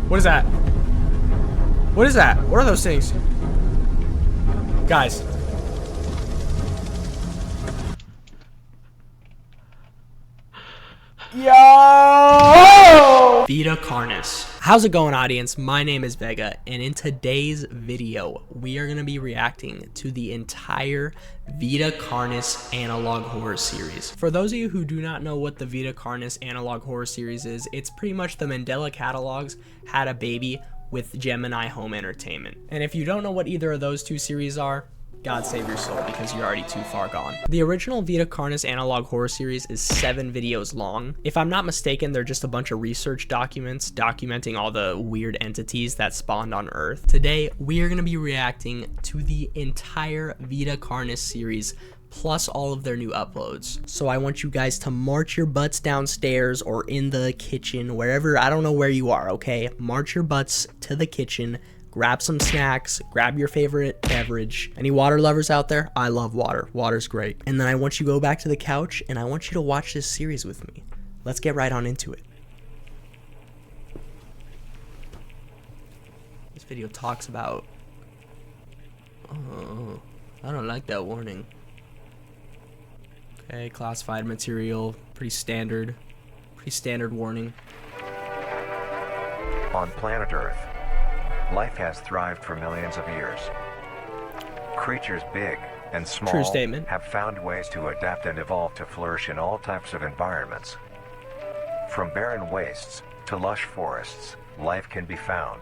What is that? What is that? What are those things? Guys. Yo! Vita Carnis. How's it going, audience? My name is Vega, and in today's video, we are going to be reacting to the entire Vita Carnis analog horror series. For those of you who do not know what the Vita Carnis analog horror series is, it's pretty much the Mandela catalogs had a baby with Gemini Home Entertainment. And if you don't know what either of those two series are, God save your soul, because you're already too far gone. The original Vita Carnis analog horror series is 7 videos long. If I'm not mistaken, they're just a bunch of research documents documenting all the weird entities that spawned on Earth. Today, we are going to be reacting to the entire Vita Carnis series, plus all of their new uploads. So I want you guys to march your butts downstairs or in the kitchen, wherever, I don't know where you are, okay? March your butts to the kitchen, grab some snacks, grab your favorite beverage. Any water lovers out there? I love water. Water's great. And then I want you to go back to the couch and I want you to watch this series with me. Let's get right on into it. This video talks about... Oh, I don't like that warning. Okay, classified material, pretty standard warning. On planet Earth, life has thrived for millions of years. Creatures big and small True statement. have found ways to adapt and evolve to flourish in all types of environments. From barren wastes to lush forests, life can be found.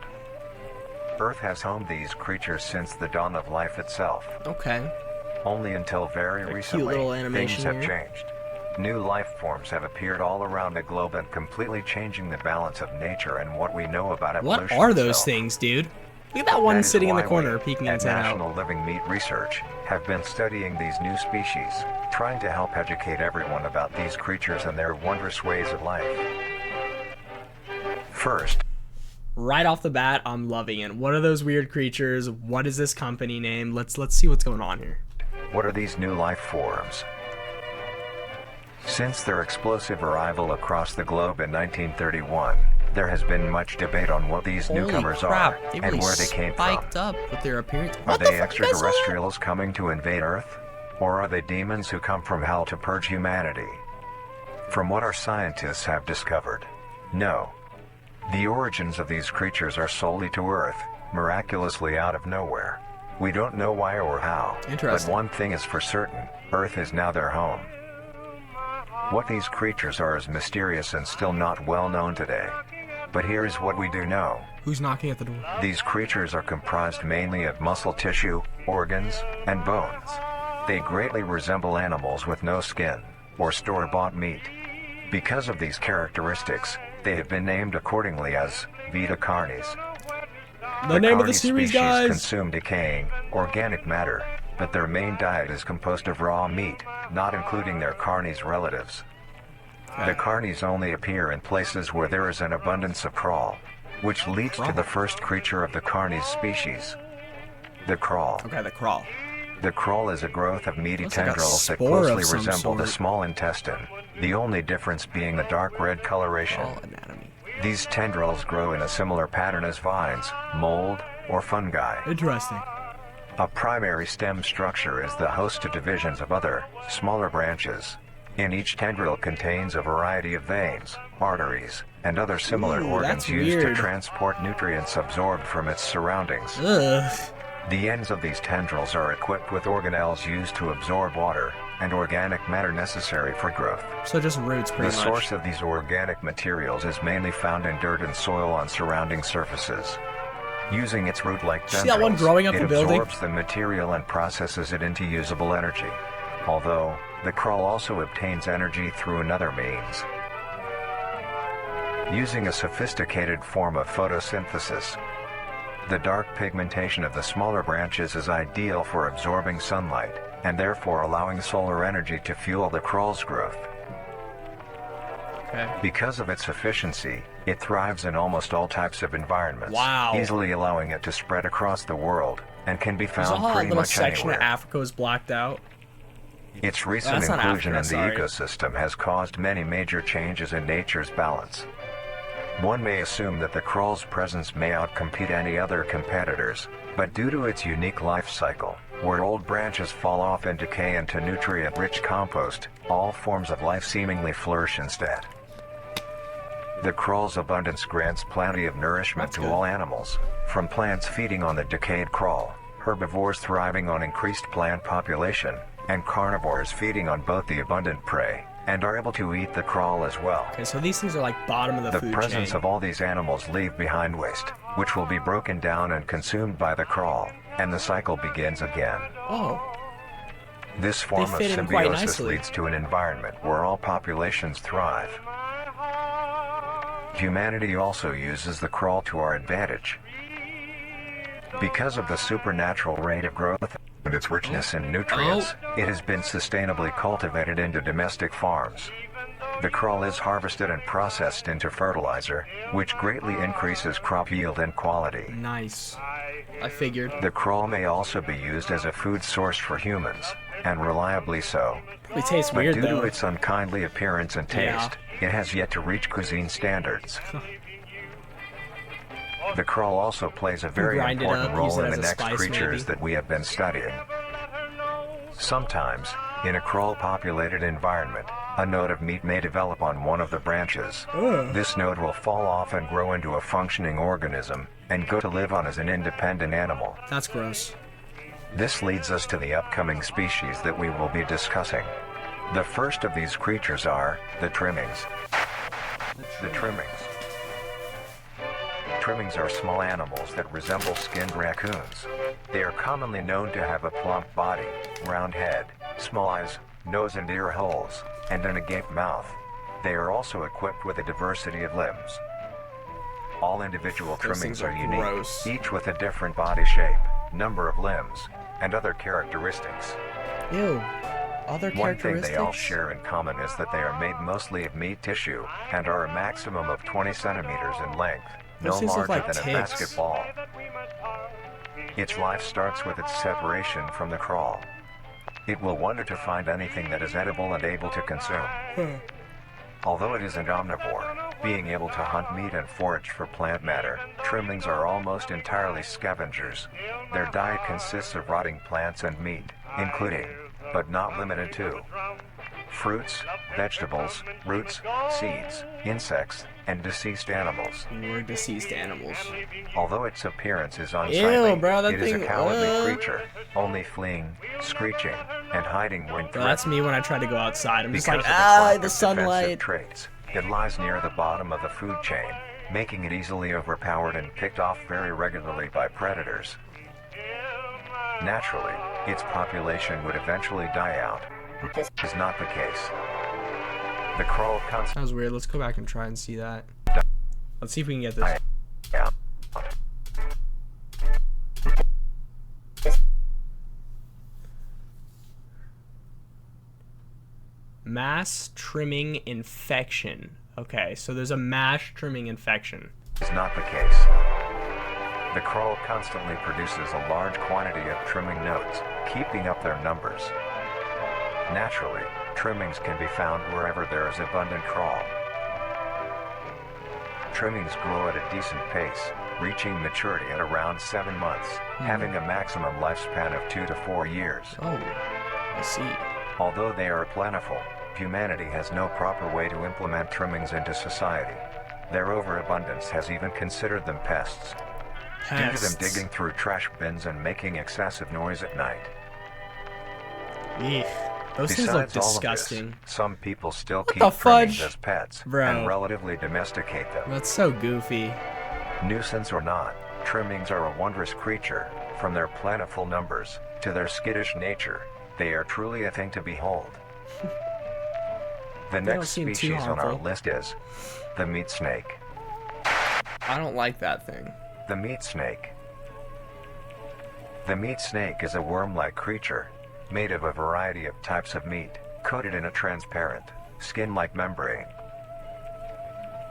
Earth has homed these creatures since the dawn of life itself. Okay. Only until very recently, things have changed. New life forms have appeared all around the globe and completely changing the balance of nature and what we know about evolution. What are those things, dude? Look at that one sitting in the corner, peeking its head out. National Living Meat Research have been studying these new species, trying to help educate everyone about these creatures and their wondrous ways of life. First, right off the bat, I'm loving it. What are those weird creatures? What is this company name? Let's see what's going on here. What are these new life forms? Since their explosive arrival across the globe in 1931, there has been much debate on what these newcomers are and where they came from. Up with their appearance. Are they extraterrestrials coming to invade Earth? Or are they demons who come from hell to purge humanity? From what our scientists have discovered, no. The origins of these creatures are solely to Earth, miraculously out of nowhere. We don't know why or how, but one thing is for certain, Earth is now their home. What these creatures are is mysterious and still not well known today. But here is what we do know. Who's knocking at the door? These creatures are comprised mainly of muscle tissue, organs, and bones. They greatly resemble animals with no skin, or store-bought meat. Because of these characteristics, they have been named accordingly as Vita Carnis. The name of the series, guys! Consume decaying, organic matter, but their main diet is composed of raw meat, not including their Carnis relatives. The Carnis only appear in places where there is an abundance of crawl, which leads to the first creature of the Carnis species, the crawl. Okay, the crawl. The crawl is a growth of meaty tendrils that closely resemble the small intestine, the only difference being the dark red coloration. Anatomy. These tendrils grow in a similar pattern as vines, mold, or fungi. Interesting. A primary stem structure is the host to divisions of other, smaller branches. In each tendril contains a variety of veins, arteries, and other similar organs used to transport nutrients absorbed from its surroundings. Ugh. The ends of these tendrils are equipped with organelles used to absorb water and organic matter necessary for growth. So just roots, pretty much. The source of these organic materials is mainly found in dirt and soil on surrounding surfaces. Using its root-like tendrils, see that one growing up it the building? absorbs the material and processes it into usable energy. Although, the crawl also obtains energy through another means. Using a sophisticated form of photosynthesis, the dark pigmentation of the smaller branches is ideal for absorbing sunlight, and therefore allowing solar energy to fuel the crawl's growth. Okay. Because of its efficiency, it thrives in almost all types of environments, easily allowing it to spread across the world, and can be found pretty much anywhere. Section of Africa is blacked out. Its recent inclusion in the ecosystem has caused many major changes in nature's balance. One may assume that the crawl's presence may outcompete any other competitors, but due to its unique life cycle, where old branches fall off and decay into nutrient-rich compost, all forms of life seemingly flourish instead. The crawl's abundance grants plenty of nourishment to all animals, from plants feeding on the decayed crawl, herbivores thriving on increased plant population, and carnivores feeding on both the abundant prey, and are able to eat the crawl as well. Okay, so these things are like bottom of the food chain. The presence of all these animals leave behind waste, which will be broken down and consumed by the crawl, and the cycle begins again. Oh. This form of fit in quite symbiosis nicely. leads to an environment where all populations thrive. Humanity also uses the crawl to our advantage. Because of the supernatural rate of growth and its richness in nutrients, it has been sustainably cultivated into domestic farms. The crawl is harvested and processed into fertilizer, which greatly increases crop yield and quality. Nice. I figured. The crawl may also be used as a food source for humans, and reliably so. It tastes But weird due though. to its unkindly appearance and taste, it has yet to reach cuisine standards. The crawl also plays a very Grind it important up, use role it in as the a next spice, creatures maybe. that we have been studying. Sometimes, in a crawl-populated environment, a node of meat may develop on one of the branches. This node will fall off and grow into a functioning organism, and go to live on as an independent animal. That's gross. This leads us to the upcoming species that we will be discussing. The first of these creatures are the trimmings. The trimmings. Trimmings are small animals that resemble skinned raccoons. They are commonly known to have a plump body, round head, small eyes, nose and ear holes, and an agape mouth. They are also equipped with a diversity of limbs. All individual Those trimmings things are are unique, gross. each with a different body shape, number of limbs, and other characteristics. Ew. Other One thing characteristics? they all share in common is that they are made mostly of meat tissue, and are a maximum of 20 centimeters in length, no Those things look larger like than a ticks. basketball. Its life starts with its separation from the crawl. It will wonder to find anything that is edible and able to consume. Although it is an omnivore, being able to hunt meat and forage for plant matter, trimmings are almost entirely scavengers. Their diet consists of rotting plants and meat, including, but not limited to, fruits, vegetables, roots, seeds, insects, and deceased animals. We're deceased animals. Although its appearance is unsightly, Ew, bro, that it is thing- a cowardly creature, only fleeing, screeching, and hiding when Bro, that's threatened. me when I try to go outside. I'm just Because like, of its lack the of defensive sunlight. traits, it lies near the bottom of the food chain, making it easily overpowered and picked off very regularly by predators. Naturally, its population would eventually die out. This is not the case. The crawl That was weird. Let's go back and try and see that. Let's see if we can get this. out. Mass trimming infection. Okay, so there's a mass trimming infection. Is not the case. The crawl constantly produces a large quantity of trimming nodes, keeping up their numbers. Naturally, trimmings can be found wherever there is abundant crawl. Trimmings grow at a decent pace, reaching maturity at around 7 months, having a maximum lifespan of 2 to 4 years. Oh, I see. Although they are plentiful, humanity has no proper way to implement trimmings into society. Their overabundance has even considered them pests, due to them digging through trash bins and making excessive noise at night. Eek. Those things look Besides all of disgusting. this, some people still What keep the trimmings fudge? as pets Bro. and relatively domesticate them. That's so goofy. Nuisance or not, trimmings are a wondrous creature. From their plentiful numbers to their skittish nature, they are truly a thing to behold. The don't next seem too species on our harmful. list is the meat snake. I don't like that thing. The meat snake. The meat snake is a worm-like creature, made of a variety of types of meat, coated in a transparent, skin-like membrane.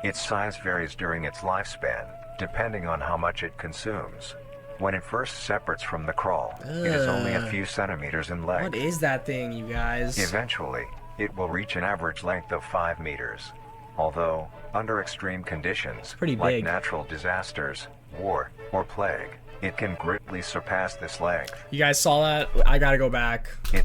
Its size varies during its lifespan, depending on how much it consumes. When it first separates from the crawl, it is only a Ugh. few centimeters in length. What is that thing, you guys? Eventually, it will reach an average length of 5 meters. although, under extreme conditions, pretty like big. natural disasters, war, or plague, it can greatly surpass this length. You guys saw that? I gotta go back. It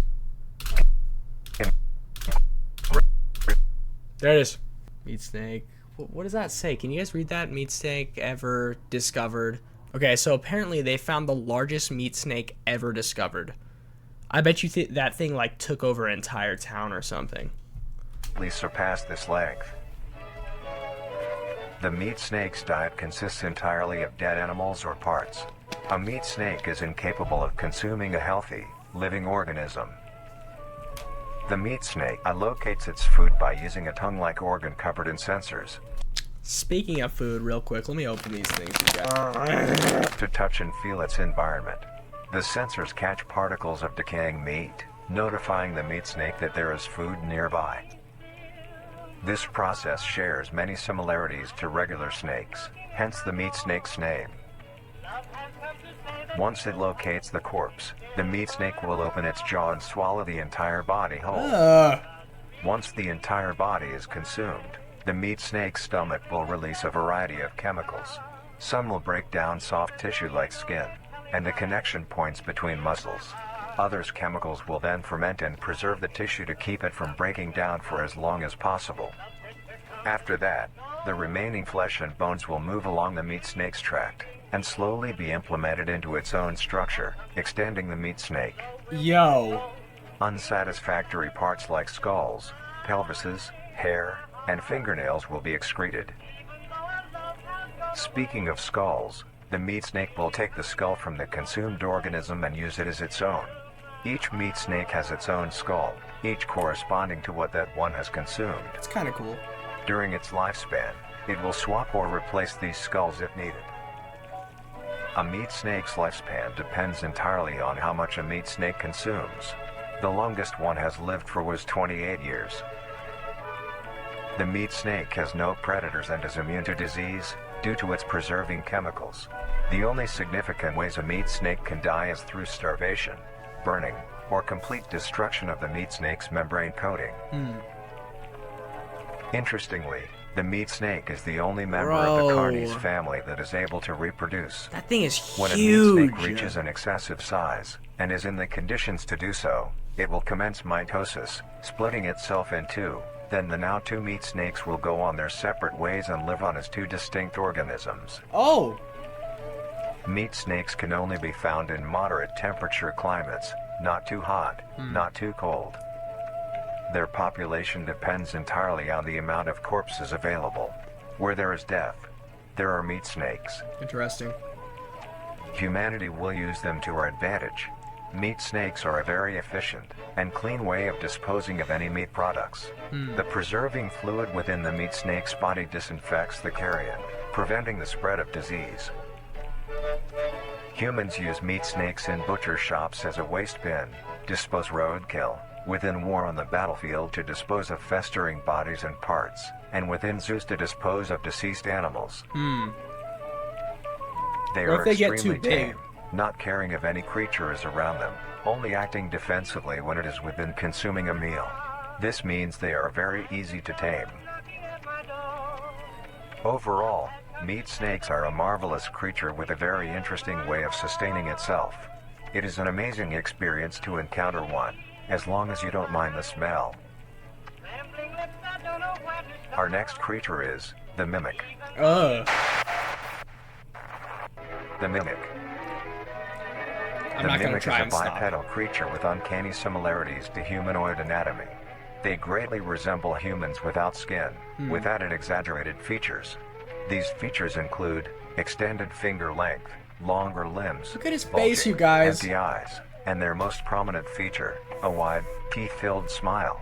There it is. Meat snake. What does that say? Can you guys read that? Meat snake ever discovered. Okay, so apparently they found the largest meat snake ever discovered. I bet you that thing like took over an entire town or something. surpass this length. The meat snake's diet consists entirely of dead animals or parts. A meat snake is incapable of consuming a healthy, living organism. The meat snake locates its food by using a tongue-like organ covered in sensors. Speaking of food, real quick, let me open these things you guys. To touch and feel its environment. The sensors catch particles of decaying meat, notifying the meat snake that there is food nearby. This process shares many similarities to regular snakes, hence the meat snake's name. Once it locates the corpse, the meat snake will open its jaw and swallow the entire body whole. Once the entire body is consumed, the meat snake's stomach will release a variety of chemicals. Some will break down soft tissue like skin, and the connection points between muscles. Others chemicals will then ferment and preserve the tissue to keep it from breaking down for as long as possible. After that, the remaining flesh and bones will move along the meat snake's tract, and slowly be implemented into its own structure, extending the meat snake. Yo. Unsatisfactory parts like skulls, pelvises, hair, and fingernails will be excreted. Speaking of skulls, the meat snake will take the skull from the consumed organism and use it as its own. Each meat snake has its own skull, each corresponding to what that one has consumed. It's kind of cool. During its lifespan, it will swap or replace these skulls if needed. A meat snake's lifespan depends entirely on how much a meat snake consumes. The longest one has lived for was 28 years. The meat snake has no predators and is immune to disease, due to its preserving chemicals. The only significant ways a meat snake can die is through starvation, burning, or complete destruction of the meat snake's membrane coating. Interestingly, the meat snake is the only member of the Carnis family that is able to reproduce. That thing is When huge. a meat snake reaches an excessive size, and is in the conditions to do so, it will commence mitosis, splitting itself in two. Then the now two meat snakes will go on their separate ways and live on as two distinct organisms. Oh. Meat snakes can only be found in moderate temperature climates, not too hot, not too cold. Their population depends entirely on the amount of corpses available. Where there is death, there are meat snakes. Interesting. Humanity will use them to our advantage. Meat snakes are a very efficient and clean way of disposing of any meat products. The preserving fluid within the meat snake's body disinfects the carrion, preventing the spread of disease. Humans use meat snakes in butcher shops as a waste bin, dispose roadkill, within war on the battlefield to dispose of festering bodies and parts, and within zoos to dispose of deceased animals. They Or are if they get extremely too big. tame, not caring if any creature is around them, only acting defensively when it is within consuming a meal. This means they are very easy to tame. Overall, meat snakes are a marvelous creature with a very interesting way of sustaining itself. It is an amazing experience to encounter one, as long as you don't mind the smell. Our next creature is the mimic. I'm The mimic. The not gonna mimic try is and a stop. bipedal creature with uncanny similarities to humanoid anatomy. They greatly resemble humans without skin, with added exaggerated features. These features include extended finger length, longer limbs, Look at his face, bulging, you guys. empty eyes, and their most prominent feature, a wide, teeth-filled smile.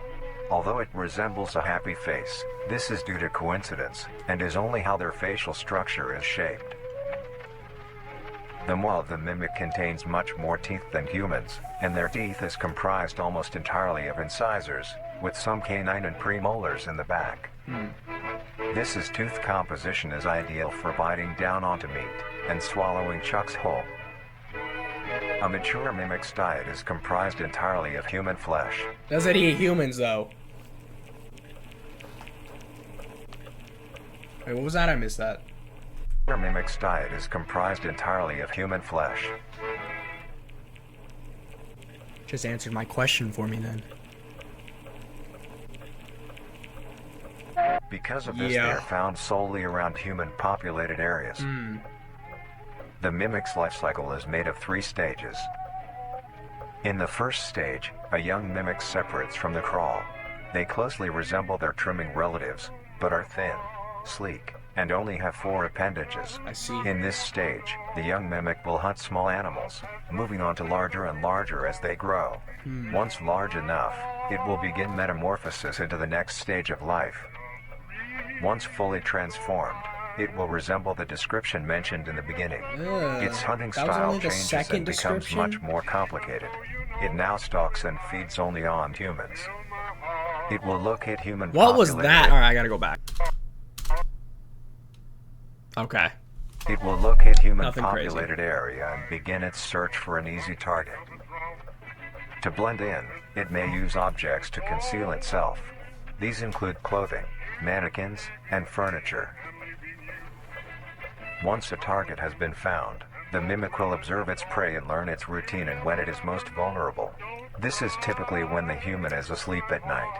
Although it resembles a happy face, this is due to coincidence, and is only how their facial structure is shaped. The maw of the mimic contains much more teeth than humans, and their teeth is comprised almost entirely of incisors, with some canine and premolars in the back. This tooth composition is ideal for biting down onto meat and swallowing chunks whole. A mature mimic's diet is comprised entirely of human flesh. Doesn't eat humans though. Wait, what was that? I missed that. Their mimic's diet is comprised entirely of human flesh. Just answered my question for me then. Because of this, they are found solely around human-populated areas. The mimic's life cycle is made of 3 stages. In the first stage, a young mimic separates from the crawl. They closely resemble their trimming relatives, but are thin, sleek, and only have 4 appendages. I see. In this stage, the young mimic will hunt small animals, moving on to larger and larger as they grow. Once large enough, it will begin metamorphosis into the next stage of life. Once fully transformed, it will resemble the description mentioned in the beginning. Its hunting style changes and becomes much more complicated. It now stalks and feeds only on humans. It will locate human What was that? Alright, I gotta go back. Okay. It will locate human Nothing populated crazy. area and begin its search for an easy target. To blend in, it may use objects to conceal itself. These include clothing, mannequins, and furniture. Once a target has been found, the mimic will observe its prey and learn its routine and when it is most vulnerable. This is typically when the human is asleep at night.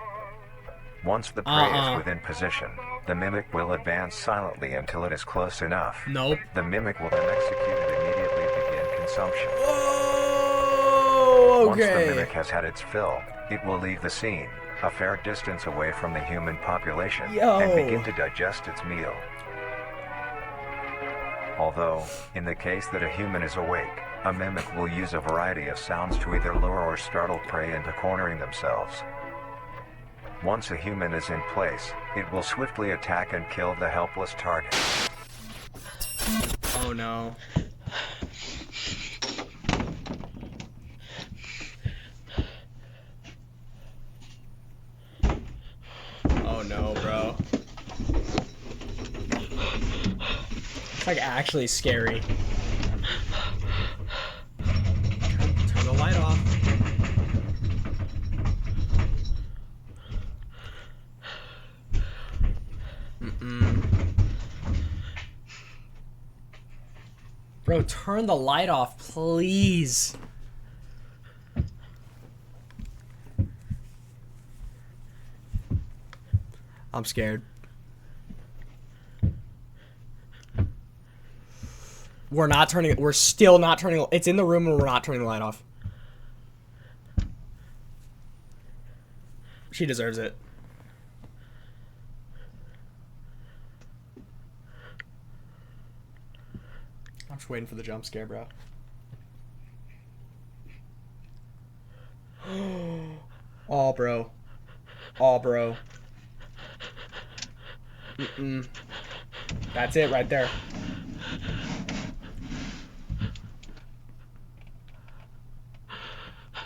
Once the prey is within position, the mimic will advance silently until it is close enough. Nope. The mimic will then execute and immediately begin consumption. Oh, Once the okay. mimic has had its fill, it will leave the scene, a fair distance away from the human population, and begin to digest its meal. Although, in the case that a human is awake, a mimic will use a variety of sounds to either lure or startle prey into cornering themselves. Once a human is in place, it will swiftly attack and kill the helpless target. Oh no. Oh no, bro. It's like actually scary. Turn the light off. Bro, turn the light off, please. I'm scared. We're still not turning, it's in the room and we're not turning the light off. She deserves it. I'm just waiting for the jump scare, bro. Oh, bro. Oh, bro. That's it right there.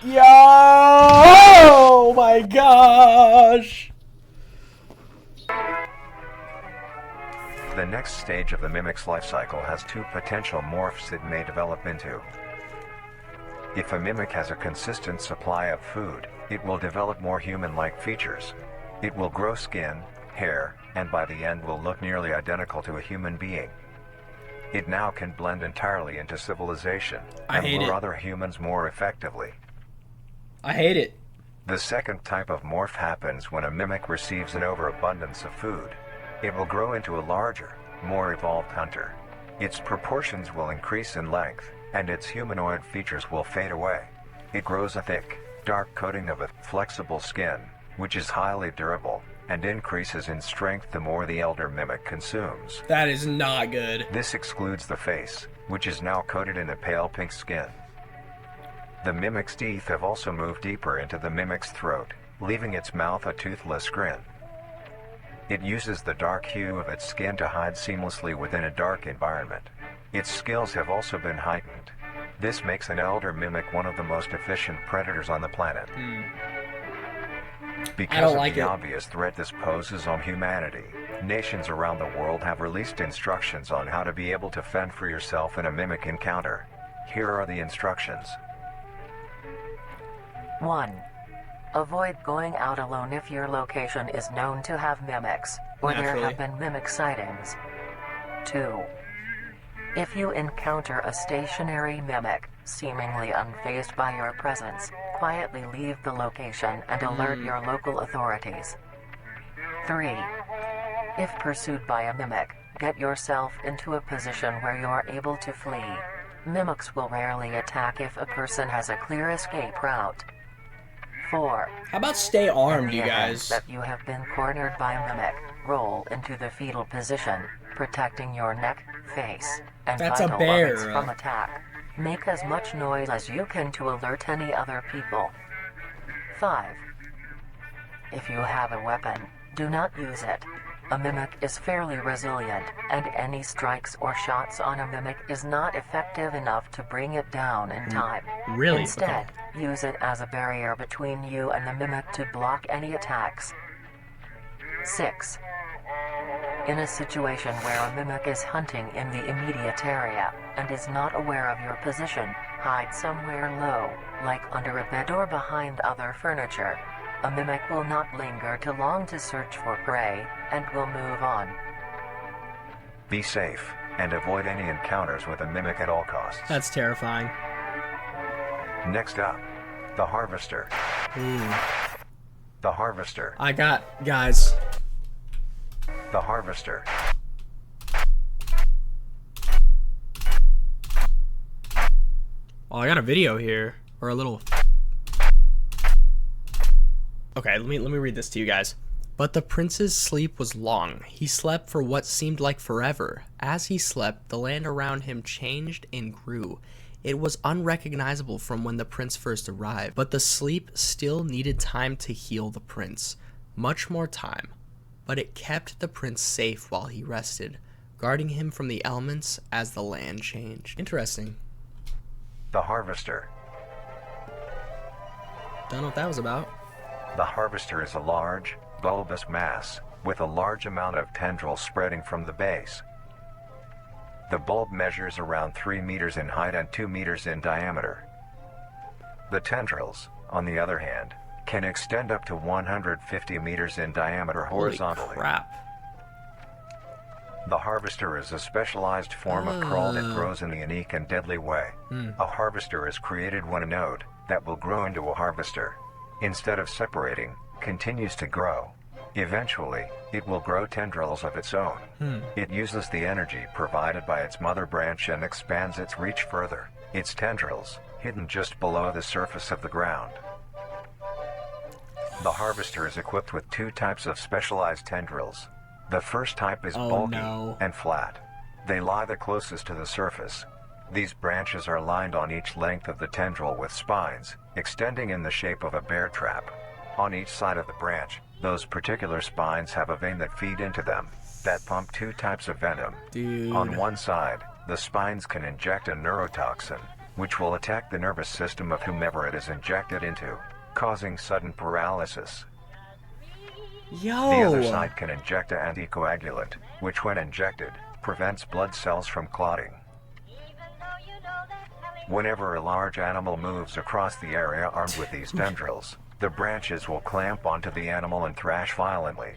Yo! Oh my gosh! The next stage of the mimic's life cycle has 2 potential morphs it may develop into. If a mimic has a consistent supply of food, it will develop more human-like features. It will grow skin, hair, and by the end will look nearly identical to a human being. It now can blend entirely into civilization and lure other humans more effectively. I hate it. The second type of morph happens when a mimic receives an overabundance of food. It will grow into a larger, more evolved hunter. Its proportions will increase in length, and its humanoid features will fade away. It grows a thick, dark coating of a flexible skin, which is highly durable, and increases in strength the more the elder mimic consumes. That is not good. This excludes the face, which is now coated in a pale pink skin. The mimic's teeth have also moved deeper into the mimic's throat, leaving its mouth a toothless grin. It uses the dark hue of its skin to hide seamlessly within a dark environment. Its skills have also been heightened. This makes an elder mimic one of the most efficient predators on the planet. Because of the obvious threat this poses on humanity, nations around the world have released instructions on how to be able to fend for yourself in a mimic encounter. Here are the instructions. 1. Avoid going out alone if your location is known to have mimics, or there Naturally. have been mimic sightings. 2. If you encounter a stationary mimic, seemingly unfazed by your presence, quietly leave the location and alert your local authorities. 3. If pursued by a mimic, get yourself into a position where you're able to flee. Mimics will rarely attack if a person has a clear escape route. 4. How about stay armed, In you the event guys? that you have been cornered by a mimic, roll into the fetal position, protecting your neck, face, and That's a vital bear. organs from attack. Make as much noise as you can to alert any other people. 5. If you have a weapon, do not use it. A mimic is fairly resilient, and any strikes or shots on a mimic is not effective enough to bring it down in time. Really? Instead, use it as a barrier between you and the mimic to block any attacks. 6. In a situation where a mimic is hunting in the immediate area and is not aware of your position, hide somewhere low, like under a bed or behind other furniture. A mimic will not linger too long to search for prey and will move on. Be safe, and avoid any encounters with a mimic at all costs. That's terrifying. Next up, the Harvester. Ooh. The Harvester. I got, guys. The Harvester. Oh, I got a video here, or a little. Okay, let me read this to you guys. But the prince's sleep was long. He slept for what seemed like forever. As he slept, the land around him changed and grew. It was unrecognizable from when the prince first arrived, but the sleep still needed time to heal the prince. Much more time. But it kept the prince safe while he rested, guarding him from the elements as the land changed. Interesting. The Harvester. Don't know what that was about. The Harvester is a large, bulbous mass, with a large amount of tendrils spreading from the base. The bulb measures around 3 meters in height and 2 meters in diameter. The tendrils, on the other hand, can extend up to 150 meters in diameter horizontally. Holy crap. The Harvester is a specialized form of crawl that grows in a unique and deadly way. A harvester is created when a node that will grow into a harvester, instead of separating, continues to grow. Eventually, it will grow tendrils of its own. It uses the energy provided by its mother branch and expands its reach further. Its tendrils, hidden just below the surface of the ground. The harvester is equipped with 2 types of specialized tendrils. The first type is bulky and flat. They lie the closest to the surface. These branches are lined on each length of the tendril with spines, extending in the shape of a bear trap. On each side of the branch, those particular spines have a vein that feed into them, that pump 2 types of venom. Dude. On one side, the spines can inject a neurotoxin, which will attack the nervous system of whomever it is injected into, causing sudden paralysis. Yo! The other side can inject an anticoagulant, which when injected, prevents blood cells from clotting. Whenever a large animal moves across the area armed with these tendrils, the branches will clamp onto the animal and thrash violently.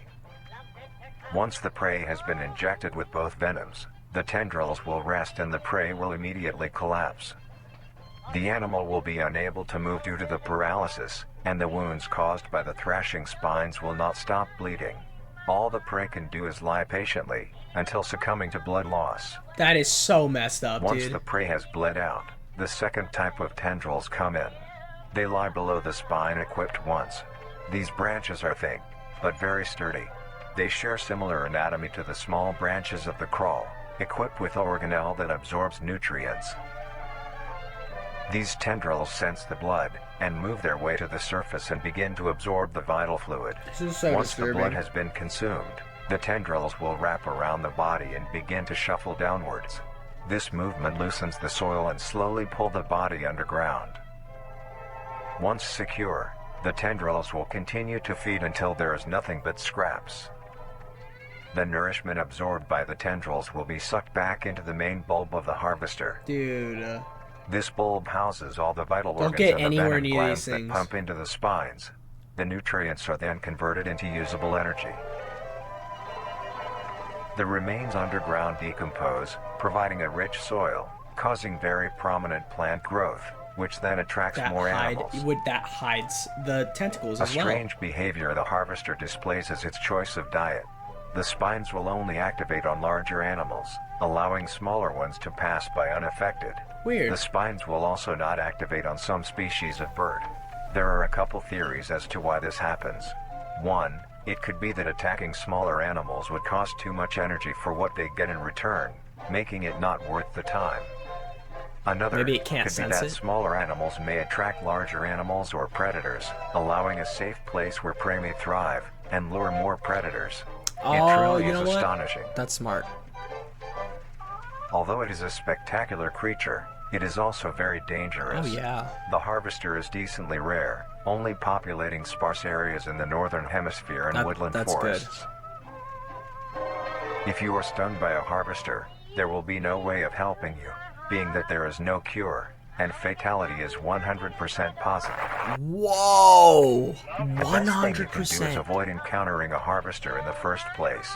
Once the prey has been injected with both venoms, the tendrils will rest and the prey will immediately collapse. The animal will be unable to move due to the paralysis, and the wounds caused by the thrashing spines will not stop bleeding. All the prey can do is lie patiently, until succumbing to blood loss. That is so messed up, Once dude. the prey has bled out, the second type of tendrils come in. They lie below the spine equipped once. These branches are thick, but very sturdy. They share similar anatomy to the small branches of the crawl, equipped with organelle that absorbs nutrients. These tendrils sense the blood, and move their way to the surface and begin to absorb the vital fluid. This is so Once the blood disturbing. has been consumed, the tendrils will wrap around the body and begin to shuffle downwards. This movement loosens the soil and slowly pull the body underground. Once secure, the tendrils will continue to feed until there is nothing but scraps. The nourishment absorbed by the tendrils will be sucked back into the main bulb of the harvester. Dude. This bulb houses all the vital Don't organs get and the anywhere venom near glands these that things. pump into the spines. The nutrients are then converted into usable energy. The remains underground decompose, providing a rich soil, causing very prominent plant growth, which then attracts more animals. That hides the tentacles as A well. strange behavior the harvester displays as its choice of diet. The spines will only activate on larger animals, allowing smaller ones to pass by unaffected. Weird. The spines will also not activate on some species of bird. There are a couple theories as to why this happens. One, it could be that attacking smaller animals would cost too much energy for what they get in return, making it not worth the time. Another Maybe it can't could be sense that it. smaller animals may attract larger animals or predators, allowing a safe place where prey may thrive and lure more predators. It truly you is know what? astonishing. That's smart. Although it is a spectacular creature, it is also very dangerous. Oh yeah. The harvester is decently rare, only populating sparse areas in the northern hemisphere and woodland that's forests. If you are stung by a harvester, there will be no way of helping you, being that there is no cure, and fatality is 100% positive. Whoa! The best thing you can do is 100%. avoid encountering a harvester in the first place.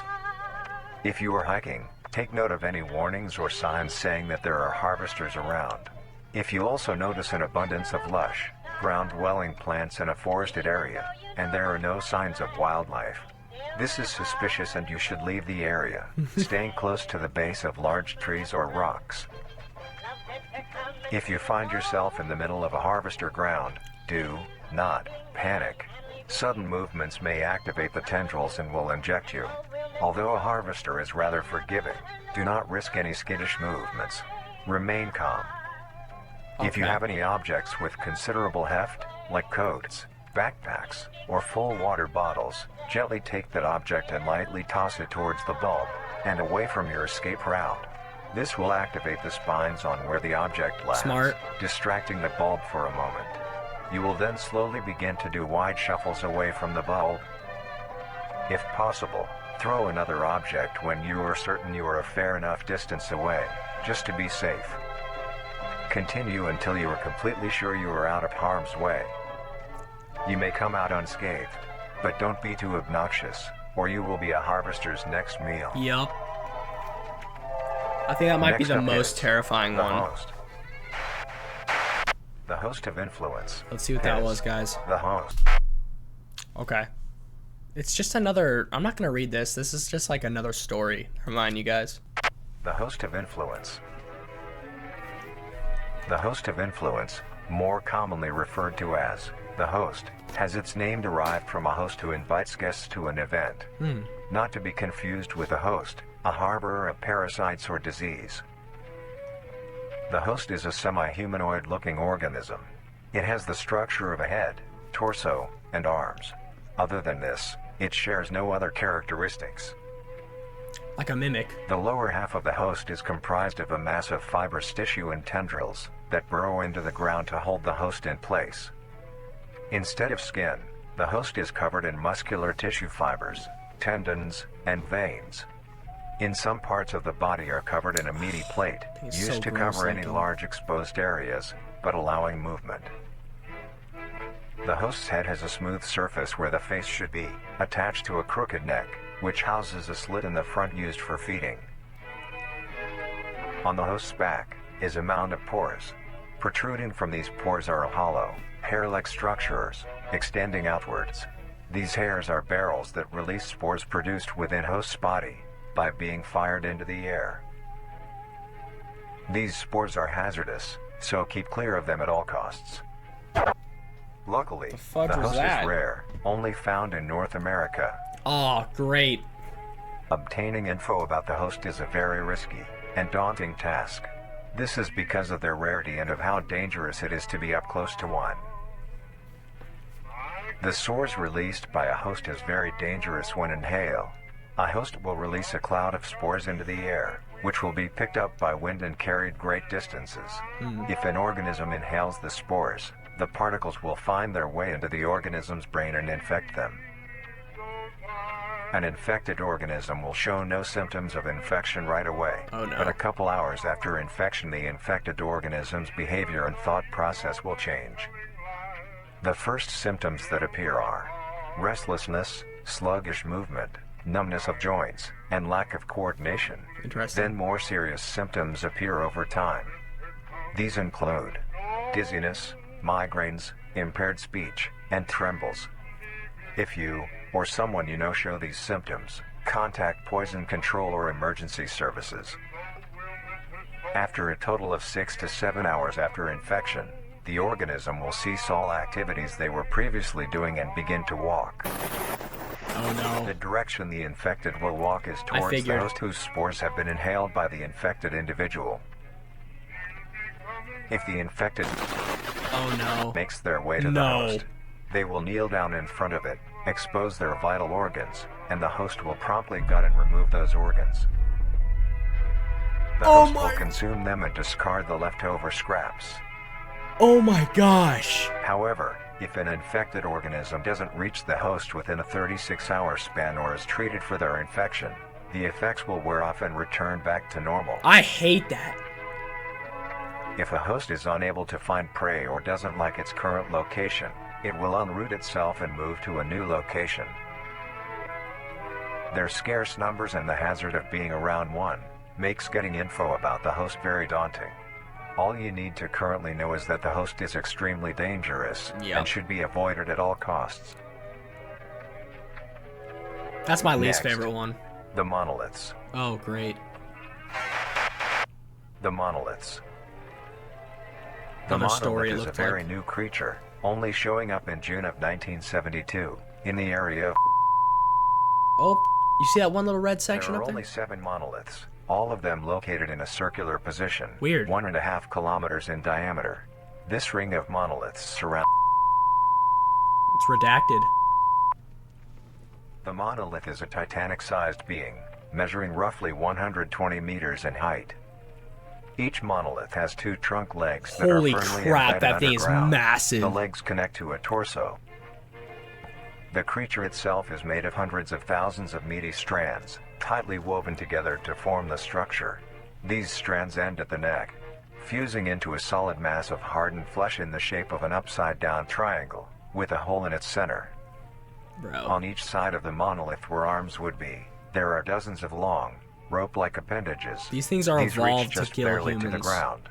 If you are hiking, take note of any warnings or signs saying that there are harvesters around. If you also notice an abundance of lush, ground-dwelling plants in a forested area, and there are no signs of wildlife, this is suspicious and you should leave the area, staying close to the base of large trees or rocks. If you find yourself in the middle of a harvester ground, do not panic. Sudden movements may activate the tendrils and will inject you. Although a harvester is rather forgiving, do not risk any skittish movements. Remain calm. If you Okay. have any objects with considerable heft, like coats, backpacks, or full water bottles, gently take that object and lightly toss it towards the bulb, and away from your escape route. This will activate the spines on where the object lands, Smart. distracting the bulb for a moment. You will then slowly begin to do wide shuffles away from the bulb. If possible, throw another object when you are certain you are a fair enough distance away, just to be safe. Continue until you are completely sure you are out of harm's way. You may come out unscathed, but don't be too obnoxious, or you will be a harvester's next meal. Yup. I think that might be Next the up most is terrifying the one. host. The host of influence. Let's see what that is was, guys. The host. Okay. It's just another... I'm not going to read this. This is just like another story. Remind you guys. The host of influence. The host of influence, more commonly referred to as the host, has its name derived from a host who invites guests to an event. Not to be confused with a host, a harborer of parasites or disease. The host is a semi-humanoid looking organism. It has the structure of a head, torso, and arms. Other than this, it shares no other characteristics. Like a mimic. The lower half of the host is comprised of a mass of fibrous tissue and tendrils that burrow into the ground to hold the host in place. Instead of skin, the host is covered in muscular tissue fibers, tendons, and veins. In some parts of the body are covered in a meaty plate, It's used so to gross cover any looking. large exposed areas, but allowing movement. The host's head has a smooth surface where the face should be, attached to a crooked neck, which houses a slit in the front used for feeding. On the host's back is a mound of pores. Protruding from these pores are hollow, hair-like structures, extending outwards. These hairs are barrels that release spores produced within host's body by being fired into the air. These spores are hazardous, so keep clear of them at all costs. Luckily, The fudge the was host that? is rare, only found in North America. Oh, great. Obtaining info about the host is a very risky and daunting task. This is because of their rarity and of how dangerous it is to be up close to one. The spores released by a host is very dangerous when inhaled. A host will release a cloud of spores into the air, which will be picked up by wind and carried great distances. If an organism inhales the spores, the particles will find their way into the organism's brain and infect them. An infected organism will show no symptoms of infection right away, Oh, no. but a couple hours after infection the infected organism's behavior and thought process will change. The first symptoms that appear are restlessness, sluggish movement, numbness of joints, and lack of coordination. Interesting. Then more serious symptoms appear over time. These include dizziness, migraines, impaired speech, and trembles. If you, or someone you know show these symptoms, contact poison control or emergency services. After a total of 6 to 7 hours after infection, the organism will cease all activities they were previously doing and begin to walk. Oh no. The direction the infected will walk is towards the host whose spores have been inhaled by the infected individual. If the infected makes their way to the host, they will kneel down in front of it, expose their vital organs, and the host will promptly gut and remove those organs. The host will consume them and discard the leftover scraps. Oh my gosh. However, if an infected organism doesn't reach the host within a 36-hour span or is treated for their infection, the effects will wear off and return back to normal. I hate that. If a host is unable to find prey or doesn't like its current location, it will unroot itself and move to a new location. Their scarce numbers and the hazard of being around one makes getting info about the host very daunting. All you need to currently know is that the host is extremely dangerous and should be avoided at all costs. That's my least favorite one. The monoliths. Oh, great. The monoliths. The Another story monolith is a very new creature, only showing up in June of 1972, in the area of... Oh, you see that one little red section up there? There are only 7 monoliths, all of them located in a circular position, Weird. 1.5 kilometers in diameter. This ring of monoliths surrounds... It's redacted. The monolith is a Titanic-sized being, measuring roughly 120 meters in height. Each monolith has 2 trunk legs that are Holy firmly crap, embedded that thing is underground. massive. The legs connect to a torso. The creature itself is made of hundreds of thousands of meaty strands, tightly woven together to form the structure. These strands end at the neck, fusing into a solid mass of hardened flesh in the shape of an upside-down triangle, with a hole in its center. Bro. On each side of the monolith where arms would be, there are dozens of long, rope-like appendages. These things are evolved reach just to kill barely humans. to the ground.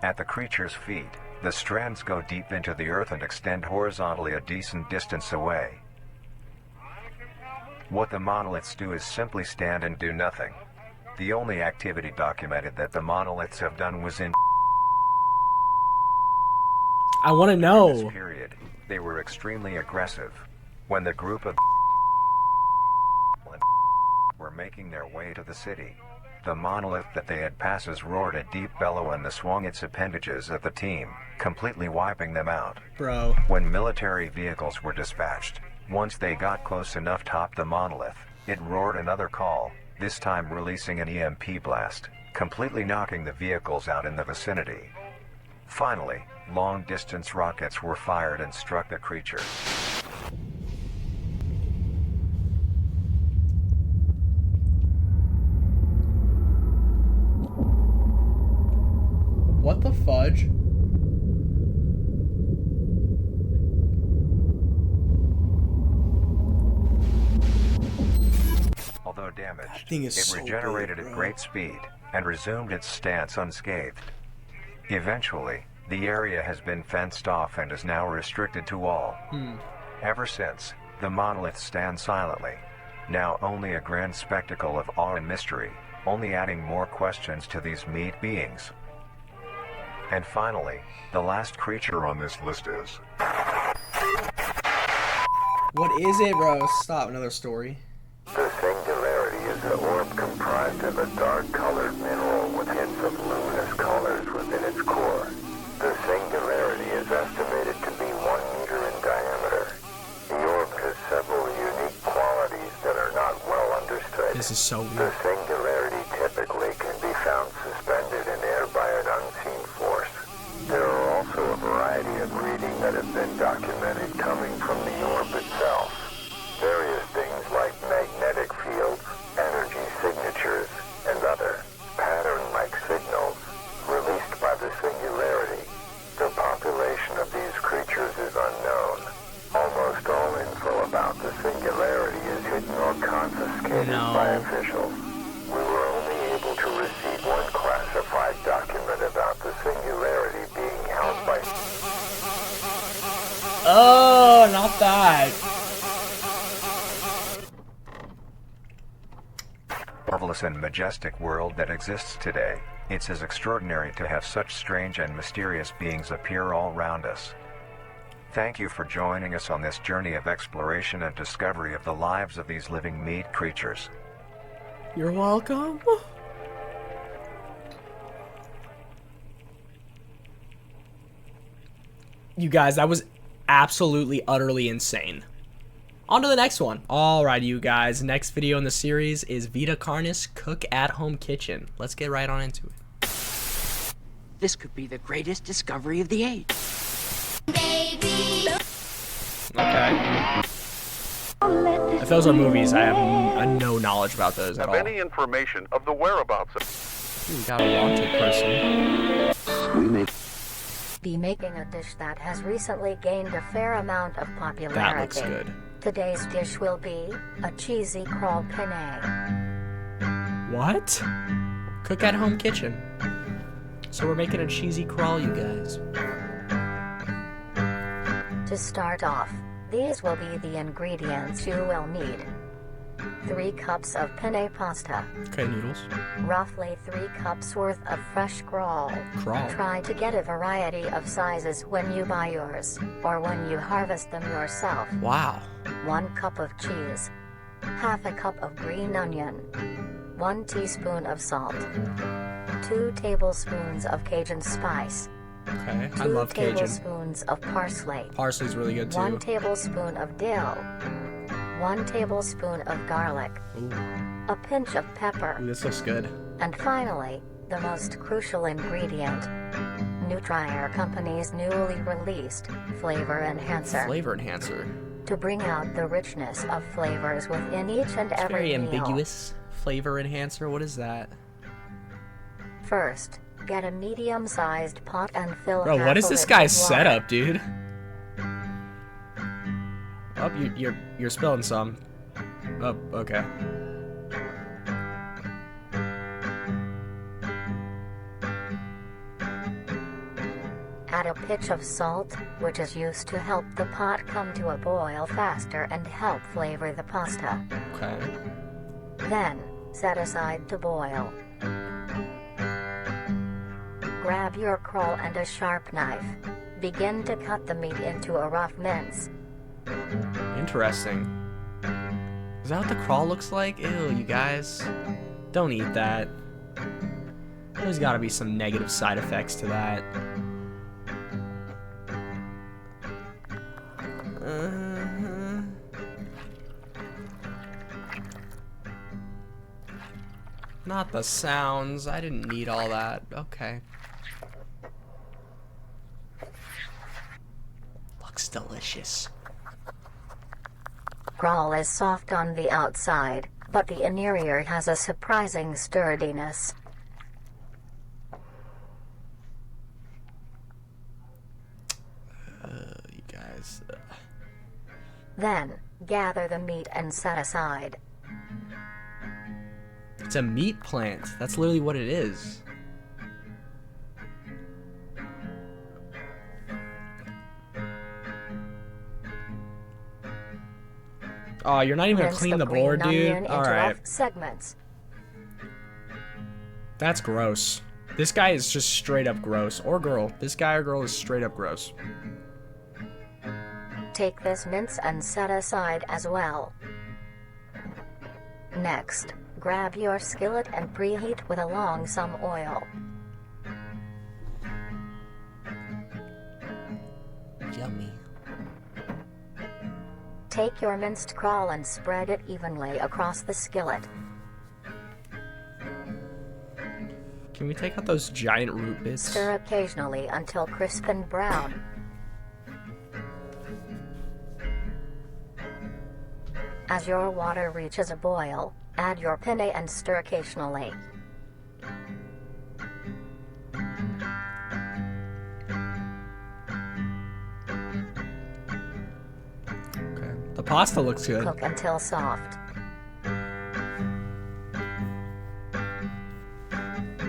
At the creature's feet, the strands go deep into the earth and extend horizontally a decent distance away. What the monoliths do is simply stand and do nothing. The only activity documented that the monoliths have done was in I want to this know. period. They were extremely aggressive. When the group of were making their way to the city, the monolith that they had passes roared a deep bellow and swung its appendages at the team, completely wiping them out. Bro. When military vehicles were dispatched, once they got close enough top the monolith, it roared another call, this time releasing an EMP blast, completely knocking the vehicles out in the vicinity. Finally, long-distance rockets were fired and struck the creature. What the fudge? Although damaged, thing is it so regenerated big, at bro. great speed and resumed its stance unscathed. Eventually, the area has been fenced off and is now restricted to all. Ever since, the monolith stands silently, now only a grand spectacle of awe and mystery, only adding more questions to these meat beings. And finally, the last creature on this list is... What is it, bro? Stop. Another story. The singularity is an orb comprised of a dark-colored mineral with hints of luminous colors within its core. The singularity is estimated to be 1 meter in diameter. The orb has several unique qualities that are not well understood. This is so The weird. singularity typically can be found suspended in air by an unseen force. There are also a variety of readings that have been documented coming from the orb itself. Various things like magnetic fields, energy signatures, and other pattern-like signals released by the singularity. The population of these creatures is unknown. Almost all info that? Marvelous and majestic world that exists today. It's as extraordinary to have such strange and mysterious beings appear all around us. Thank you for joining us on this journey of exploration and discovery of the lives of these living meat creatures. You're welcome. You guys, that was absolutely, utterly insane. On to the next one. Alright, you guys. Next video in the series is Vita Carnis Cook at Home Kitchen. Let's get right on into it. This could be the greatest discovery of the age. Okay. If those are movies, I have no knowledge about those at all. Any information of the whereabouts of... Ooh, we got a wanted person. We may Be making a dish that has recently gained a fair amount of popularity. That looks good. Today's dish will be a cheesy crawl penne. What? Cook at Home Kitchen. So we're making a cheesy crawl, you guys. To start off, these will be the ingredients you will need. 3 cups of penne pasta. Okay, noodles. Roughly 3 cups worth of fresh crawl. Crawl. Try to get a variety of sizes when you buy yours, or when you harvest them yourself. Wow. 1 cup of cheese. Half a cup of green onion. 1 teaspoon of salt. 2 tablespoons of Cajun spice. Okay, I 2 love Cajun. tablespoons of parsley. Parsley's really good too. 1 tablespoon of dill. 1 tablespoon of garlic. Ooh. A pinch of pepper. Ooh, this looks good. And finally, the most crucial ingredient. Nutrier Company's newly released Flavor Enhancer. Flavor enhancer. To bring out the richness of flavors within each and It's every very meal. ambiguous. Flavor enhancer, what is that? First, get a medium-sized pot and fill Bro, half what is of this it guy's with water. setup, dude? Oh, you're spilling some. Oh, okay. Add a pinch of salt, which is used to help the pot come to a boil faster and help flavor the pasta. Okay. Then, set aside to boil. Grab your crawl and a sharp knife. Begin to cut the meat into a rough mince. Interesting. Is that what the crawl looks like? Ew, you guys. Don't eat that. There's gotta be some negative side effects to that. Not the sounds. I didn't need all that. Okay. Looks delicious. Crawl is soft on the outside, but the interior has a surprising sturdiness. You guys. Then, gather the meat and set aside. It's a meat plant. That's literally what it is. Oh, you're not even gonna Rinse clean the green board, onion dude? into Alright. rough segments. That's gross. This guy is just straight up gross. Or girl. This guy or girl is straight up gross. Take this mince and set aside as well. Next, grab your skillet and preheat with along some oil. Yummy. Take your minced crawl and spread it evenly across the skillet. Can we take out those giant root bits? Stir occasionally until crisp and brown. As your water reaches a boil, add your penne and stir occasionally. Okay. The pasta looks good. Cook until soft.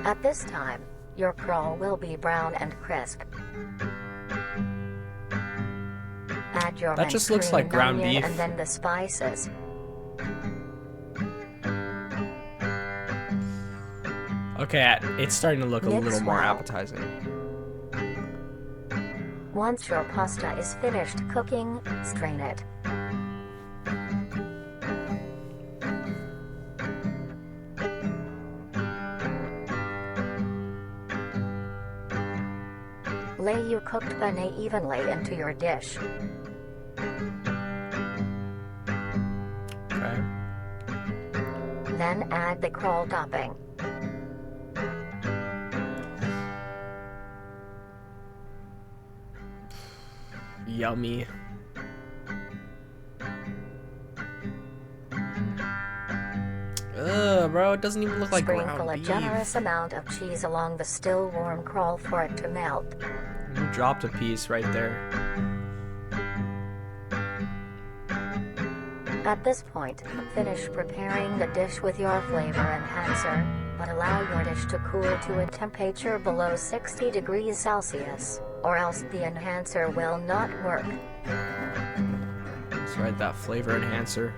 At this time, your crawl will be brown and crisp. Add your That just minced looks like green ground onion beef. and then the spices. Okay, it's starting to look a Mix little more well. appetizing. Once your pasta is finished cooking, strain it. Lay your cooked penne evenly into your dish. Okay. Then add the coral topping. Yummy. Ugh, bro, it doesn't even look like Sprinkle ground a beef. generous amount of cheese along the still warm coral for it to melt. You dropped a piece right there. At this point, finish preparing the dish with your flavor enhancer, but allow your dish to cool to a temperature below 60 degrees Celsius, or else the enhancer will not work. Let's write that flavor enhancer.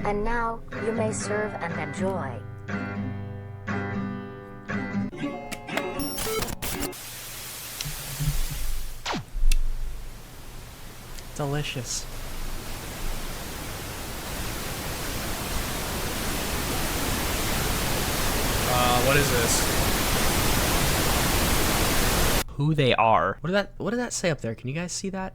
And now, you may serve and enjoy. Delicious. What is this? Who they are. What did that say up there? Can you guys see that?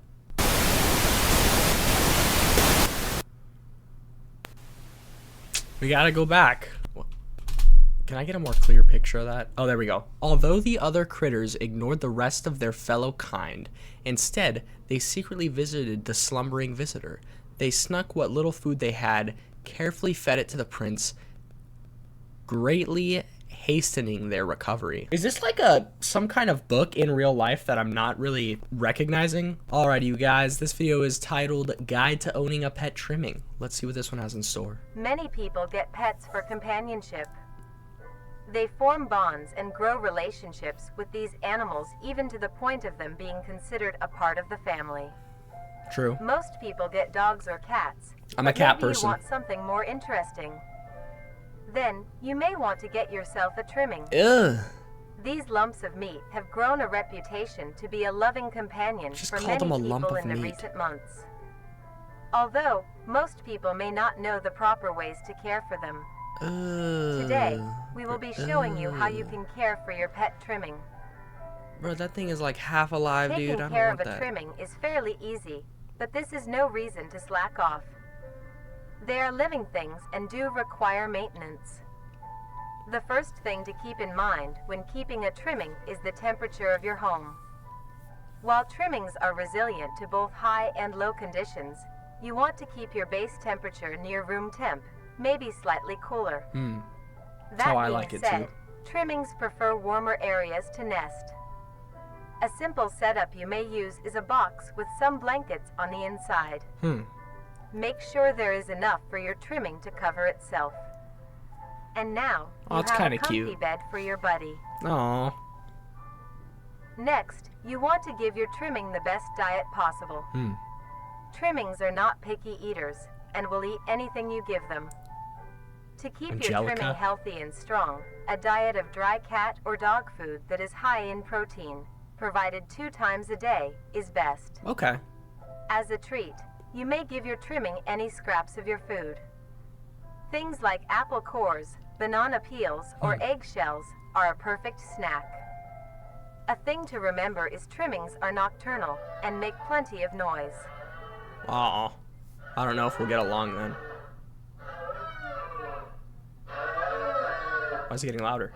We gotta go back. Can I get a more clear picture of that? Oh, there we go. Although the other critters ignored the rest of their fellow kind, instead, they secretly visited the slumbering visitor. They snuck what little food they had, carefully fed it to the prince, greatly hastening their recovery. Is this like some kind of book in real life that I'm not really recognizing? Alrighty, you guys, this video is titled Guide to Owning a Pet Trimming. Let's see what this one has in store. Many people get pets for companionship. They form bonds and grow relationships with these animals, even to the point of them being considered a part of the family. True. Most people get dogs or cats. I'm a but cat maybe person. You want something more interesting. Then you may want to get yourself a trimming. Ugh. These lumps of meat have grown a reputation to be a loving companion Just for call many them a people lump of in the meat. recent months. Although most people may not know the proper ways to care for them. Today, we will be showing you how you can care for your pet trimming. Bro, that thing is like half alive, dude. I Taking don't care want of a that. trimming is fairly easy, but this is no reason to slack off. They are living things and do require maintenance. The first thing to keep in mind when keeping a trimming is the temperature of your home. While trimmings are resilient to both high and low conditions, you want to keep your base temperature near room temp, maybe slightly cooler. That's how I like it too. Trimmings prefer warmer areas to nest. A simple setup you may use is a box with some blankets on the inside. Make sure there is enough for your trimming to cover itself. And now, Oh, you it's have a kinda comfy cute. bed for your buddy. Aw. Next, you want to give your trimming the best diet possible. Trimmings are not picky eaters and will eat anything you give them. To keep your Angelica? trimming healthy and strong, a diet of dry cat or dog food that is high in protein, provided 2 times a day, is best. Okay. As a treat, you may give your trimming any scraps of your food. Things like apple cores, banana peels, or eggshells are a perfect snack. A thing to remember is trimmings are nocturnal and make plenty of noise. Aw. I don't know if we'll get along then. Why is it getting louder?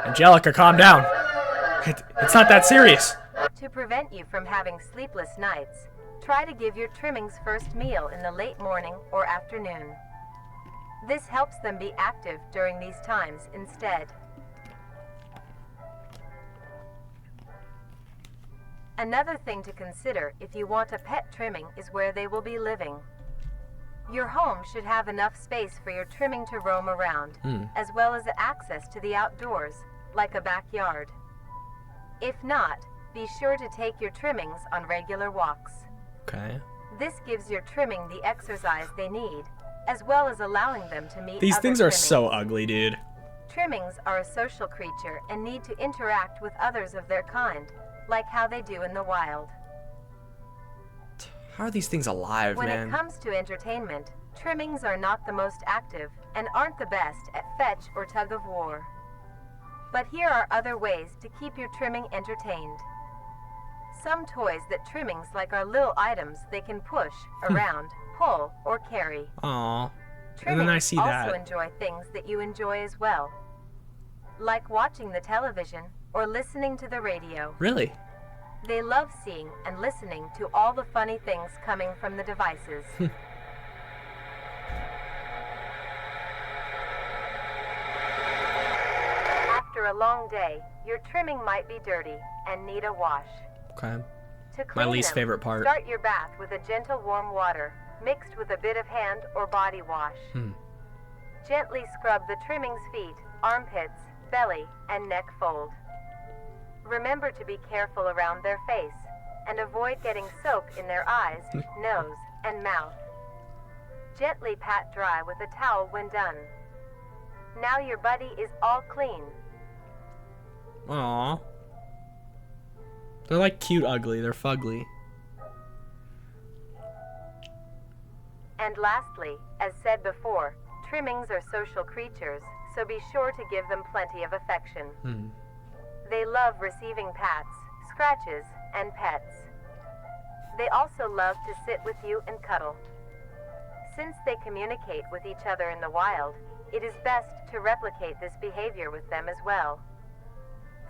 Angelica, calm down. It's not that serious. To prevent you from having sleepless nights, try to give your trimmings first meal in the late morning or afternoon. This helps them be active during these times instead. Another thing to consider if you want a pet trimming is where they will be living. Your home should have enough space for your trimming to roam around, as well as access to the outdoors, like a backyard. If not, Be sure to take your trimmings on regular walks. Okay. This gives your trimming the exercise they need, as well as allowing them to meet These other things are trimmings. so ugly, dude. Trimmings are a social creature and need to interact with others of their kind, like how they do in the wild. How are these things alive, When man? it comes to entertainment, trimmings are not the most active and aren't the best at fetch or tug of war. But here are other ways to keep your trimming entertained. Some toys that trimmings like are little items they can push, around, pull, or carry. Aw. And Trimmings then I see also that. enjoy things that you enjoy as well, like watching the television or listening to the radio. Really? They love seeing and listening to all the funny things coming from the devices. After a long day, your trimming might be dirty and need a wash. Okay. To clean My least them, favorite part. Start your bath with a gentle warm water, mixed with a bit of hand or body wash. Gently scrub the trimming's feet, armpits, belly, and neck fold. Remember to be careful around their face and avoid getting soap in their eyes, nose, and mouth. Gently pat dry with a towel when done. Now your buddy is all clean. Aw. They're like cute ugly. They're fugly. And lastly, as said before, trimmings are social creatures, so be sure to give them plenty of affection. They love receiving pats, scratches, and pets. They also love to sit with you and cuddle. Since they communicate with each other in the wild, it is best to replicate this behavior with them as well.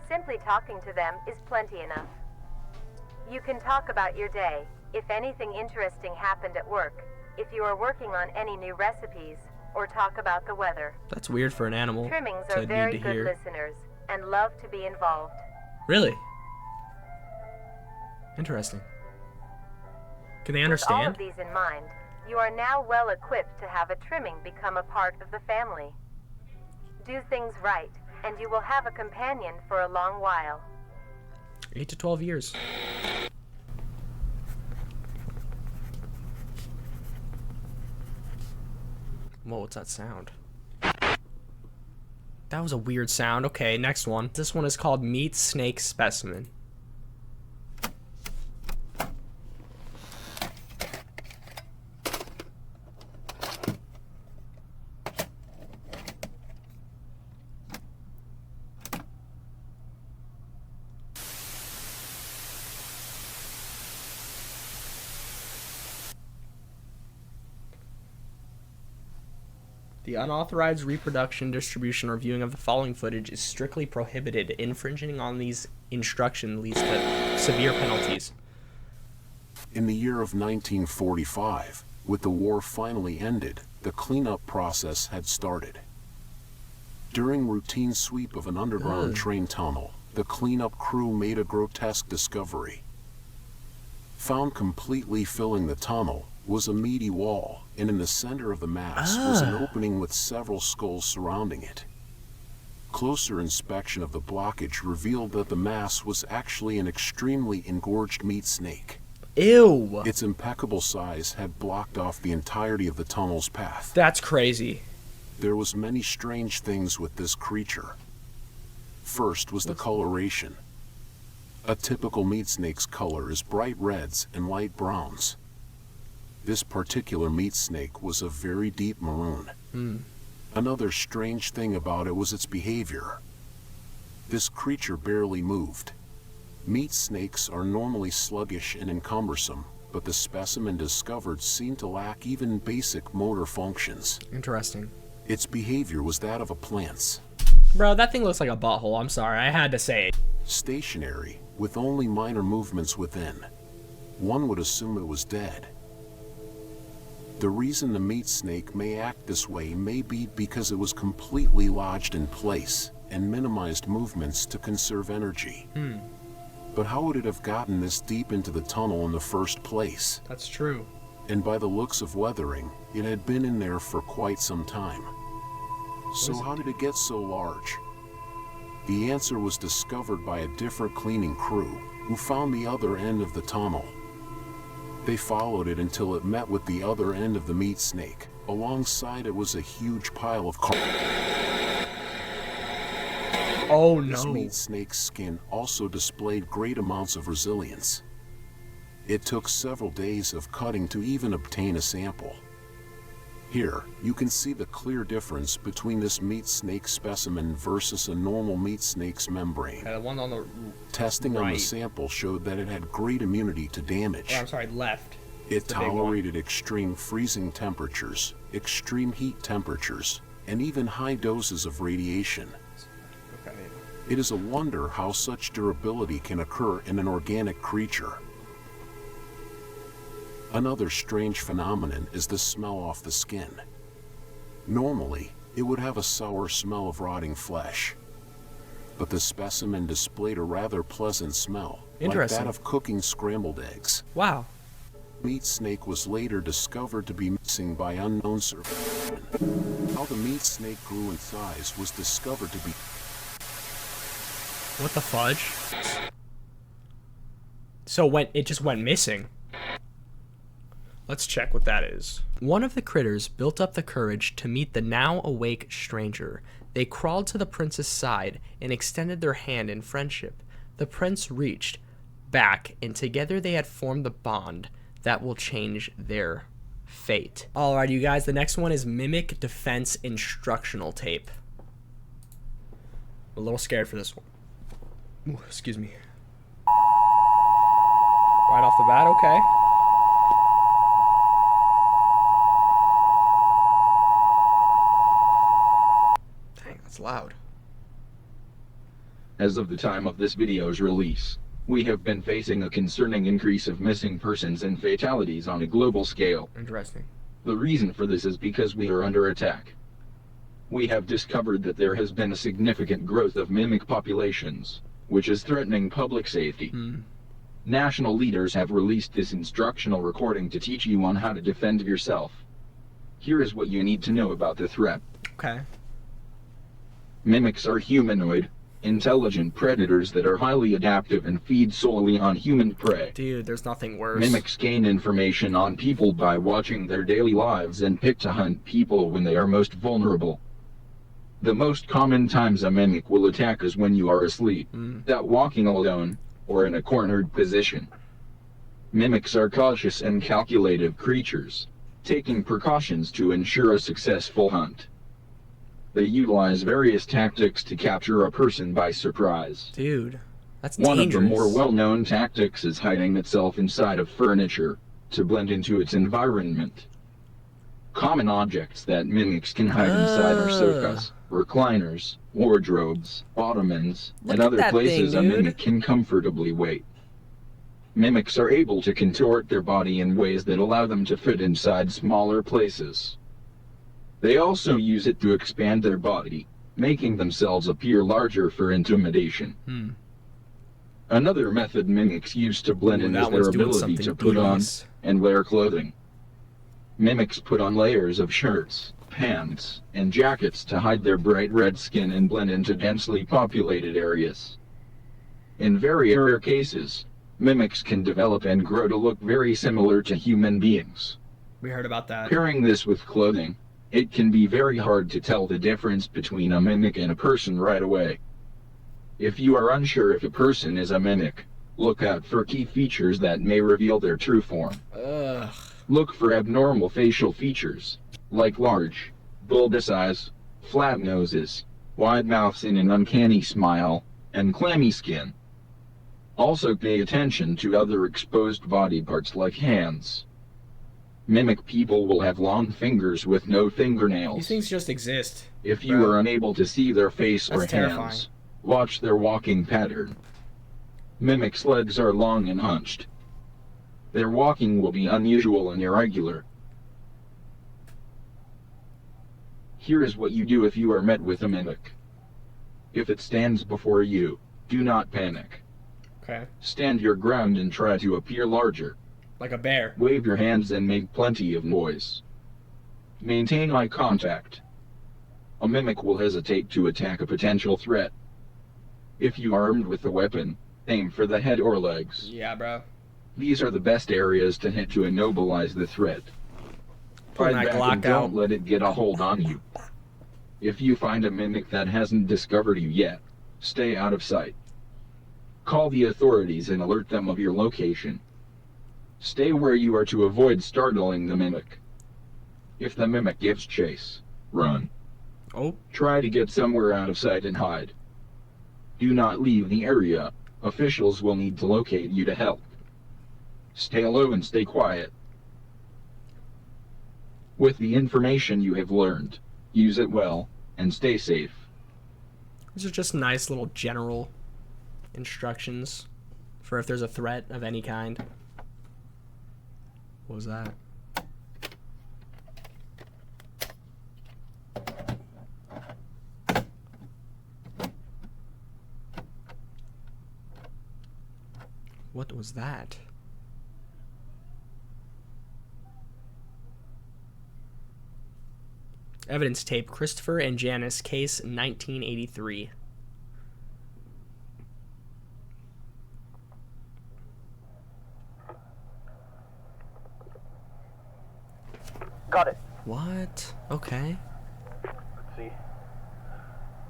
Simply talking to them is plenty enough. You can talk about your day, if anything interesting happened at work, if you are working on any new recipes, or talk about the weather. That's weird for an animal Trimmings to are very need to good hear. listeners and love to be involved. Really? Interesting. Can they With all understand? of these in mind, you are now well equipped to have a trimming become a part of the family. Do things right, and you will have a companion for a long while. 8 to 12 years. Whoa, what's that sound? That was a weird sound. Okay, next one. This one is called Meat Snake Specimen. The unauthorized reproduction, distribution, or viewing of the following footage is strictly prohibited. Infringing on these instructions leads to severe penalties. In the year of 1945, with the war finally ended, the cleanup process had started. During routine sweep of an underground train tunnel, the cleanup crew made a grotesque discovery. Found completely filling the tunnel was a meaty wall, and in the center of the mass was an opening with several skulls surrounding it. Closer inspection of the blockage revealed that the mass was actually an extremely engorged meat snake. Ew! Its impeccable size had blocked off the entirety of the tunnel's path. That's crazy. There was many strange things with this creature. First was the coloration. A typical meat snake's color is bright reds and light browns. This particular meat snake was a very deep maroon. Another strange thing about it was its behavior. This creature barely moved. Meat snakes are normally sluggish and encumbersome, but the specimen discovered seemed to lack even basic motor functions. Interesting. Its behavior was that of a plant's. Bro, that thing looks like a butthole. I'm sorry, I had to say it. Stationary, with only minor movements within. One would assume it was dead. The reason the meat snake may act this way may be because it was completely lodged in place and minimized movements to conserve energy. But how would it have gotten this deep into the tunnel in the first place? That's true. And by the looks of weathering, it had been in there for quite some time. So how did it get so large? The answer was discovered by a different cleaning crew, who found the other end of the tunnel. They followed it until it met with the other end of the meat snake. Alongside it was a huge pile of Oh no. This meat snake's skin also displayed great amounts of resilience. It took several days of cutting to even obtain a sample. Here, you can see the clear difference between this meat snake specimen versus a normal meat snake's membrane. The one on the Testing on the right. sample showed that it had great immunity to damage. Oh, I'm sorry, left. It the big one. tolerated extreme freezing temperatures, extreme heat temperatures, and even high doses of radiation. Okay. It is a wonder how such durability can occur in an organic creature. Another strange phenomenon is the smell off the skin. Normally, it would have a sour smell of rotting flesh. But the specimen displayed a rather pleasant smell, like Interesting. that of cooking scrambled eggs. Wow. Meat snake was later discovered to be missing by unknown survivors. How the meat snake grew in size was discovered to be What the fudge? So it just went missing. Let's check what that is. One of the critters built up the courage to meet the now awake stranger. They crawled to the prince's side and extended their hand in friendship. The prince reached back, and together they had formed the bond that will change their fate. Alright, you guys, the next one is Mimic Defense Instructional Tape. I'm a little scared for this one. Ooh, excuse me. Right off the bat, okay. Dang, that's loud. As of the time of this video's release, we have been facing a concerning increase of missing persons and fatalities on a global scale. Interesting. The reason for this is because we are under attack. We have discovered that there has been a significant growth of mimic populations, which is threatening public safety. National leaders have released this instructional recording to teach you on how to defend yourself. Here is what you need to know about the threat. Okay. Mimics are humanoid, intelligent predators that are highly adaptive and feed solely on human prey. Dude, there's nothing worse. Mimics gain information on people by watching their daily lives and pick to hunt people when they are most vulnerable. The most common times a mimic will attack is when you are asleep, that walking alone, or in a cornered position. Mimics are cautious and calculative creatures, taking precautions to ensure a successful hunt. They utilize various tactics to capture a person by surprise. Dude, that's One dangerous. of the more well-known tactics is hiding itself inside of furniture, to blend into its environment. Common objects that mimics can hide inside are sofas, recliners, wardrobes, ottomans, Look and at other that places thing, a dude. mimic can comfortably wait. Mimics are able to contort their body in ways that allow them to fit inside smaller places. They also use it to expand their body, making themselves appear larger for intimidation. Another method mimics use to blend Ooh, in that is their one's doing ability something to put on devious. and wear clothing. Mimics put on layers of shirts, pants, and jackets to hide their bright red skin and blend into densely populated areas. In very rare cases, mimics can develop and grow to look very similar to human beings. We heard about that. Pairing this with clothing, it can be very hard to tell the difference between a mimic and a person right away. If you are unsure if a person is a mimic, look out for key features that may reveal their true form. Ugh. Look for abnormal facial features, like large, bulbous eyes, flat noses, wide mouths and an uncanny smile, and clammy skin. Also pay attention to other exposed body parts like hands. Mimic people will have long fingers with no These fingernails. things just exist. If you Bro. are unable to see their face or That's terrifying. hands, watch their walking pattern. Mimics' legs are long and hunched. Their walking will be unusual and irregular. Here is what you do if you are met with a mimic. If it stands before you, do not panic. Okay. Stand your ground and try to appear larger. Like a bear. Wave your hands and make plenty of noise. Maintain eye contact. A mimic will hesitate to attack a potential threat. If you are armed with a weapon, Aim for the head or legs. Yeah, bro. These are the best areas to hit to immobilize the threat. Pulling Fight that back Glock and don't out. let it get a hold on you. If you find a mimic that hasn't discovered you yet, stay out of sight. Call the authorities and alert them of your location. Stay where you are to avoid startling the mimic. If the mimic gives chase, run. Oh. Try to get somewhere out of sight and hide. Do not leave the area. Officials will need to locate you to help. Stay low and stay quiet. With the information you have learned, use it well and stay safe. These are just nice little general instructions for if there's a threat of any kind. What was that? What was that? Evidence tape, Christopher and Janice, case 1983. Got it. What? Okay. Let's see.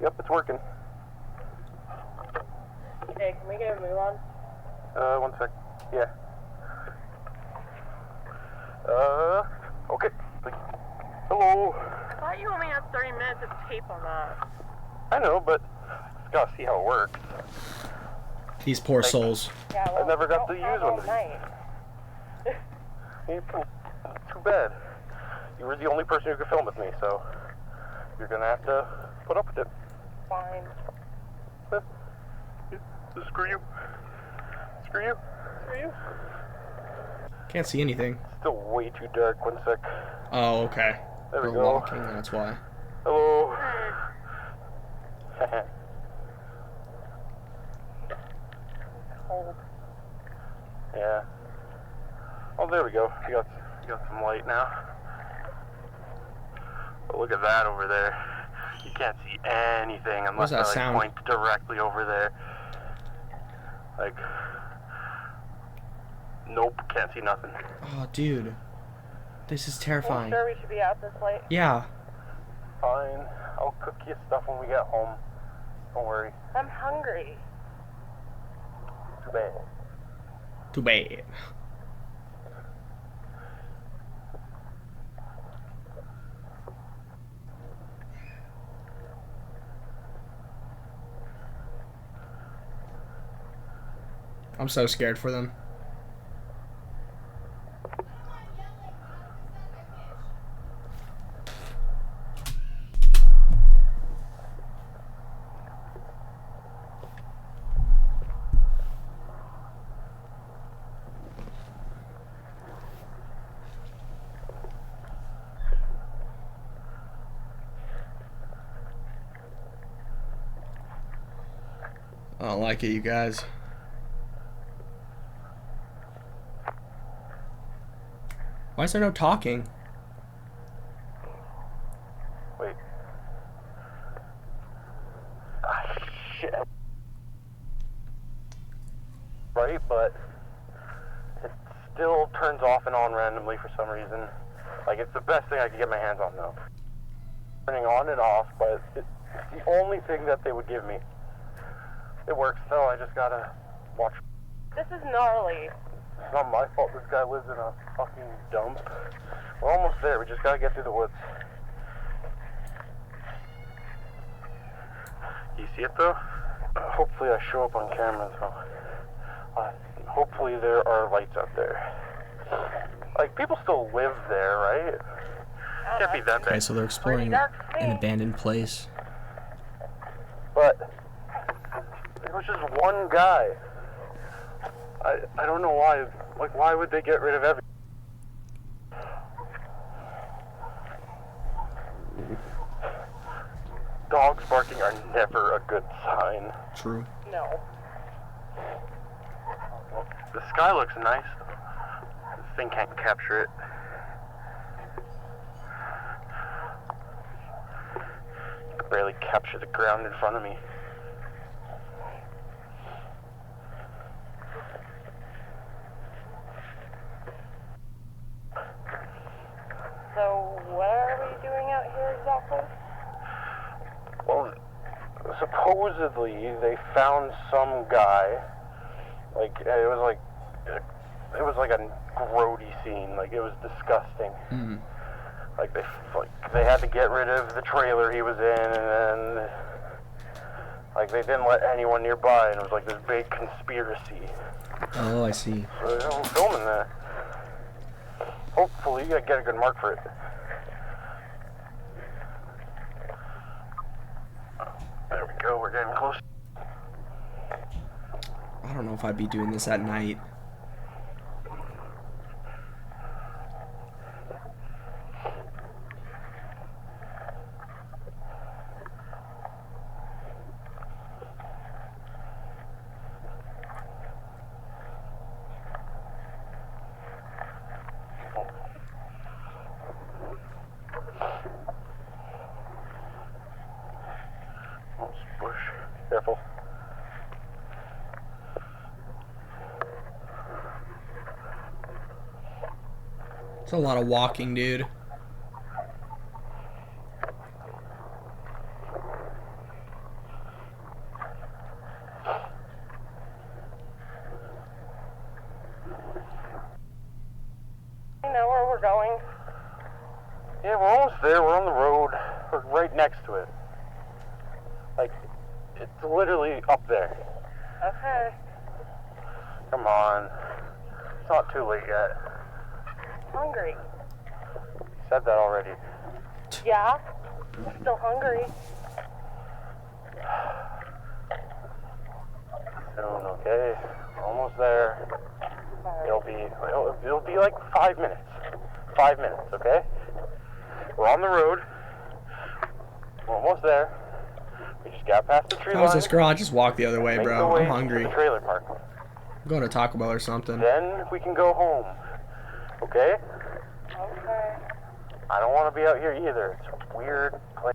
Yep, it's working. Hey, can we get a move on? 1 sec. Yeah. Okay. Hello. I thought you only had 30 minutes of tape on that. I know, but just gotta see how it works. These poor souls. Yeah, well, I never got to don't use have one all of these. night. Too bad. You were the only person who could film with me, so you're gonna have to put up with it. Fine. Screw you. Screw you. Screw you. Can't see anything. Still way too dark. 1 sec. Oh, okay. There we We're go. walking, that's why. Hello. Cold. Yeah. Oh, there we go. You got some light now. But look at that over there. You can't see anything unless I that sound? point directly over there. Like, nope, can't see nothing. Oh, dude. This is Are you terrifying. sure we should be out this late? Yeah. Fine, I'll cook you stuff when we get home. Don't worry. I'm hungry. Too bad. Too bad. I'm so scared for them. I don't like it, you guys. Why is there no talking? Wait. Ah, shit. Right, but it still turns off and on randomly for some reason. Like, it's the best thing I could get my hands on, though. Turning on and off, but it's the only thing that they would give me. It works, though. I just gotta watch. This is gnarly. It's not my fault this guy lives in a fucking dump. We're almost there. We just gotta get through the woods. You see it, though? Hopefully I show up on camera, though. Hopefully there are lights out there. Like, people still live there, right? Can't be that bad. Okay, so they're exploring an abandoned place. But it was just one guy. I don't know why. Like, why would they get rid of everything? Dogs barking are never a good sign. True. No. The sky looks nice. This thing can't capture it. I can barely capture the ground in front of me. So, what are we doing out here exactly? Well, supposedly they found some guy. Like it was like a grody scene. Like it was disgusting. Mm. Like they had to get rid of the trailer he was in, and then like they didn't let anyone nearby, and it was like this big conspiracy. Oh, I see. So I'm filming that. Hopefully, I get a good mark for it. There we go. We're getting close. I don't know if I'd be doing this at night. Oh, bush. Careful. It's a lot of walking, dude. I know where we're going. Yeah, we're almost there. We're on the road. We're right next to it. Like, it's literally up there. Okay. Come on. It's not too late yet. Hungry. You said that already. Yeah? Still hungry. Soon, okay? We're almost there. It'll be like 5 minutes. 5 minutes, okay? We're on the road. We're almost there. We just got past the tree If I line. was this girl, I'd just walk the other way, Make the bro. way I'm to hungry. the trailer park. I'm going to Taco Bell or something. Then we can go home. Okay? Okay. I don't want to be out here either. It's a weird place.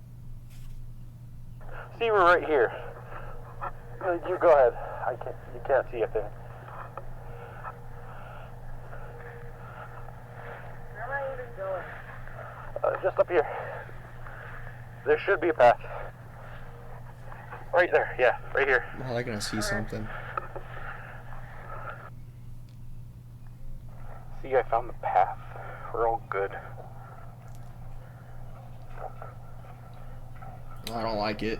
See, we're right here. You go ahead. You can't see a thing. Where am I even going? Just up here. There should be a path. Right there. Yeah, right here. Oh, they're going to see something. See, I found the path. We're all good. I don't like it.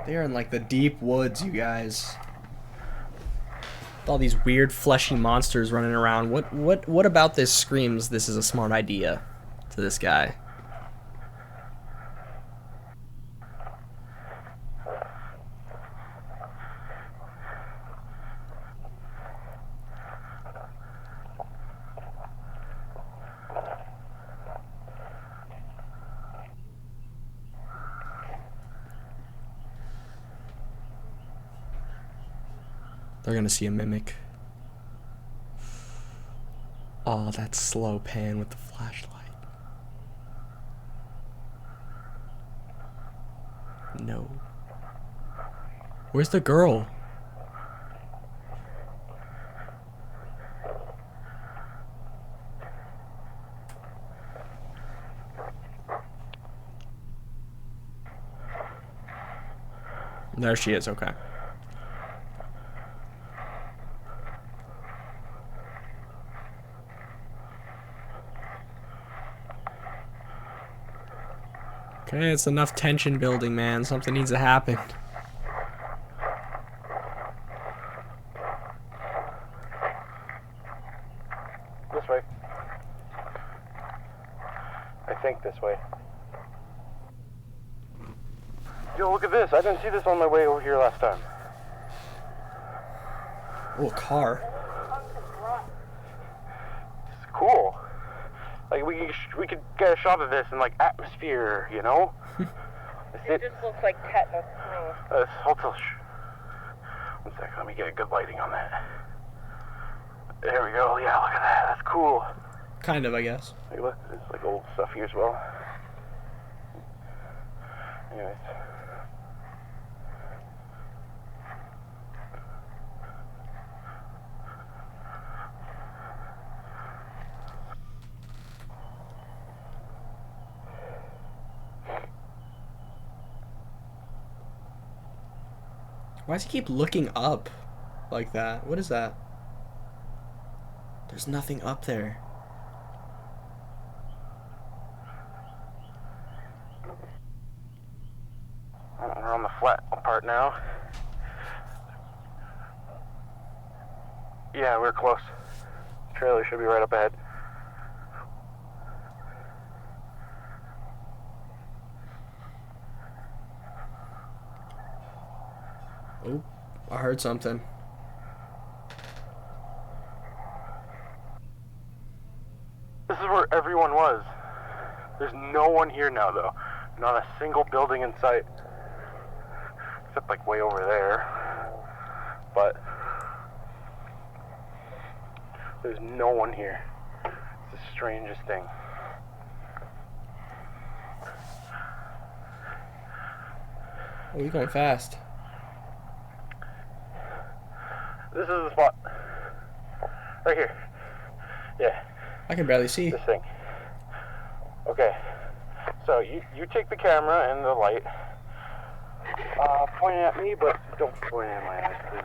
They're in like the deep woods, you guys. With all these weird fleshy monsters running around. What about this screams this is a smart idea to this guy? They're gonna see a mimic. Oh, that slow pan with the flashlight. No. Where's the girl? There she is, okay. Okay, it's enough tension building, man. Something needs to happen. This way. I think this way. Yo, look at this. I didn't see this on my way over here last time. Oh, a car. It's cool. Like, we could get a shot of this in, like, atmosphere, you know? It just looks like tetanus to me. Hold till... One sec, let me get a good lighting on that. There we go. Yeah, look at that. That's cool. Kind of, I guess. Hey, look, there's like old stuff here as well. Anyways. Why does he keep looking up like that? What is that? There's nothing up there. We're on the flat part now. Yeah, we're close. Trailer should be right up ahead. Oh, I heard something. This is where everyone was. There's no one here now, though. Not a single building in sight. Except, like, way over there. But there's no one here. It's the strangest thing. Oh, you're going fast. This is the spot. Right here. Yeah. I can barely see. This thing. Okay. So you take the camera and the light. Point it at me, but don't point it at my eyes, please.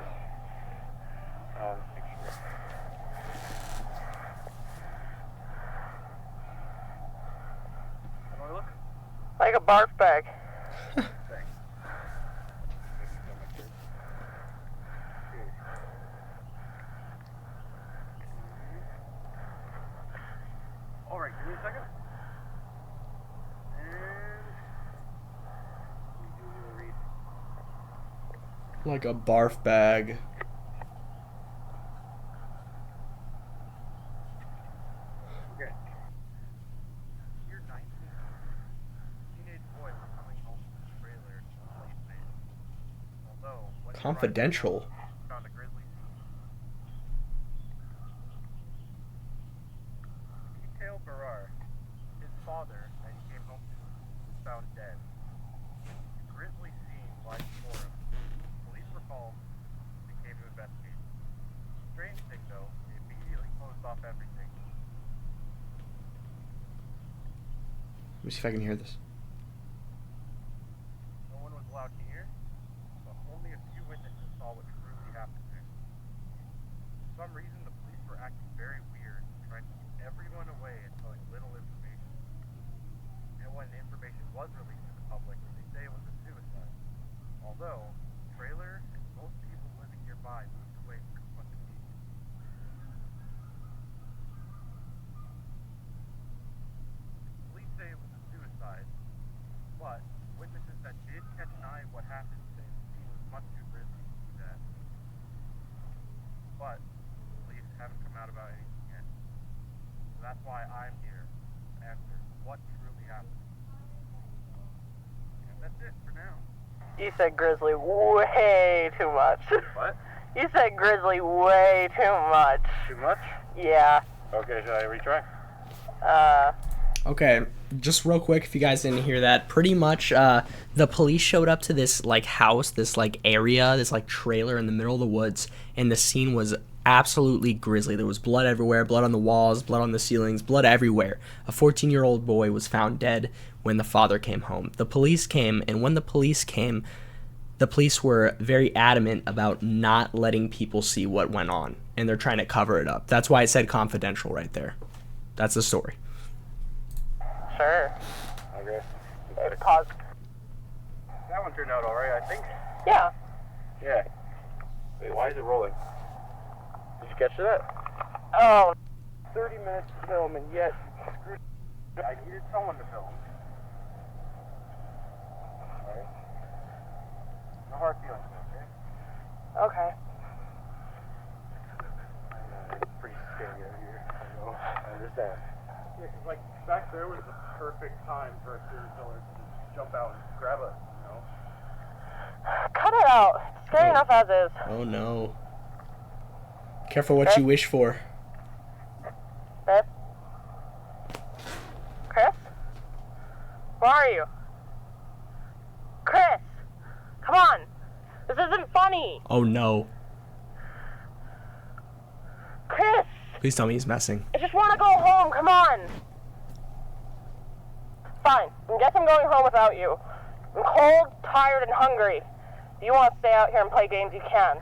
How do I look? Like a barf bag. Alright, give me a second. Like a barf bag. Okay. You're 19. Teenage boy was coming home from the trailer late night. Although, when Confidential. found a grizzly scene. Detail Barrar, his father, that he came home to, was found dead. The grisly scene lies before him. Police were called and came to investigate. Strange thing though, they immediately closed off everything. Let me see if I can hear this. No one was allowed to hear, but only a few witnesses saw what truly happened there. For some reason, the police were acting very weird, trying to keep everyone away and telling little information. And when the information was released to the public, they say it was a suicide. Although, the trailer and most people living nearby moved away for much of the police say it was a suicide, but witnesses that did catch an eye of what happened say the scene was much too grisly to do that. But police haven't come out about anything yet. So that's why I'm here to answer what truly happened. And that's it for now. You said grizzly way too much. What? You said grizzly way too much. Too much? Yeah. Okay, should I retry? Okay, just real quick, if you guys didn't hear that, pretty much the police showed up to this like house, this like area, this like trailer in the middle of the woods, and the scene was absolutely grisly. There was blood everywhere, blood on the walls, blood on the ceilings, blood everywhere. A 14-year-old boy was found dead when the father came home. The police came, and when the police came, the police were very adamant about not letting people see what went on, and they're trying to cover it up. That's why it said confidential right there. That's the story. Sure. Okay. It caused. That one turned out alright, I think. Yeah. Yeah. Wait, why is it rolling? Did you catch that? Oh. 30 minutes to film, and yet, screwed. I needed someone to film. Alright. No hard feelings, okay? Okay. It's pretty scary out here. I know. I understand. Yeah, 'cause like, back there was the perfect time for a serial killer to jump out and grab us, you know? Cut it out. It's scary enough as is. Oh no. Careful what you wish for. Babe? Where are you? Chris! Come on! This isn't funny! Oh no. Chris! Please tell me he's messing. I just want to go home, come on! Fine, I guess I'm going home without you. I'm cold, tired, and hungry. If you want to stay out here and play games, you can.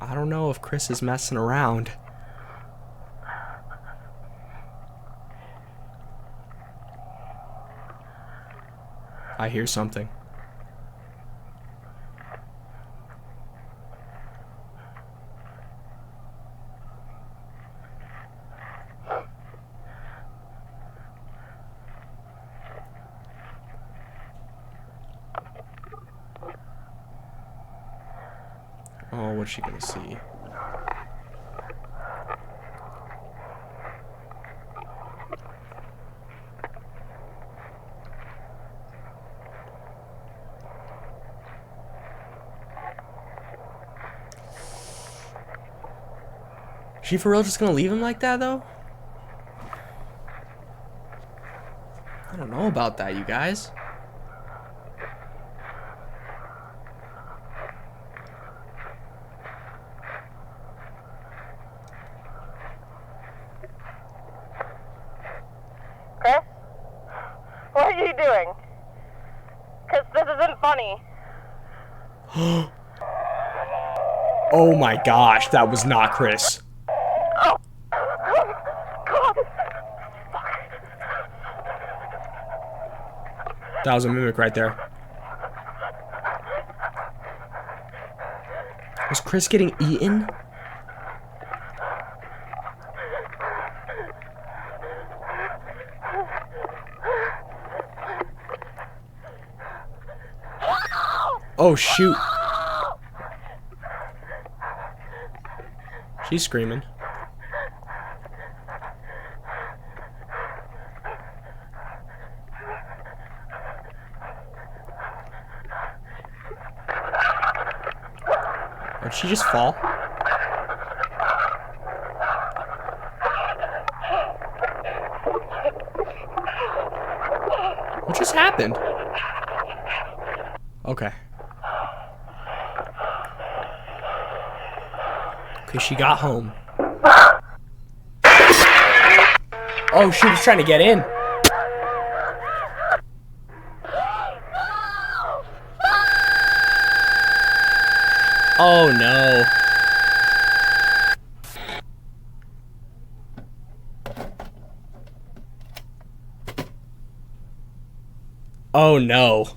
I don't know if Chris is messing around. I hear something. Oh, what's she gonna see? Is she for real just gonna leave him like that, though? I don't know about that, you guys. Chris? What are you doing? Chris, this isn't funny. Oh my gosh, that was not Chris. Oh! God! That was a mimic right there. Was Chris getting eaten? Oh shoot. She's screaming. Did she just fall? What just happened? Okay. Okay, she got home. Oh, she was trying to get in. Oh no. Oh no.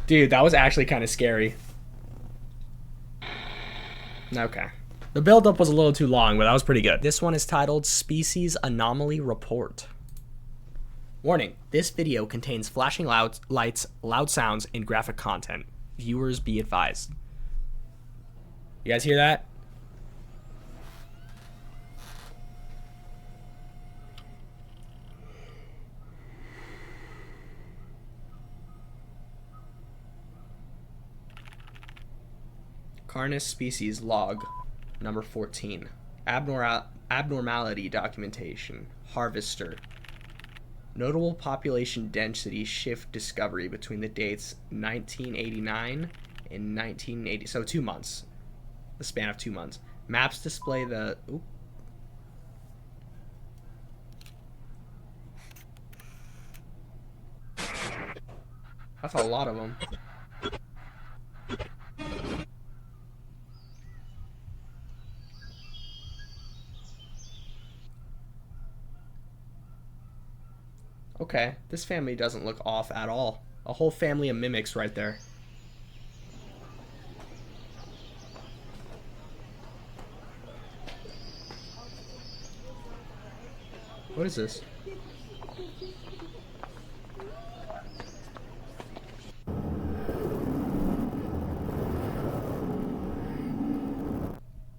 Dude, that was actually kind of scary. Okay. The build-up was a little too long, but that was pretty good. This one is titled Species Anomaly Report. Warning, this video contains flashing lights, loud sounds, and graphic content. Viewers be advised. You guys hear that? Carnis species log number 14. Abnormality documentation. Harvester. Notable population density shift discovery between the dates 1989 and 1980. So 2 months. The span of 2 months. Maps display the... Oop. That's a lot of them. Okay, this family doesn't look off at all. A whole family of mimics right there. What is this?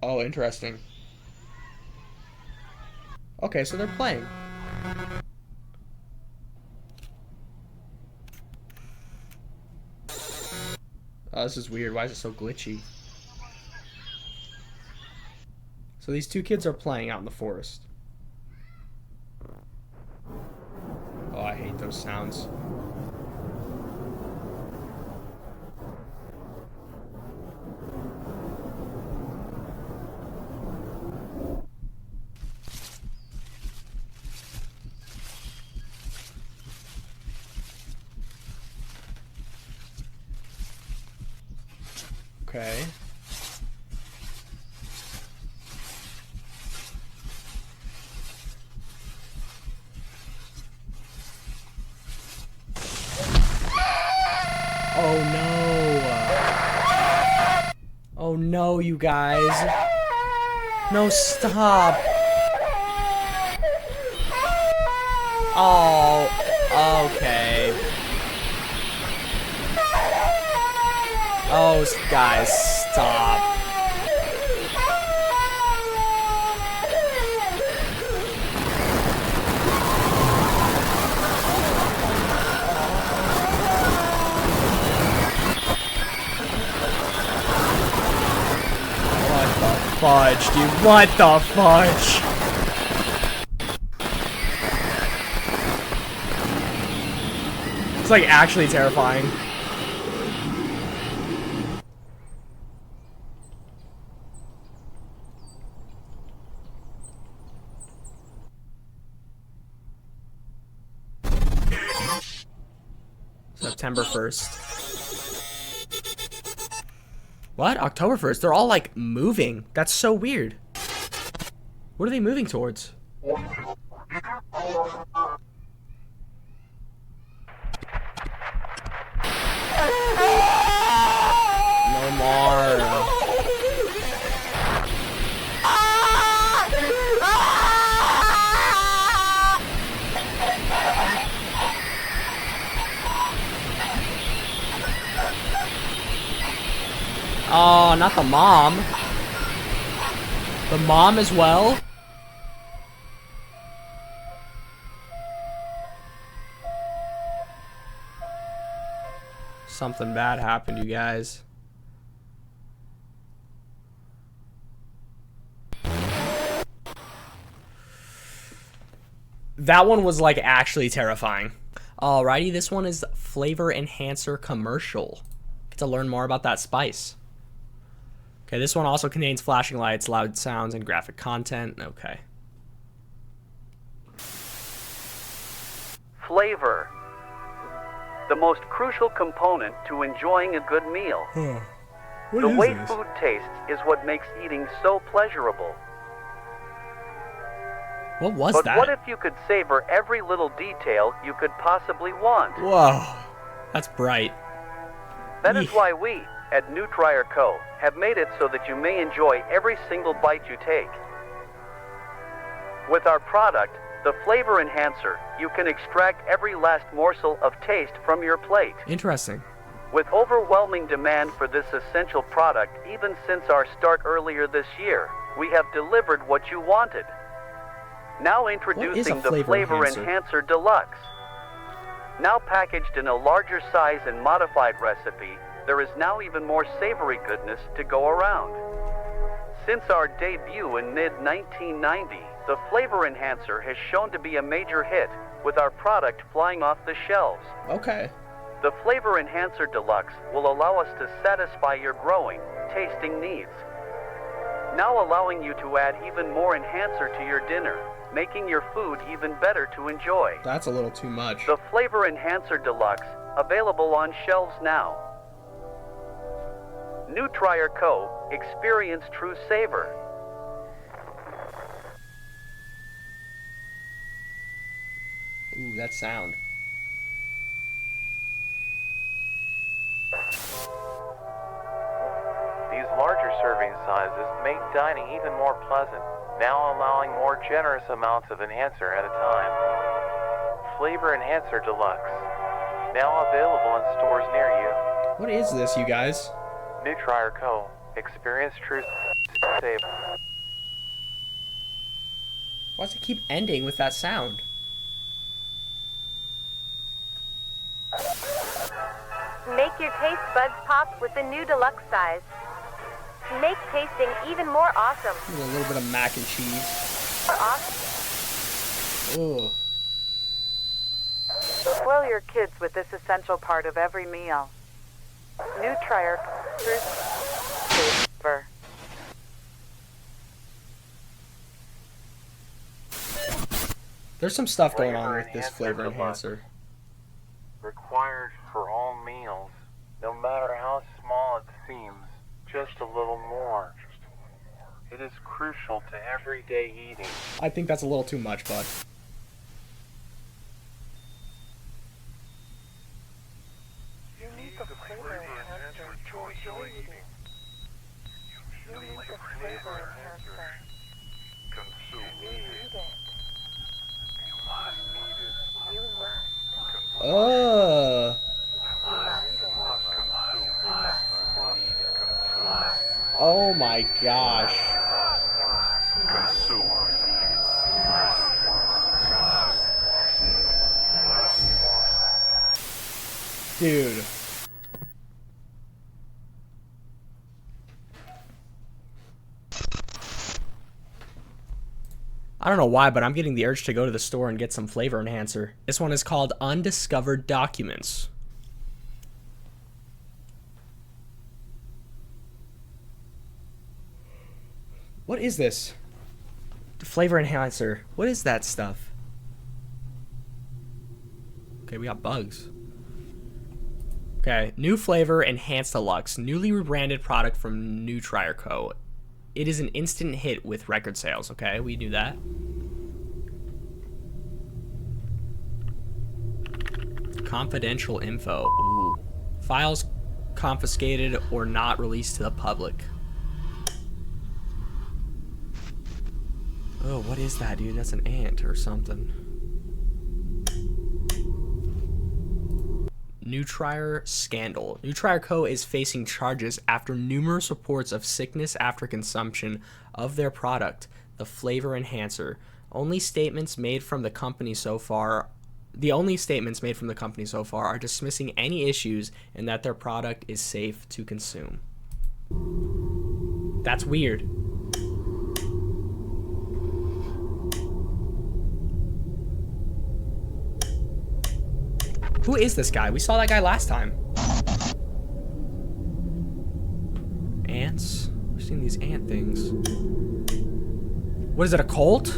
Oh, interesting. Okay, so they're playing. Oh, this is weird. Why is it so glitchy? So these two kids are playing out in the forest. Oh, I hate those sounds. Okay. Oh no. Oh no, you guys. No, stop. Oh, okay. Oh, guys, stop. What the fudge, dude? What the fudge? It's like actually terrifying. September 1st. What? October 1st? They're all like moving. That's so weird. What are they moving towards? No more. Oh, not the mom. The mom as well? Something bad happened, you guys. That one was like actually terrifying. Alrighty, this one is flavor enhancer commercial. Get to learn more about that spice. Okay, this one also contains flashing lights, loud sounds, and graphic content. Okay. Flavor. The most crucial component to enjoying a good meal. The way food tastes is what makes eating so pleasurable. What was that? But what if you could savor every little detail you could possibly want? Whoa, that's bright. That is why we, at Nutri Co., have made it so that you may enjoy every single bite you take. With our product, the Flavor Enhancer, you can extract every last morsel of taste from your plate. Interesting. With overwhelming demand for this essential product, even since our start earlier this year, we have delivered what you wanted. Now introducing the Flavor Enhancer Deluxe. Now packaged in a larger size and modified recipe, there is now even more savory goodness to go around. Since our debut in mid-1990, the Flavor Enhancer has shown to be a major hit, with our product flying off the shelves. Okay. The Flavor Enhancer Deluxe will allow us to satisfy your growing, tasting needs. Now allowing you to add even more enhancer to your dinner, making your food even better to enjoy. That's a little too much. The Flavor Enhancer Deluxe, available on shelves now. Nutri Co. Experience true savor. Ooh, that sound. These larger serving sizes make dining even more pleasant, now allowing more generous amounts of enhancer at a time. Flavor Enhancer Deluxe, now available in stores near you. What is this, you guys? Nutri Co. Experience true savor. Why does it keep ending with that sound? Make your taste buds pop with the new deluxe size. make tasting even more awesome. A little bit of mac and cheese. Ooh. Spoil your kids with this essential part of every meal. Nutrier flavor. There's some stuff going on with this flavor enhancer. Required for all meals, no matter how small it seems, just a little more. It is crucial to everyday eating. I think that's a little too much, bud. You need the flavor enhancer to enjoy eating. You need the flavor enhancer. Consume. You need it. You must need it. You must. Oh my gosh. Consume. Dude. I don't know why, but I'm getting the urge to go to the store and get some flavor enhancer. This one is called Undiscovered Documents. What is this? Flavor enhancer. What is that stuff? Okay, we got bugs. Okay, new flavor, Enhanced Deluxe, newly rebranded product from Nutrier Co. It is an instant hit with record sales, okay? We knew that. Confidential info. Ooh. Files confiscated or not released to the public. Oh, what is that, dude? That's an ant or something. Nutrier scandal. Nutrier Co. is facing charges after numerous reports of sickness after consumption of their product, the flavor enhancer. The only statements made from the company so far are dismissing any issues and that their product is safe to consume. That's weird. Who is this guy? We saw that guy last time. Ants? We're seeing these ant things. What is it, a cult?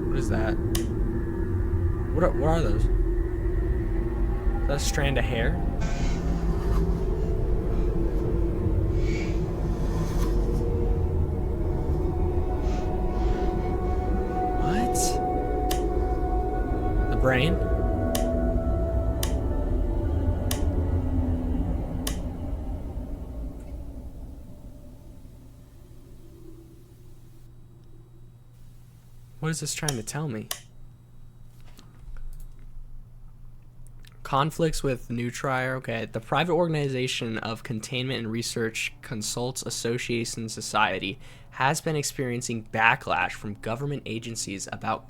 What is that? What are those? Is that a strand of hair? Brain. What is this trying to tell me? Conflicts with Nutrier. Okay, the private organization of containment and research Consults Association Society has been experiencing backlash from government agencies about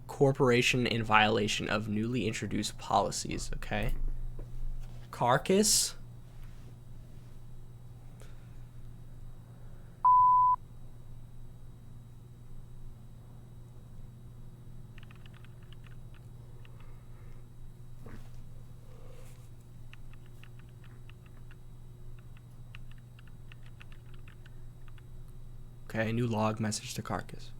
corporation in violation of newly introduced policies. Okay. Carcass. Okay, new log message to Carcass.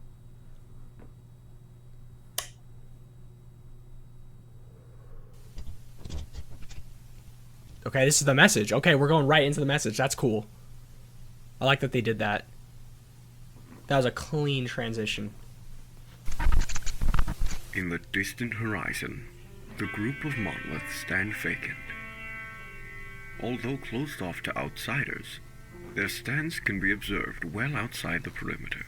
Okay, this is the message. Okay, we're going right into the message. That's cool. I like that they did that. That was a clean transition. In the distant horizon, the group of monoliths stand vacant. Although closed off to outsiders, their stance can be observed well outside the perimeter.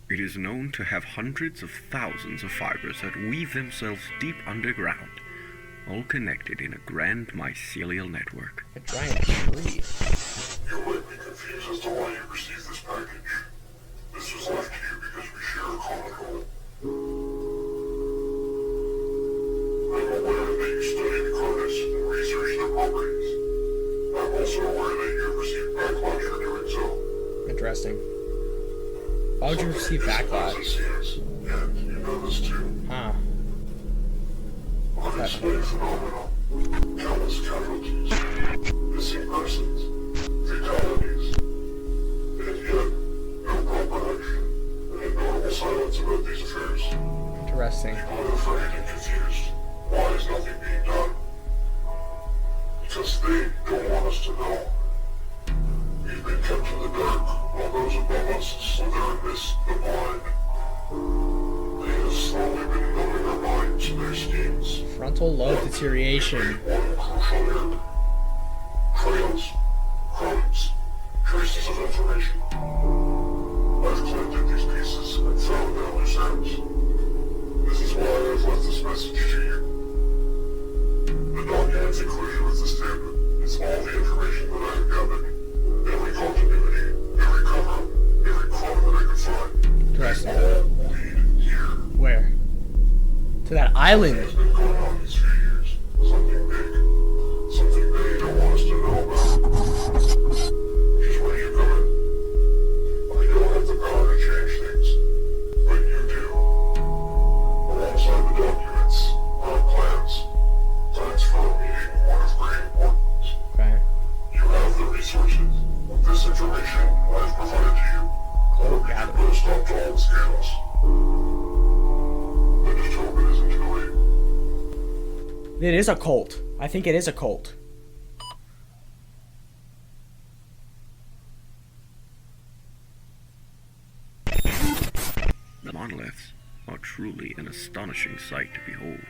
It is known to have hundreds of thousands of fibers that weave themselves deep underground, all connected in a grand mycelial network. A giant tree. You might be confused as to why you received this package. This This was left to you because we share a common goal. I'm aware that you study the Carnis and research their properties. I'm also aware that you have received backlash for doing so. Interesting. Why would you receive backlash? And you know this too. Huh. Unexplained phenomena. Countless casualties. Missing persons. Fatalities. And yet, no proper action. And a notable silence about these affairs. Interesting. People are afraid and confused. Why is nothing being done? Because they don't want us to know. We've been kept in the dark while those above us slither amidst the blind. They have slowly been numbing our minds to their schemes. Frontal lobe deterioration. One crucial error. Trails, crumbs, traces of information. I've collected these pieces and found their loose ends. This is why I've left this message to you. The document's included with this tape is all the information that I have gathered. Every continuity, every cover, every crumb that I could find. Interesting. Lead here. Where? To that island. It's been going on these few years. Something big. Something they don't want us to know about. Which is where you come in. I don't have the power to change things, but you do. Alongside the documents, our plans. Plans for a meeting, one of great importance. Okay. You have the resources. With this information I've provided to you, Cool, you got can put a it. stop to all the scandals. I just hope it isn't too late. It is a cult. I think it is a cult. The monoliths are truly an astonishing sight to behold.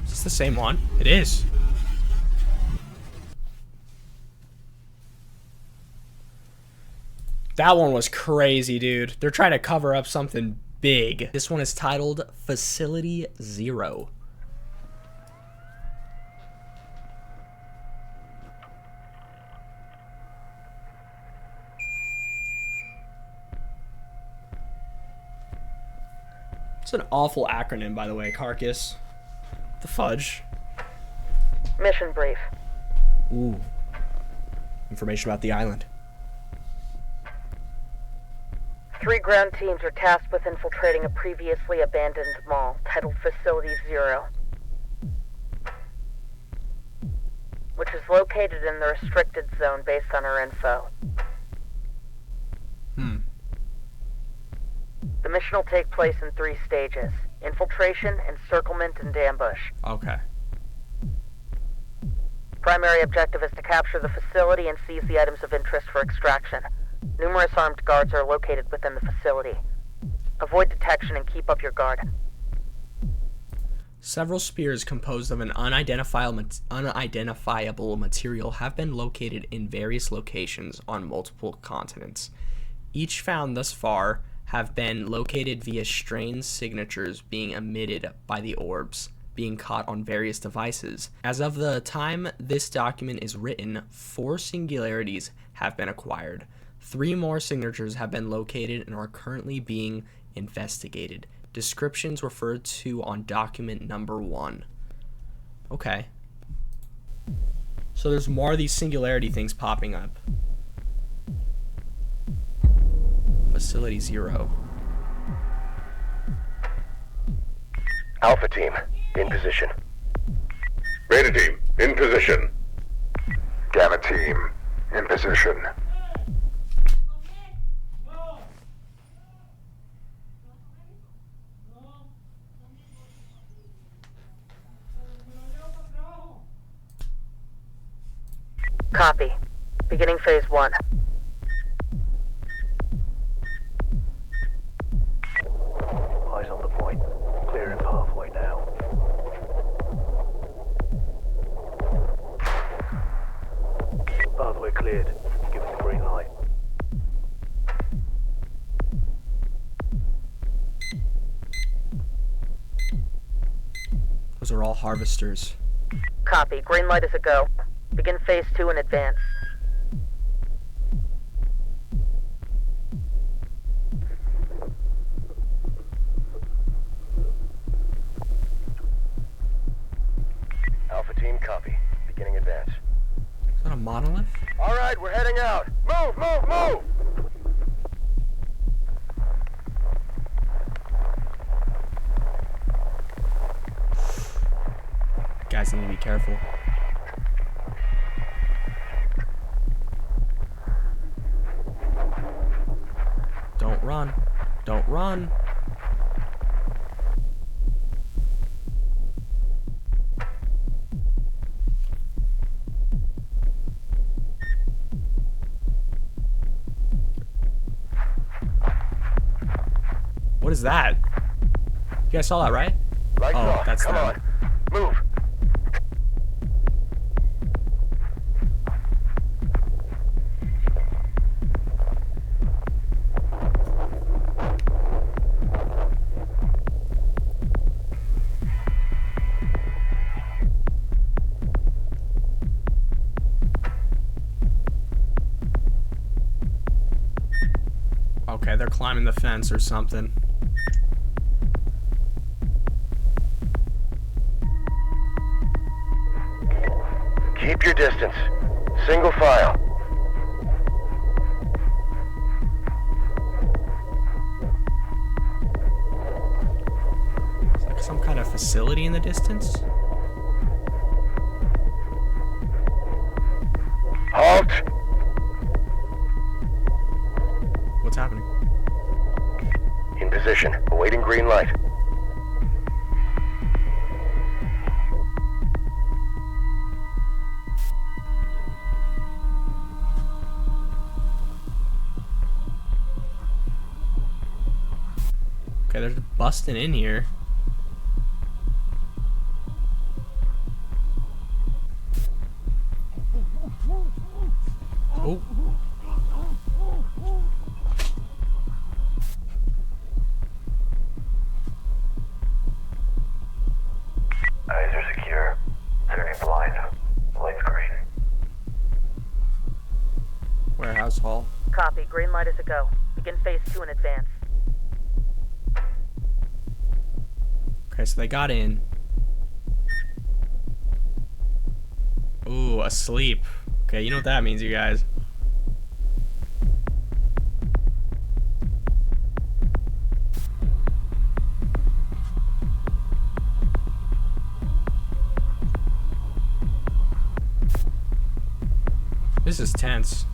Is this the same one? It is. That one was crazy, dude. They're trying to cover up something big. This one is titled Facility Zero. It's an awful acronym, by the way, Carcass. The fudge. Mission brief. Ooh. Information about the island. 3 ground teams are tasked with infiltrating a previously abandoned mall titled Facility Zero, which is located in the restricted zone based on our info. The mission will take place in 3 stages: infiltration, encirclement, and ambush. Okay. Primary objective is to capture the facility and seize the items of interest for extraction. Numerous armed guards are located within the facility. Avoid detection and keep up your guard. Several spears composed of an unidentifiable material have been located in various locations on multiple continents. Each found thus far have been located via strange signatures being emitted by the orbs, being caught on various devices. As of the time this document is written, 4 singularities have been acquired. 3 more signatures have been located and are currently being investigated. Descriptions referred to on document number 1. Okay. So there's more of these singularity things popping up. Facility Zero. Alpha team, in position. Beta team, in position. Gamma team, in position. Copy. Beginning phase 1. Eyes on the point. Clearing pathway now. Pathway cleared. Give it the green light. all harvesters. Copy. Green light is a go. Begin phase 2 in advance. Alpha team, copy. Beginning advance. Is that a monolith? All right, we're heading out. Move, move, move! Guys need to be careful. Don't run. Don't run. What is that? You guys saw that, right? Lights oh, off. that's Come them. on. Move. Okay, they're climbing the fence or something. Keep your distance. Single file. It's like some kind of facility in the distance. Halt! What's happening? In position. Awaiting green light. Okay, they're busting in here. Oh. Eyes are secure. Turning blind. Lights green. Warehouse hall. Copy. Green light is a go. Begin phase 2 in advance. Okay, so they got in. Ooh, asleep. Okay, you know what that means, you guys. This is tense.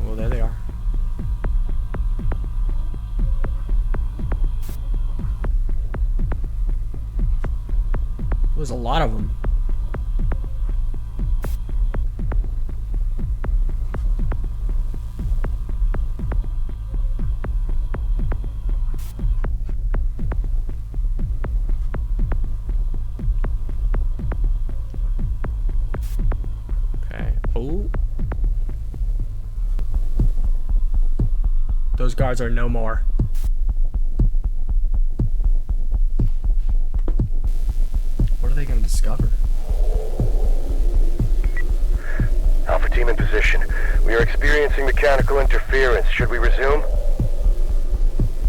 Well, there they are. There's a lot of them. Okay. Oh. Those guards are no more. What are they going to discover? Alpha team in position. We are experiencing mechanical interference. Should we resume?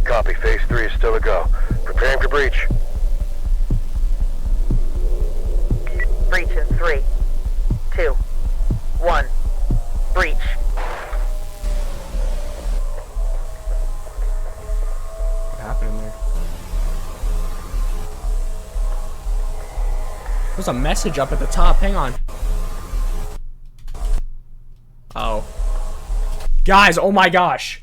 Copy. Phase 3 is still a go. Preparing for breach. Breach in 3, 2, 1. Breach. What happened in there? There's a message up at the top. Hang on. Oh. Guys, oh my gosh.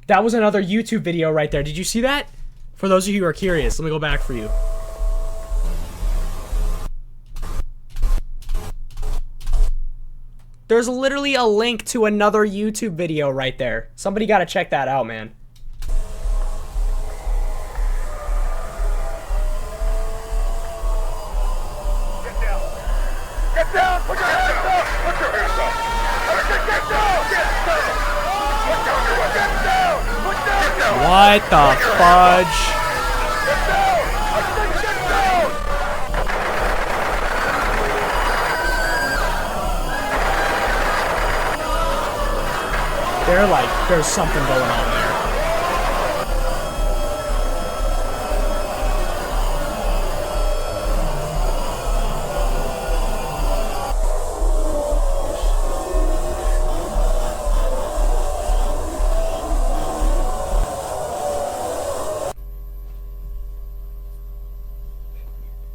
That was another YouTube video right there. Did you see that? For those of you who are curious, let me go back for you. There's literally a link to another YouTube video right there. Somebody got to check that out, man. Get down! Put your hands up! Put your hands up! Get down! Get down! Put down your weapon! Get down! Put down! Get down! What the fudge? Get down! I said get down! They're like, there's something going on there.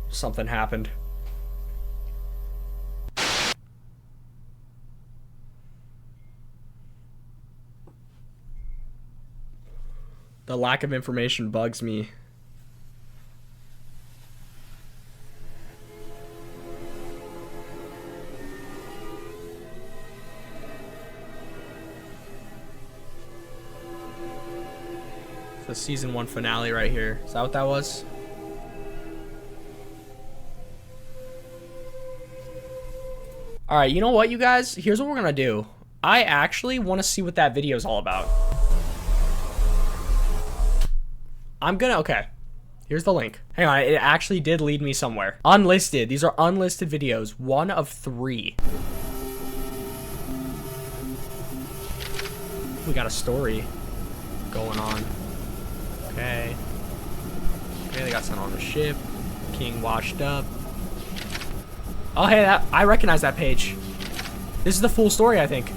Something happened. The lack of information bugs me. It's the season 1 finale right here. Is that what that was? Alright, you know what, you guys? Here's what we're gonna do. I actually want to see what that video is all about. Okay. Here's the link. Hang on, it actually did lead me somewhere. Unlisted. These are unlisted videos. 1 of 3. We got a story going on. Okay. Okay, they got sent on a ship. King washed up. Oh, hey, I recognize that page. This is the full story, I think.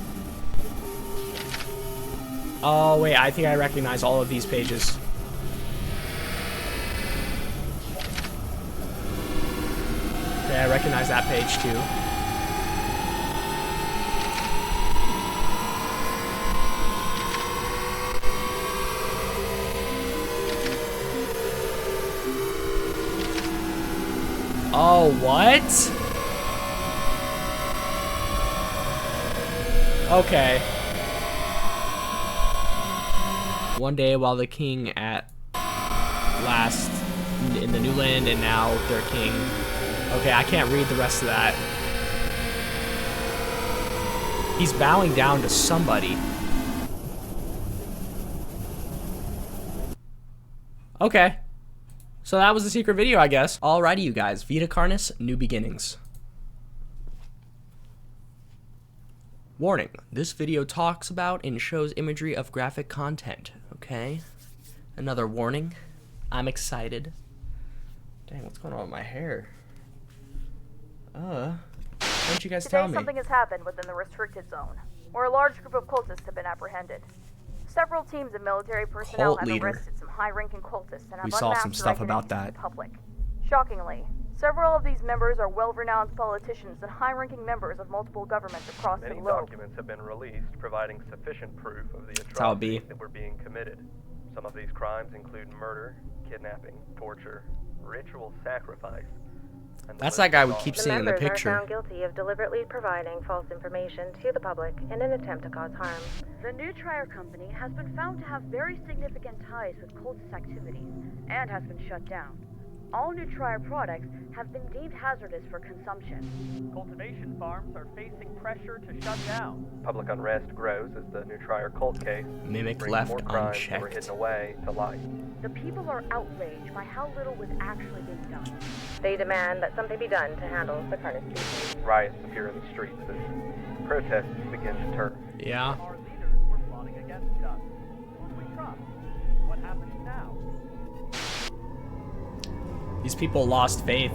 Oh, wait, I think I recognize all of these pages. Okay, I recognize that page, too. Oh, what? Okay. One day while the king at last in the new land and now their king. Okay, I can't read the rest of that. He's bowing down to somebody. Okay. So that was the secret video, I guess. Alrighty, you guys. Vita Carnis, New Beginnings. Warning, this video talks about and shows imagery of graphic content, okay? Another warning. I'm excited. Dang, what's going on with my hair? Why don't you guys tell me? Something has happened within the restricted zone, where a large group of cultists have been apprehended. Several teams of military personnel have arrested some high-ranking cultists and have saw some stuff about that. to the public. Shockingly, several of these members are well-renowned politicians and high-ranking members of multiple governments across the globe. Many documents have been released, providing sufficient proof of the atrocities that were being committed. Some of these crimes include murder, kidnapping, torture, ritual sacrifice. That's that guy we keep seeing in the picture. The members are found guilty of deliberately providing false information to the public in an attempt to cause harm. The New Trier Company has been found to have very significant ties with cultist activities and has been shut down. All New Trier products have been deemed hazardous for consumption. Cultivation farms are facing pressure to shut down. Public unrest grows as the New Trier cult case Mimic left more crimes unchecked. that were hidden away to light. The people are outraged by how little was actually being done. They demand that something be done to handle the Carnis species. Riots appear in the streets as protests begin to turn. Yeah. Our leaders were plotting against us. Who we trust? What happens now? These people lost faith.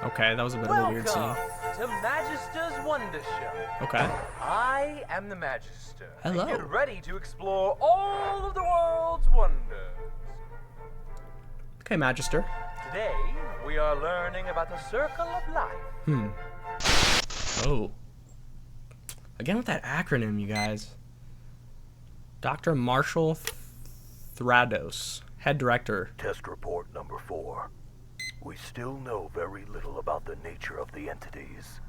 Okay, that was a bit of a weird scene. To Magister's Wonder Show. Okay. I am the Magister. Hello. And get ready to explore all of the world's wonders. Okay, Magister. Today, we are learning about the Circle of Life. Oh. Again with that acronym, you guys. Dr. Marshall Thrados. Head director. Test report number 4. We still know very little about the nature of the entities.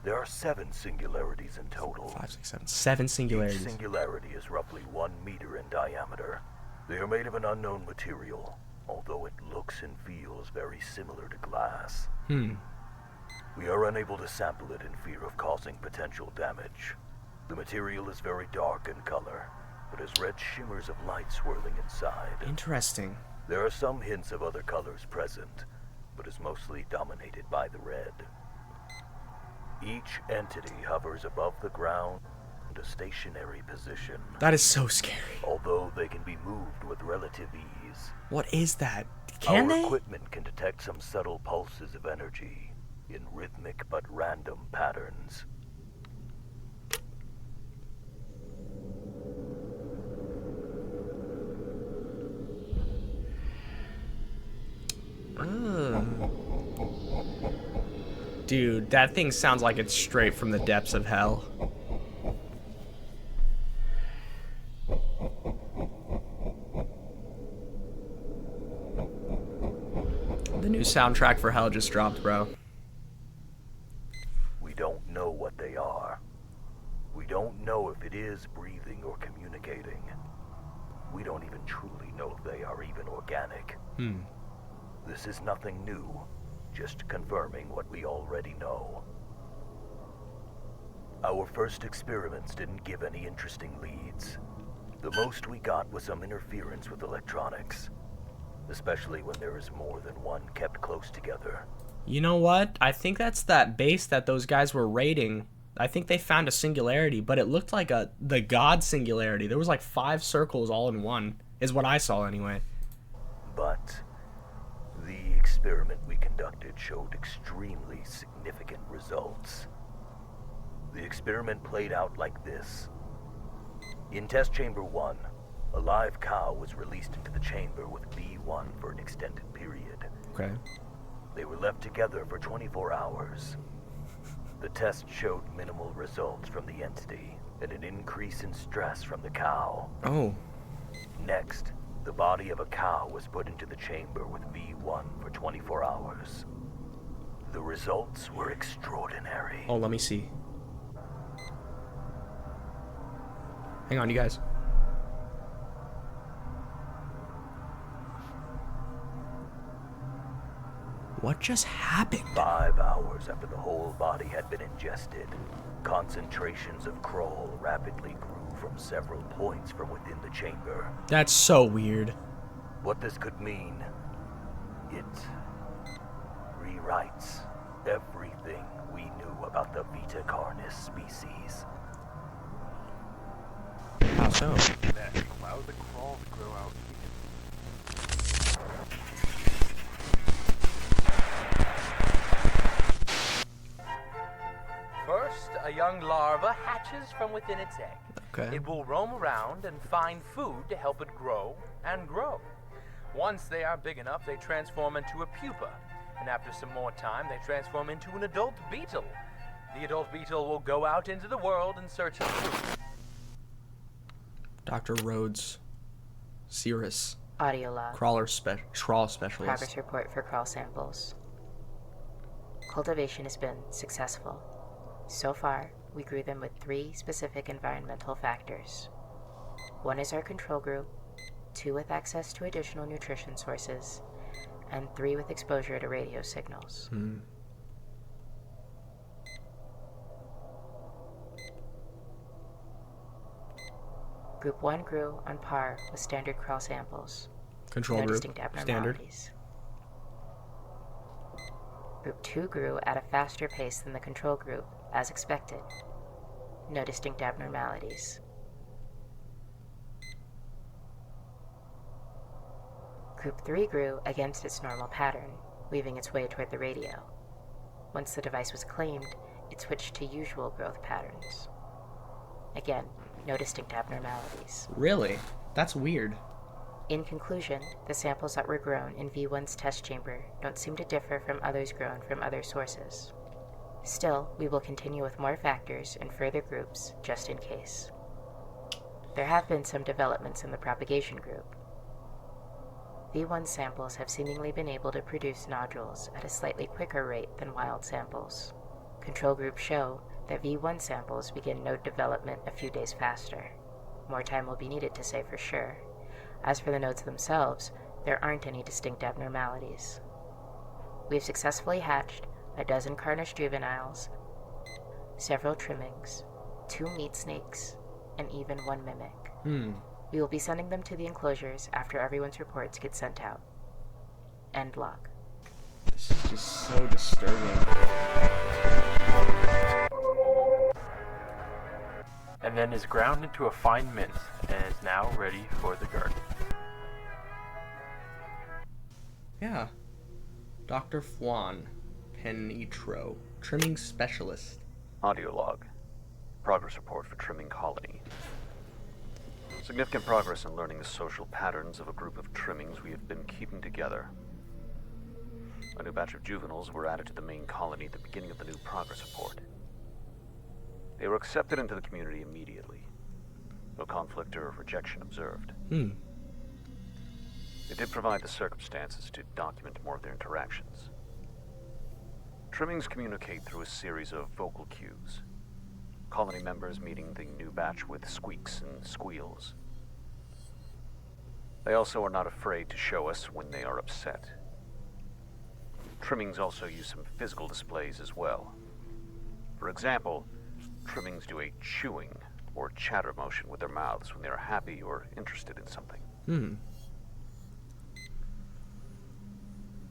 There are 7 singularities in total. 5, 6, 7. 7 singularities. Each singularity is roughly 1 meter in diameter. They are made of an unknown material, although it looks and feels very similar to glass. We are unable to sample it in fear of causing potential damage. The material is very dark in color, but has red shimmers of light swirling inside. Interesting. There are some hints of other colors present, but is mostly dominated by the red. Each entity hovers above the ground in a stationary position. That is so scary. Although they can be moved with relative ease. What is that? Can they? Our equipment can detect some subtle pulses of energy in rhythmic but random patterns. Dude, that thing sounds like it's straight from the depths of hell. The new soundtrack for Hell just dropped, bro. We don't know what they are. We don't know if it is breathing or communicating. We don't even truly know if they are even organic. This is nothing new, just confirming what we already know. Our first experiments didn't give any interesting leads. The most we got was some interference with electronics, especially when there is more than one kept close together. You know what? I think that's that base that those guys were raiding. I think they found a singularity, but it looked like the god singularity. There was like 5 circles all in one, is what I saw anyway. But the experiment we conducted showed extremely significant results. The experiment played out like this. In test chamber 1, a live cow was released into the chamber with B1 for an extended period. Okay. They were left together for 24 hours. The test showed minimal results from the entity and an increase in stress from the cow. Oh. Next, the body of a cow was put into the chamber with V1 for 24 hours. The results were extraordinary. Oh, let me see. Hang on, you guys. What just happened? 5 hours after the whole body had been ingested, concentrations of Kroll rapidly grew from several points from within the chamber. That's so weird. What this could mean, it rewrites everything we knew about the Vita Carnis species. How so? Allow the Kroll to grow out. First, a young larva hatches from within its egg. Okay. It will roam around and find food to help it grow and grow. Once they are big enough, they transform into a pupa. And after some more time, they transform into an adult beetle. The adult beetle will go out into the world in search of food. Dr. Rhodes. Cirrus. Audio log. Crawl specialist. Progress report for crawl samples. Cultivation has been successful. So far, we grew them with 3 specific environmental factors. 1 is our control group, 2 with access to additional nutrition sources, and 3 with exposure to radio signals. Group 1 grew on par with standard crawl samples. Control no group, distinct standard. abnormalities. Group 2 grew at a faster pace than the control group, as expected. No distinct abnormalities. Group 3 grew against its normal pattern, weaving its way toward the radio. Once the device was claimed, it switched to usual growth patterns. Again, no distinct abnormalities. Really? That's weird. In conclusion, the samples that were grown in V1's test chamber don't seem to differ from others grown from other sources. Still, we will continue with more factors and further groups, just in case. There have been some developments in the propagation group. V1 samples have seemingly been able to produce nodules at a slightly quicker rate than wild samples. Control groups show that V1 samples begin node development a few days faster. More time will be needed to say for sure. As for the nodes themselves, there aren't any distinct abnormalities. We've successfully hatched a dozen Carnish juveniles, several trimmings, 2 meat snakes, and even 1 mimic. We will be sending them to the enclosures after everyone's reports get sent out. End log. This is just so disturbing. And then is ground into a fine mince and is now ready for the garden. Yeah. Dr. Fwan Penetro, trimming specialist. Audio log. Progress report for trimming colony. Significant progress in learning the social patterns of a group of trimmings we have been keeping together. A new batch of juveniles were added to the main colony at the beginning of the new progress report. They were accepted into the community immediately. No conflict or rejection observed. They did provide the circumstances to document more of their interactions. Trimmings communicate through a series of vocal cues. Colony members meeting the new batch with squeaks and squeals. They also are not afraid to show us when they are upset. Trimmings also use some physical displays as well. For example, trimmings do a chewing or chatter motion with their mouths when they are happy or interested in something.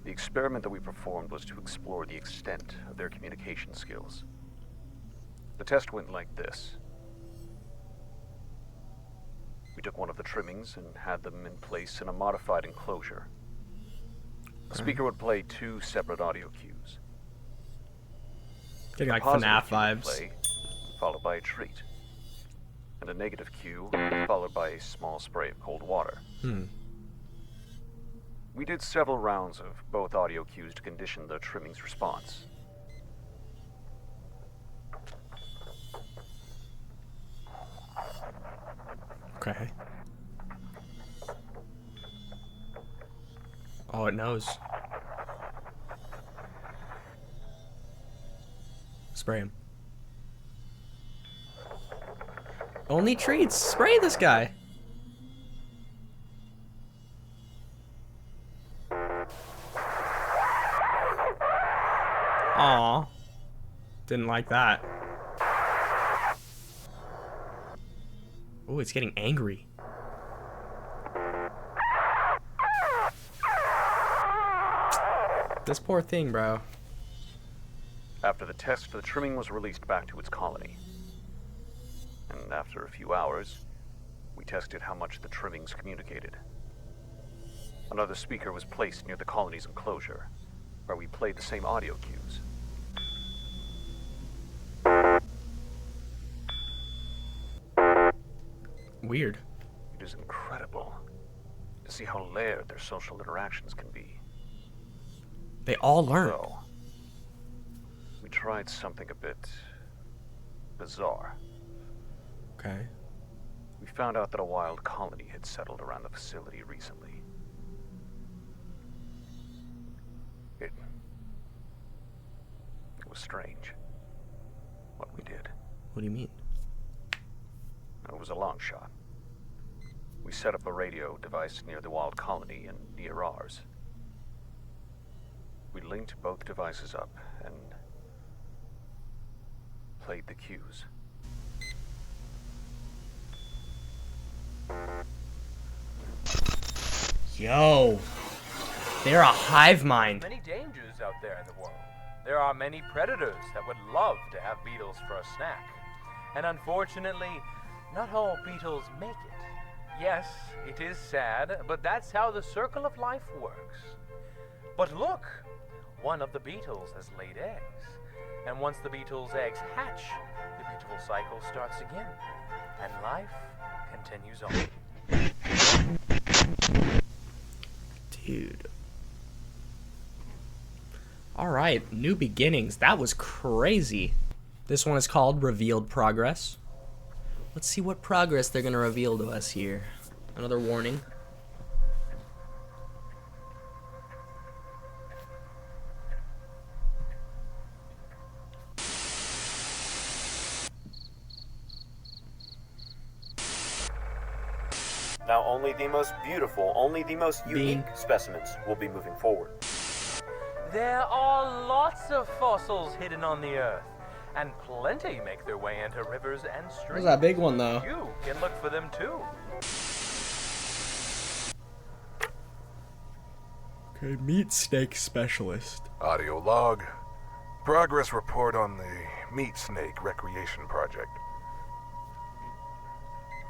The experiment that we performed was to explore the extent of their communication skills. The test went like this. We took one of the trimmings and had them in place in a modified enclosure. The speaker would play 2 separate audio cues. Getting like FNAF vibes. Play, followed by a treat. And a negative cue, followed by a small spray of cold water. We did several rounds of both audio cues to condition the trimming's response. Okay. Oh, it knows. Spray him. Only treats. Spray this guy. Aw. Didn't like that. Oh, it's getting angry. This poor thing, bro. After the test, the trimming was released back to its colony. And after a few hours, we tested how much the trimmings communicated. Another speaker was placed near the colony's enclosure, where we played the same audio cues. Weird. It is incredible to see how layered their social interactions can be. They all learn. So, we tried something a bit bizarre. Okay. We found out that a wild colony had settled around the facility recently. It was strange what we did. What do you mean? It was a long shot. We set up a radio device near the wild colony and near ours. We linked both devices up and played the cues. Yo, they're a hive mind. Many dangers out there in the world. There are many predators that would love to have beetles for a snack. And unfortunately, not all beetles make it. Yes, it is sad, but that's how the circle of life works. But look, one of the beetles has laid eggs. And once the beetle's eggs hatch, the beautiful cycle starts again. And life continues on. Dude. Alright, new beginnings. That was crazy. This one is called Revealed Progress. Let's see what progress they're going to reveal to us here. Another warning. Now only the most beautiful, only the most unique specimens will be moving forward. There are lots of fossils hidden on the Earth, and plenty make their way into rivers and streams. Where's that big one, though? You can look for them too. Okay, meat snake specialist. Audio log. Progress report on the meat snake recreation project.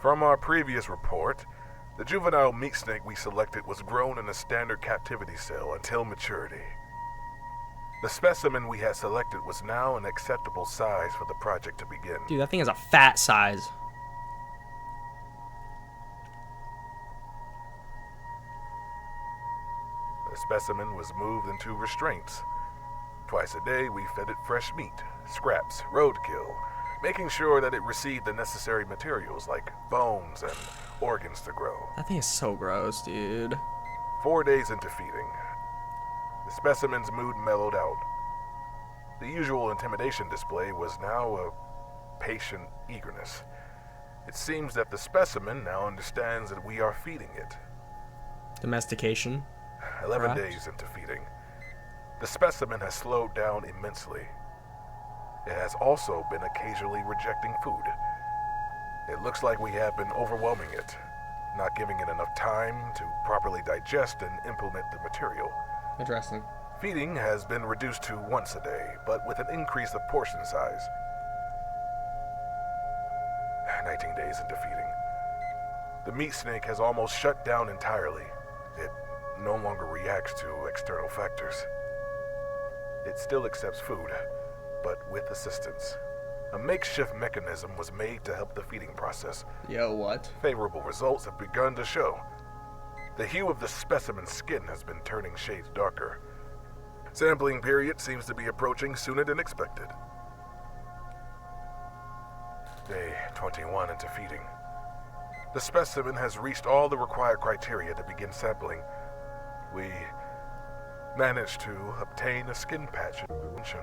From our previous report, the juvenile meat snake we selected was grown in a standard captivity cell until maturity. The specimen we had selected was now an acceptable size for the project to begin. Dude, that thing has a fat size. The specimen was moved into restraints. Twice a day, we fed it fresh meat, scraps, roadkill, making sure that it received the necessary materials like bones and organs to grow. That thing is so gross, dude. 4 days into feeding, the specimen's mood mellowed out. The usual intimidation display was now a patient eagerness. It seems that the specimen now understands that we are feeding it. Domestication. 11 perhaps? days into feeding, the specimen has slowed down immensely. It has also been occasionally rejecting food. It looks like we have been overwhelming it, not giving it enough time to properly digest and implement the material. Interesting. Feeding has been reduced to once a day, but with an increase of portion size. 19 days into feeding, the meat snake has almost shut down entirely. It no longer reacts to external factors. It still accepts food, but with assistance. A makeshift mechanism was made to help the feeding process. Yo, what? Favorable results have begun to show. The hue of the specimen's skin has been turning shades darker. Sampling period seems to be approaching sooner than expected. Day 21 into feeding. The specimen has reached all the required criteria to begin sampling. We managed to obtain a skin patch intervention.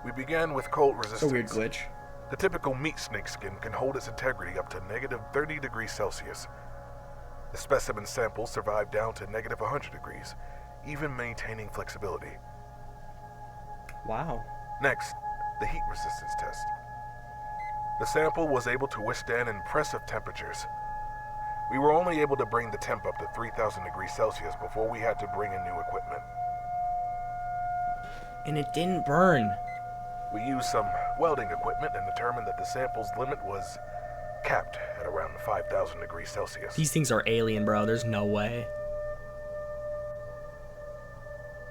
We began with cold resistance. It's a weird glitch. The typical meat snake skin can hold its integrity up to negative 30 degrees Celsius. The specimen sample survived down to negative 100 degrees, even maintaining flexibility. Wow. Next, the heat resistance test. The sample was able to withstand impressive temperatures. We were only able to bring the temp up to 3,000 degrees Celsius before we had to bring in new equipment. And it didn't burn. We used some welding equipment and determined that the sample's limit was capped at around 5,000 degrees Celsius. These things are alien, bro. There's no way.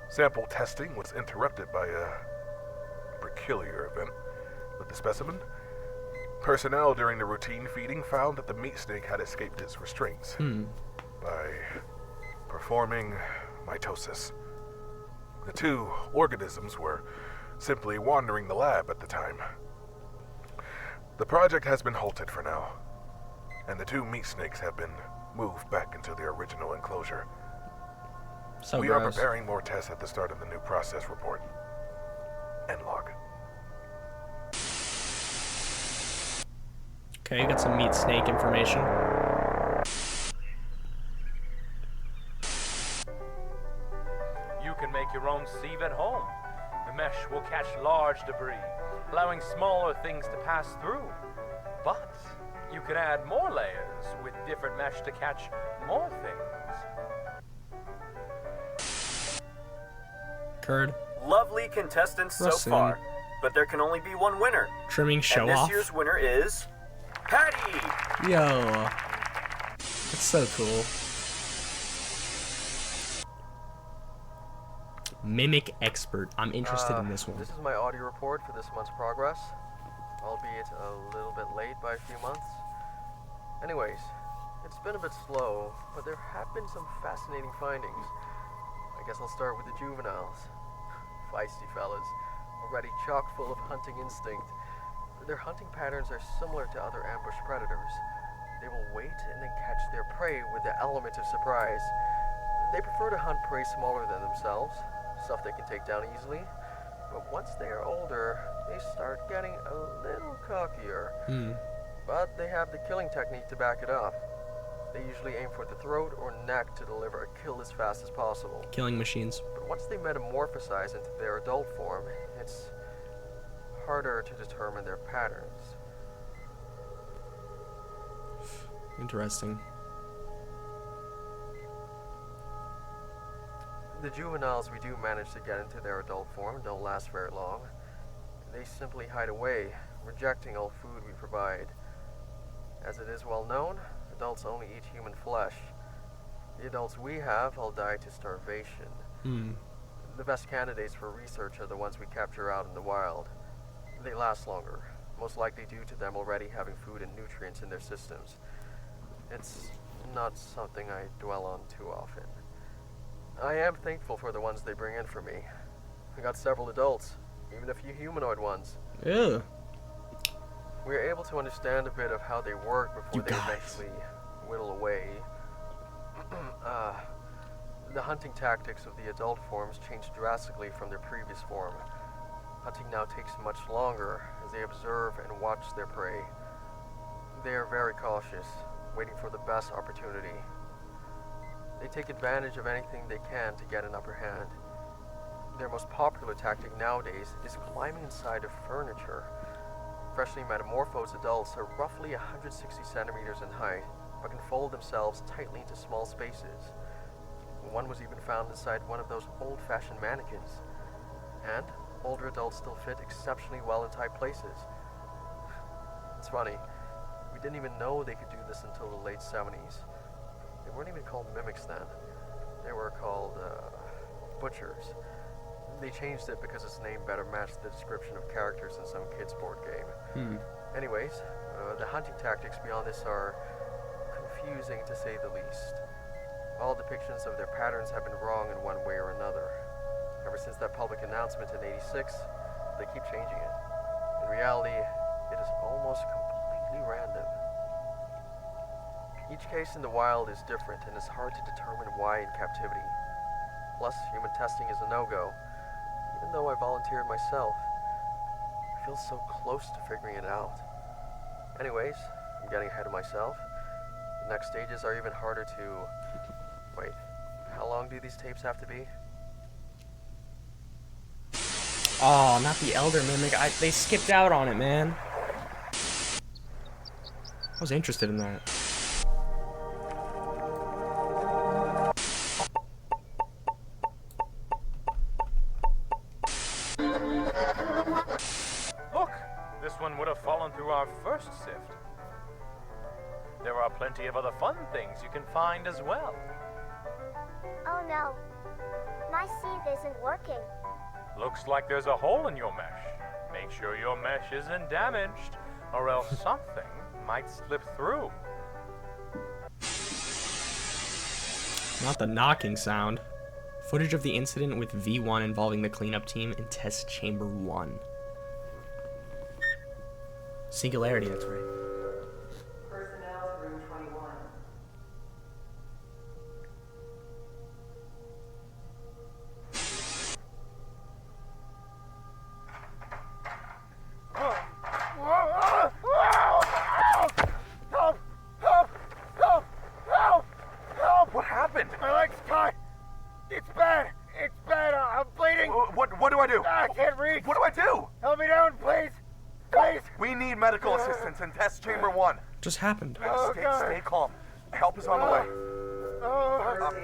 Sample testing was interrupted by a peculiar event with the specimen. Personnel during the routine feeding found that the meat snake had escaped its restraints by performing mitosis. The two organisms were simply wandering the lab at the time. The project has been halted for now, and the two meat snakes have been moved back into their original enclosure. So we gross. are preparing more tests at the start of the new process report. End log. Okay, you got some meat snake information. You can make your own sieve at home. The mesh will catch large debris, allowing smaller things to pass through. But you can add more layers with different mesh to catch more things. Curd. Lovely contestants so Russell. far, but there can only be one winner. Trimming show and this off. year's winner is Patty. Yo. That's so cool. Mimic expert. I'm interested in this one. This is my audio report for this month's progress, albeit a little bit late by a few months. Anyways, it's been a bit slow, but there have been some fascinating findings. I guess I'll start with the juveniles. Feisty fellas, already chock full of hunting instinct. Their hunting patterns are similar to other ambush predators. They will wait and then catch their prey with the element of surprise. They prefer to hunt prey smaller than themselves, stuff they can take down easily. But once they are older, they start getting a little cockier. But they have the killing technique to back it up. They usually aim for the throat or neck to deliver a kill as fast as possible. Killing machines. But once they metamorphosize into their adult form, it's harder to determine their patterns. Interesting. The juveniles we do manage to get into their adult form don't last very long. They simply hide away, rejecting all food we provide. As it is well known, adults only eat human flesh. The adults we have all die to starvation. The best candidates for research are the ones we capture out in the wild. They last longer, most likely due to them already having food and nutrients in their systems. It's not something I dwell on too often. I am thankful for the ones they bring in for me. I got several adults, even a few humanoid ones. Yeah. We are able to understand a bit of how they work before they eventually whittle away. The hunting tactics of the adult forms change drastically from their previous form. Hunting now takes much longer as they observe and watch their prey. They are very cautious, waiting for the best opportunity. They take advantage of anything they can to get an upper hand. Their most popular tactic nowadays is climbing inside of furniture. Freshly metamorphosed adults are roughly 160 centimeters in height, but can fold themselves tightly into small spaces. One was even found inside one of those old-fashioned mannequins. And older adults still fit exceptionally well in tight places. It's funny, we didn't even know they could do this until the late 70s. They weren't even called mimics then. They were called, butchers. They changed it because its name better matched the description of characters in some kids' board game. Anyways, the hunting tactics beyond this are confusing to say the least. All depictions of their patterns have been wrong in one way or another. Ever since that public announcement in '86, they keep changing it. In reality, it is almost completely random. Each case in the wild is different and it's hard to determine why in captivity. Plus, human testing is a no-go. Even though I volunteered myself, I feel so close to figuring it out. Anyways, I'm getting ahead of myself. The next stages are even harder to... Wait, how long do these tapes have to be? Oh, not the Elder Mimic. They skipped out on it, man. I was interested in that. Look, this one would have fallen through our first sift. There are plenty of other fun things you can find as well. Oh no, my sieve isn't working. Looks like there's a hole in your mesh. Make sure your mesh isn't damaged, or else something might slip through. Not the knocking sound. Footage of the incident with V1 involving the cleanup team in Test Chamber 1. Singularity, that's right. Personnel to room 21. Help! What happened? My leg's caught. It's bad. It's bad. I'm bleeding. What do I do? I can't reach. What do I do? Help me down, please. Please. We need medical assistance in Test Chamber 1. Just happened. Stay calm. Help is on the way.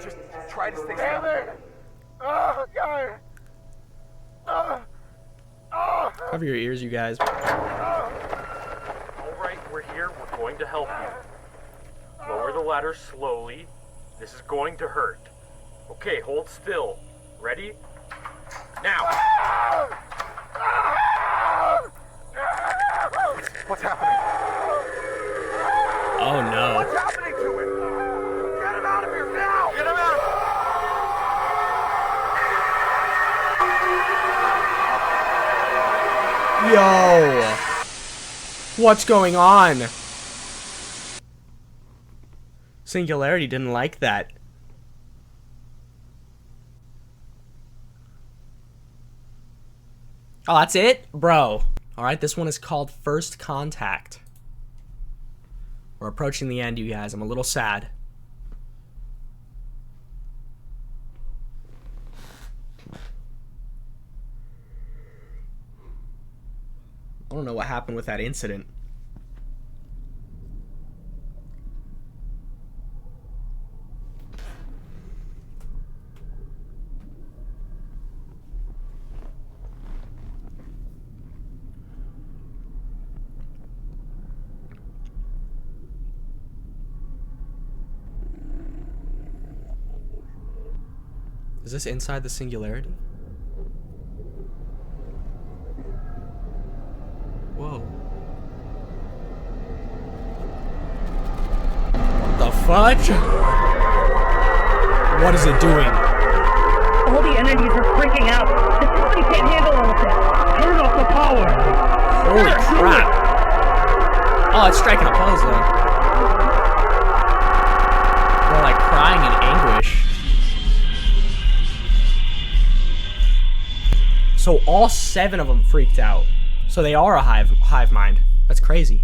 Just try to stay Damn still. it. Oh, God. Cover your ears, you guys. Alright, we're here. We're going to help you. Lower the ladder slowly. This is going to hurt. Okay, hold still. Ready? Now! What's happening? Oh no. What's happening to him? Get him out of here now! Get him out! Yo! What's going on? Singularity didn't like that. Oh, that's it? Bro. Alright, this one is called First Contact. We're approaching the end, you guys. I'm a little sad. I don't know what happened with that incident. Is this inside the singularity? Whoa. What the fudge? What is it doing? All the entities are freaking out. The system can't handle all of this. Turn off the power. Holy crap. Oh, it's striking a pose though. They're like crying in anguish. So all 7 of them freaked out. So they are a hive mind. That's crazy.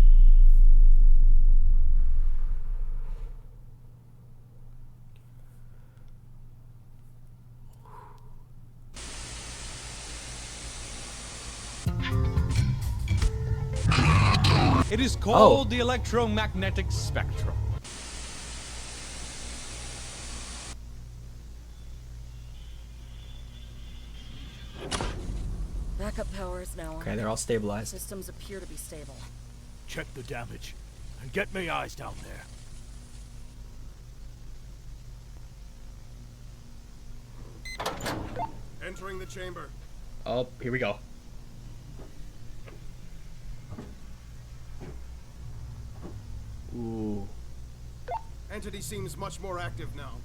It is called the electromagnetic spectrum. Backup power is now on. Okay, they're all stabilized. Systems appear to be stable. Check the damage and get me eyes down there. Entering the chamber. Oh, here we go. Ooh. Entity seems much more active now.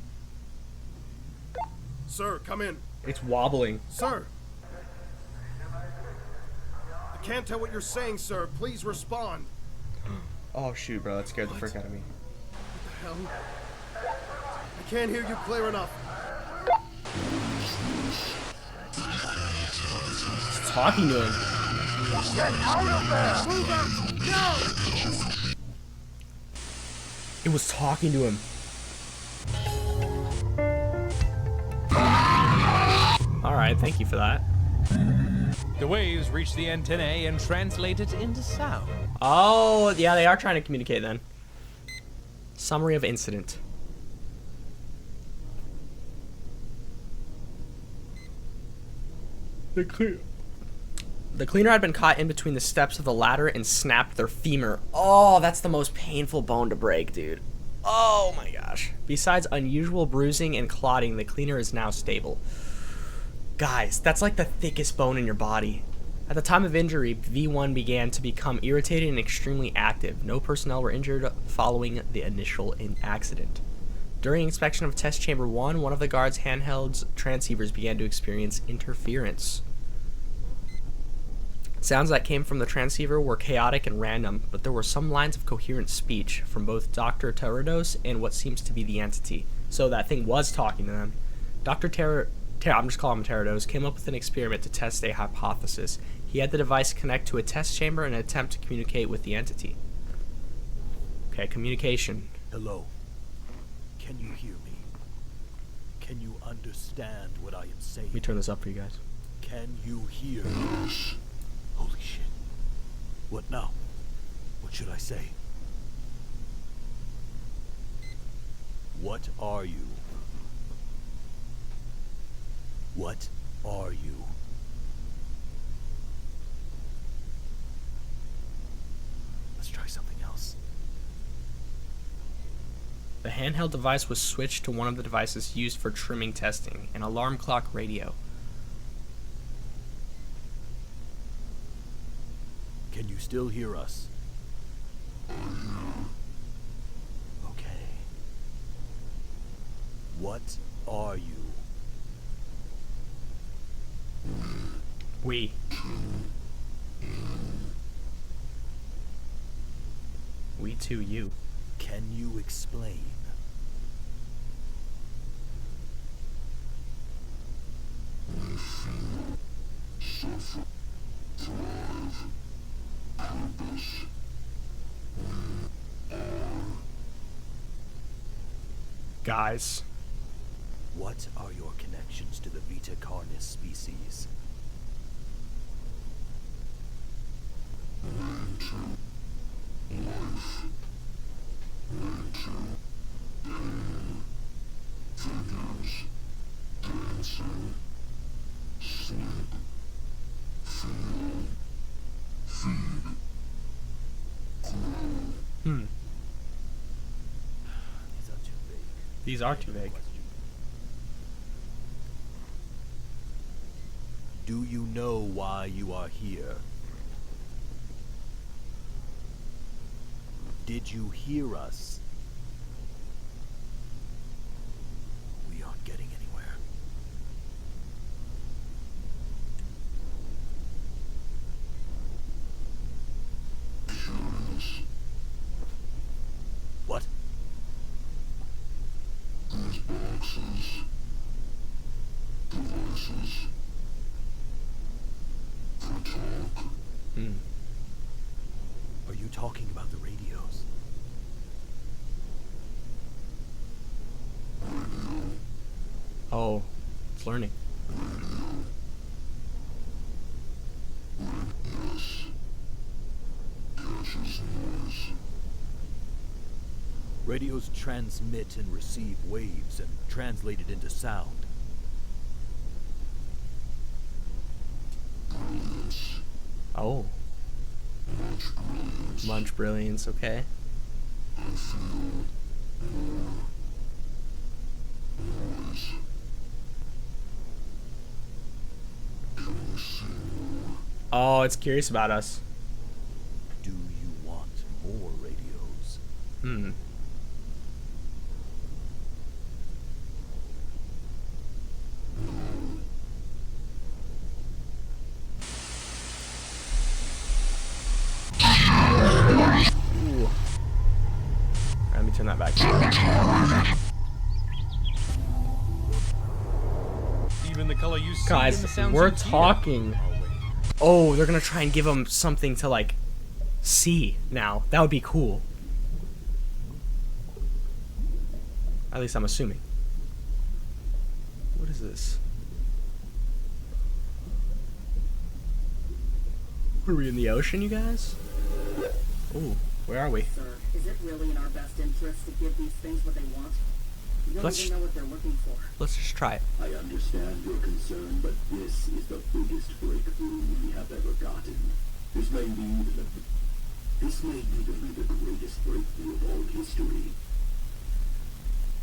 Sir, come in. It's wobbling. Sir! I can't tell what you're saying, sir. Please respond. Oh shoot, bro, that scared the frick out of me. What the hell? I can't hear you clear enough. It's talking to him. Get out of there! Move out! Now! It was talking to him. Alright, thank you for that. The waves reach the antennae and translate it into sound. Oh, yeah, they are trying to communicate then. Summary of incident. The cleaner had been caught in between the steps of the ladder and snapped their femur. Oh, that's the most painful bone to break, dude. Oh my gosh. Besides unusual bruising and clotting, the cleaner is now stable. Guys, that's like the thickest bone in your body. At the time of injury, V1 began to become irritated and extremely active. No personnel were injured following the initial accident. During inspection of test chamber 1, one of the guard's handheld transceivers began to experience interference. Sounds that came from the transceiver were chaotic and random, but there were some lines of coherent speech from both Dr. Pterodos and what seems to be the entity. So that thing was talking to them. Dr. I'm just calling him Pterodos, came up with an experiment to test a hypothesis. He had the device connect to a test chamber and attempt to communicate with the entity. Okay, communication. Hello. Can you hear me? Can you understand what I am saying? Let me turn this up for you guys. Can you hear me? Holy shit. What now? What should I say? What are you? What are you? Let's try something else. The handheld device was switched to one of the devices used for trimming testing, an alarm clock radio. Can you still hear us? Okay. What are you? We. We too, you. Can you explain? Guys. What are your connections to the Vita Carnis species? These are too vague. Do you know why you are here? Did you hear us? We aren't getting anywhere. What? These boxes, devices, they talk. Are you talking about the radios? Oh, it's learning. Yes. Catches noise. Radios transmit and receive waves and translate it into sound. Brilliance. Oh. Much brilliance. Much brilliance, okay. I feel more noise. Can we see more? Oh, it's curious about us. Do you want more radios? Ooh. Let me turn that back. Even the color you see Guys, in the sounds we're you hear. talking. Oh, they're gonna try and give them something to like see now. That would be cool. At least I'm assuming. What is this? What are we in the ocean, you guys? Ooh, where are we? Sir, is it really in our best interest to give these things what they want? You don't Let's even know what they're looking for. Let's just try it. I understand your concern, but this is the biggest breakthrough we have ever gotten. This may be the greatest breakthrough of all history.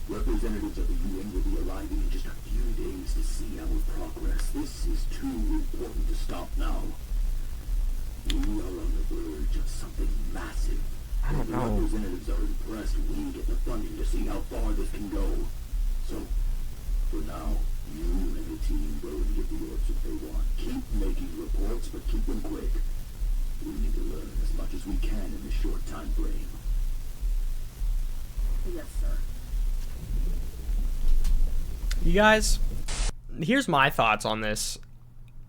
Representatives of the UN will be arriving in just a few days to see our progress. This is too important to stop now. We are on the verge of something massive. I don't If the know. representatives are impressed, we get the funding to see how far this can go. So, for now, you and the team go and get the orbs if they want. Keep making reports, but keep them quick. We need to learn as much as we can in this short time frame. Yes, sir. You guys, here's my thoughts on this.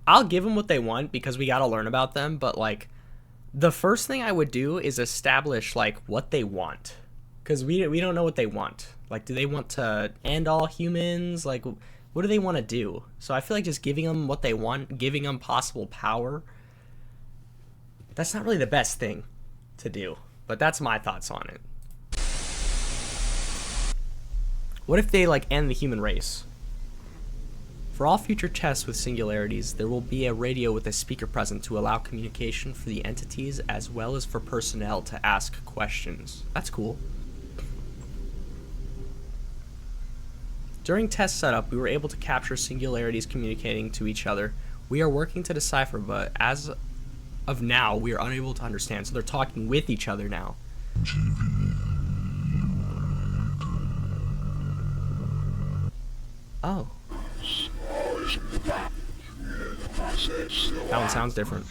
I'll give them what they want because we got to learn about them, but like the first thing I would do is establish like what they want, because we don't know what they want. Like, do they want to end all humans? Like, what do they want to do? So I feel like just giving them what they want, giving them possible power, that's not really the best thing to do, but that's my thoughts on it. What if they like end the human race? For all future tests with singularities, there will be a radio with a speaker present to allow communication for the entities as well as for personnel to ask questions. That's cool. During test setup, we were able to capture singularities communicating to each other. We are working to decipher, but as of now, we are unable to understand. So they're talking with each other now. Oh. That one sounds different.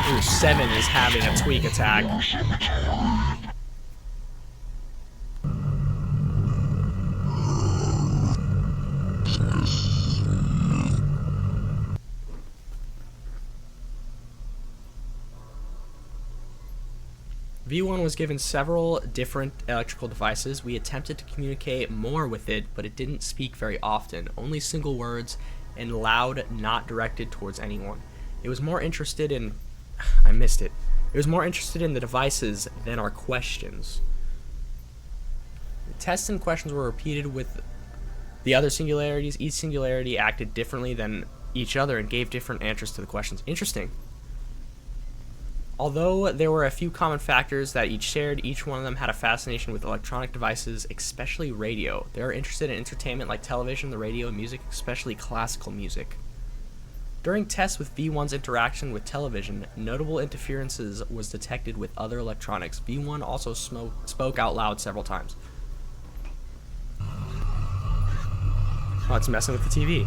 Ooh, 7 is having a tweak attack. V1 was given several different electrical devices. We attempted to communicate more with it, but it didn't speak very often, only single words and loud, not directed towards anyone. It was more interested in... I missed it. It was more interested in the devices than our questions. The tests and questions were repeated with the other singularities. Each singularity acted differently than each other and gave different answers to the questions. Interesting. Although there were a few common factors that each shared, each one of them had a fascination with electronic devices, especially radio. They were interested in entertainment like television, the radio, and music, especially classical music. During tests with V1's interaction with television, notable interferences was detected with other electronics. V1 also spoke out loud several times. Oh, it's messing with the TV.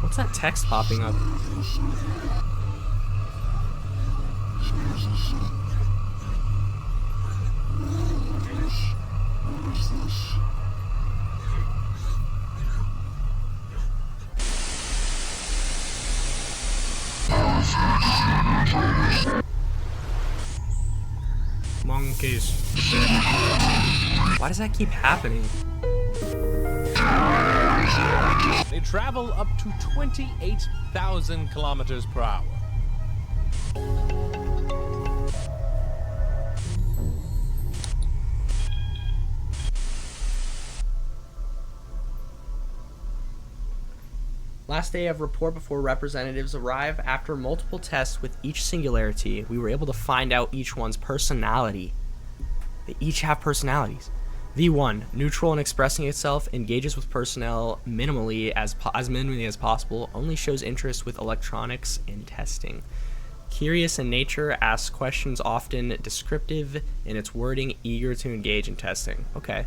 What's that text popping up? Monkeys. Why does that keep happening? They travel up to 28,000 kilometers per hour. Last day of report before representatives arrive. After multiple tests with each singularity, we were able to find out each one's personality. They each have personalities. V1, neutral in expressing itself, engages with personnel minimally as minimally as possible, only shows interest with electronics and testing. Curious in nature, asks questions often, descriptive in its wording, eager to engage in testing. Okay.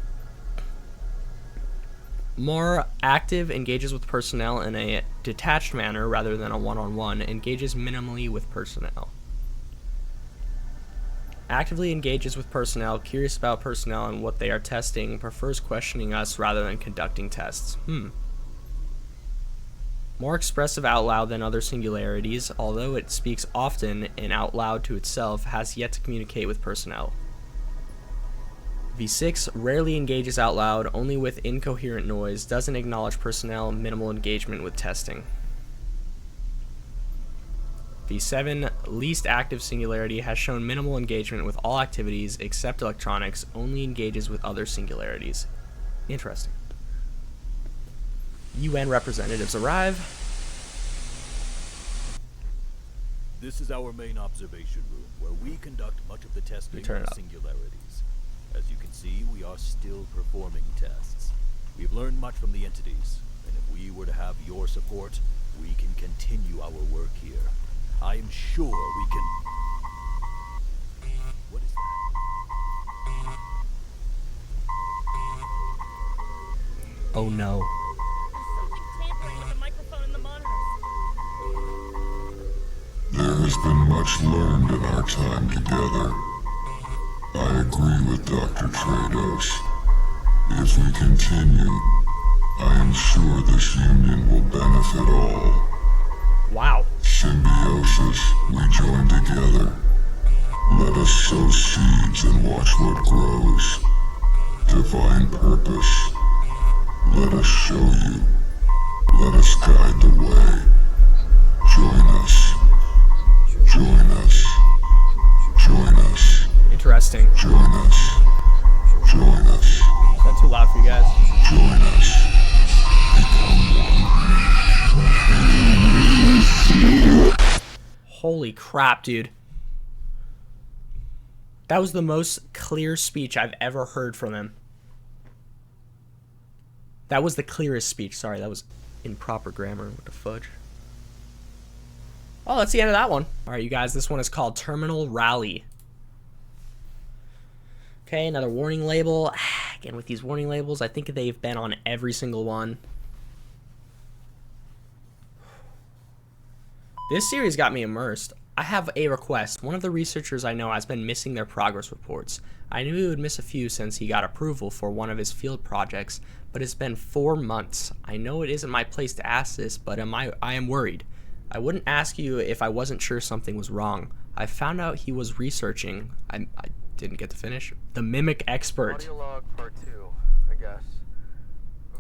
More active, engages with personnel in a detached manner rather than a one-on-one, engages minimally with personnel. Actively engages with personnel, curious about personnel and what they are testing, prefers questioning us rather than conducting tests. More expressive out loud than other singularities, although it speaks often and out loud to itself, has yet to communicate with personnel. V6 rarely engages out loud, only with incoherent noise, doesn't acknowledge personnel, minimal engagement with testing. V7, least active singularity, has shown minimal engagement with all activities except electronics, only engages with other singularities. Interesting. UN representatives arrive. This is our main observation room, where we conduct much of the testing of singularities. As you can see, we are still performing tests. We've learned much from the entities, and if we were to have your support, we can continue our work here. I am sure we can... What is that? Oh no. Tampering with the microphone and the monitors. There has been much learned in our time together. I agree with Dr. Trados. If we continue, I am sure this union will benefit all. Wow. Symbiosis, we join together. Let us sow seeds and watch what grows. Divine purpose. Let us show you. Let us guide the way. Join us. Join us. Join us. Interesting. Join us. Join us. Is that too loud for you guys? Join us. Holy crap, dude. That was the most clear speech I've ever heard from him. That was the clearest speech. Sorry, that was improper grammar. What the fudge? Oh, that's the end of that one. Alright, you guys, this one is called Terminal Rally. Okay, another warning label. Again, with these warning labels, I think they've been on every single one. This series got me immersed. I have a request. One of the researchers I know has been missing their progress reports. I knew he would miss a few since he got approval for one of his field projects, but it's been 4 months. I know it isn't my place to ask this, but I am worried. I wouldn't ask you if I wasn't sure something was wrong. I found out he was researching. I didn't get to finish. The Mimic Expert. Audio log part 2, I guess.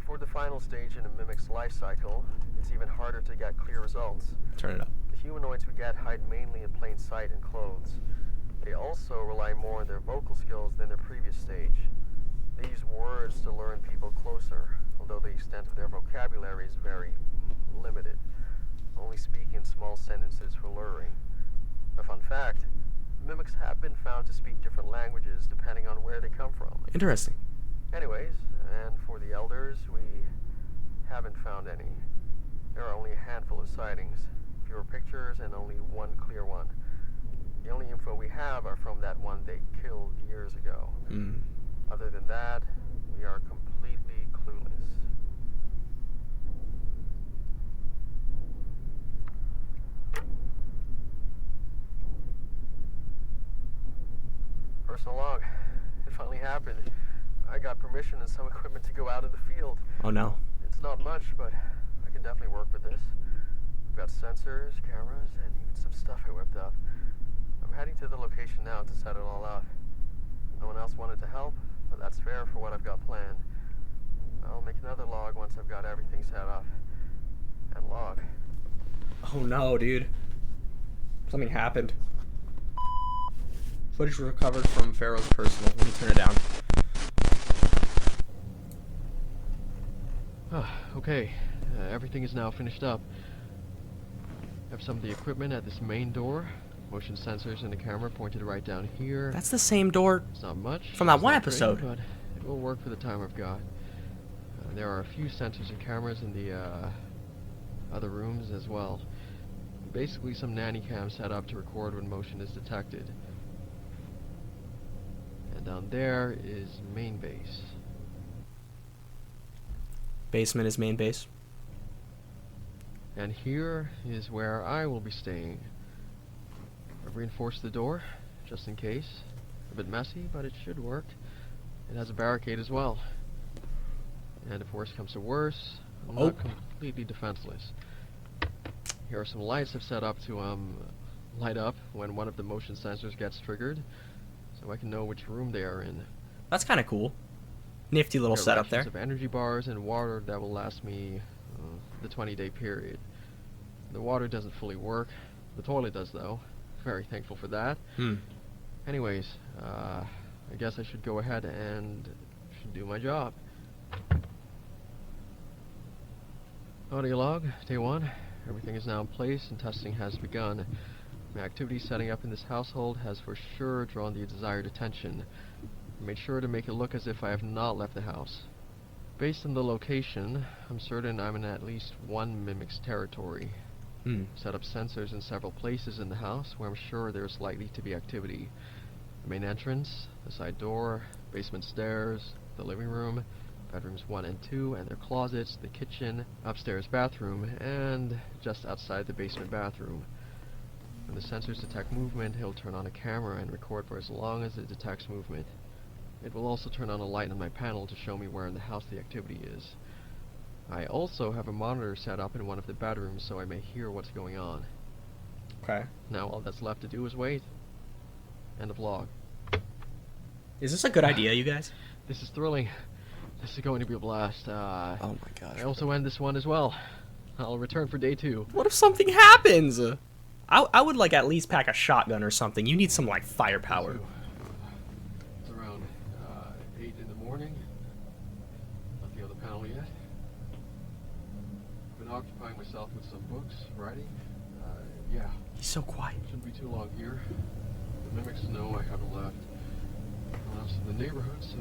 For the final stage in a mimic's life cycle, it's even harder to get clear results. Turn it up. The humanoids we get hide mainly in plain sight and clothes. They also rely more on their vocal skills than their previous stage. They use words to lure in people closer, although the extent of their vocabulary is very limited, only speaking in small sentences for luring. A fun fact, mimics have been found to speak different languages depending on where they come from. Interesting. Anyways, and for the elders, we haven't found any. There are only a handful of sightings, fewer pictures, and only one clear one. The only info we have are from that one they killed years ago. Other than that, we are completely clueless. Personal log. It finally happened. I got permission and some equipment to go out in the field. Oh no. It's not much, but I can definitely work with this. I've got sensors, cameras, and even some stuff I whipped up. I'm heading to the location now to set it all up. No one else wanted to help, but that's fair for what I've got planned. I'll make another log once I've got everything set up. And log. Oh no, dude. Something happened. Footage recovered from Pharaoh's personal. Let me turn it down. Okay, everything is now finished up. I have some of the equipment at this main door. Motion sensors and the camera pointed right down here. That's the same door. It's not much from that one episode, but it will work for the time I've got. There are a few sensors and cameras in the other rooms as well. Basically, some nanny cams set up to record when motion is detected. And down there is main base. Basement is main base. And here is where I will be staying. I've reinforced the door, just in case. A bit messy, but it should work. It has a barricade as well. And if worse comes to worse, I'm not completely defenseless. Here are some lights I've set up to light up when one of the motion sensors gets triggered, so I can know which room they are in. That's kind of cool. Nifty little setup there. Of energy bars and water that will last me the 20-day period. The water doesn't fully work. The toilet does, though. Very thankful for that. Anyways, I guess I should go ahead and should do my job. Audio log, day 1. Everything is now in place and testing has begun. My activity setting up in this household has for sure drawn the desired attention. I made sure to make it look as if I have not left the house. Based on the location, I'm certain I'm in at least one mimic's territory. Set up sensors in several places in the house where I'm sure there's likely to be activity. The main entrance, the side door, basement stairs, the living room, bedrooms 1 and 2 and their closets, the kitchen, upstairs bathroom, and just outside the basement bathroom. When the sensors detect movement, it'll turn on a camera and record for as long as it detects movement. It will also turn on a light on my panel to show me where in the house the activity is. I also have a monitor set up in one of the bedrooms so I may hear what's going on. Okay. Now all that's left to do is wait. End of log. Is this a good idea, you guys? This is thrilling. This is going to be a blast. Oh my gosh. I also end this one as well. I'll return for day 2. What if something happens? I would like at least pack a shotgun or something. You need some like firepower. It's around 8 in the morning. Nothing on the panel yet. Been occupying myself with some books, writing. Yeah. He's so quiet. Shouldn't be too long here. The mimics know I haven't left. No one else in the neighborhood, so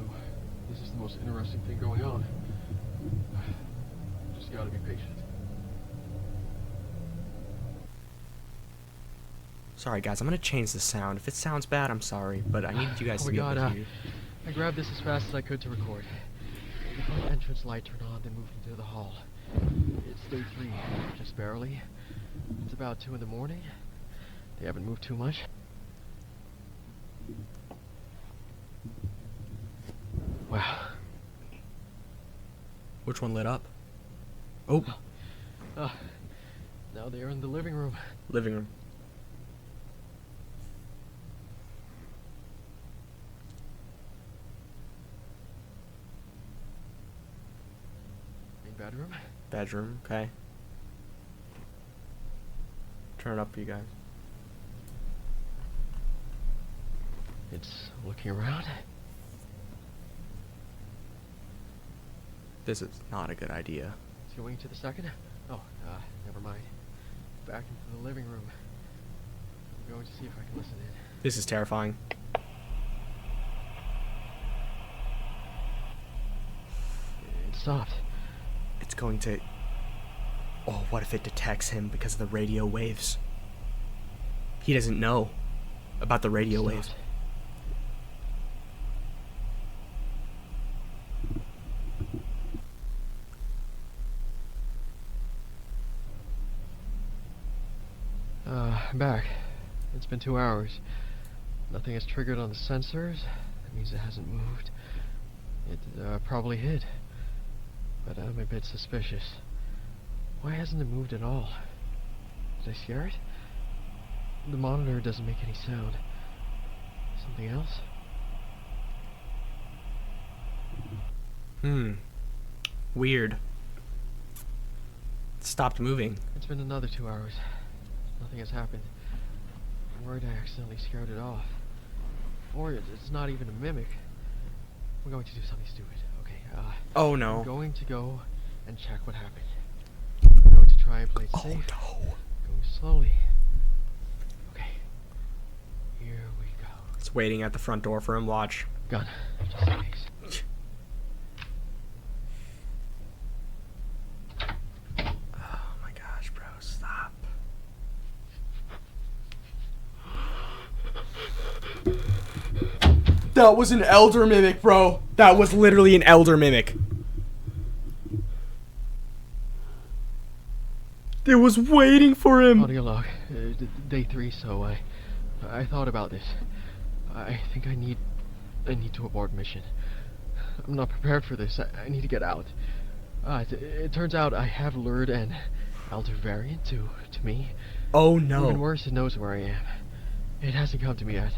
this is the most interesting thing going on. Just gotta be patient. Sorry guys, I'm gonna change the sound. If it sounds bad, I'm sorry, but I need you guys to be able to hear. I grabbed this as fast as I could to record. The front entrance light turned on, then moved into the hall. It's day 3, just barely. It's about 2 in the morning. They haven't moved too much. Wow. Which one lit up? Oh. Now they're in the living room. Living room. bedroom. Bedroom, okay. Turn it up for you guys. It's looking around. This is not a good idea. It's going to the second. Oh, never mind. Back into the living room. I'm going to see if I can listen in. This is terrifying. It stopped. It's going to... Oh, what if it detects him because of the radio waves? He doesn't know about the radio waves. I'm back. It's been 2 hours. Nothing has triggered on the sensors. That means it hasn't moved. It probably hid. But I'm a bit suspicious. Why hasn't it moved at all? Did I scare it? The monitor doesn't make any sound. Something else? Weird. It stopped moving. It's been another 2 hours. Nothing has happened. I'm worried I accidentally scared it off. Or it's not even a mimic. We're going to do something stupid. Okay, oh no. I'm going to go and check what happened. I'm going to try and play it safe. Oh no. Going slowly. Okay. Here we go. It's waiting at the front door for him. Watch. Gun. Just in case. Oh my gosh, bro. Stop. That was an elder mimic, bro. That was literally an elder mimic. It was waiting for him. Audio log. Day 3, so I thought about this. I think I need to abort mission. I'm not prepared for this. I need to get out. It turns out I have lured an elder variant to me. Oh no. Even worse, it knows where I am. It hasn't come to me yet.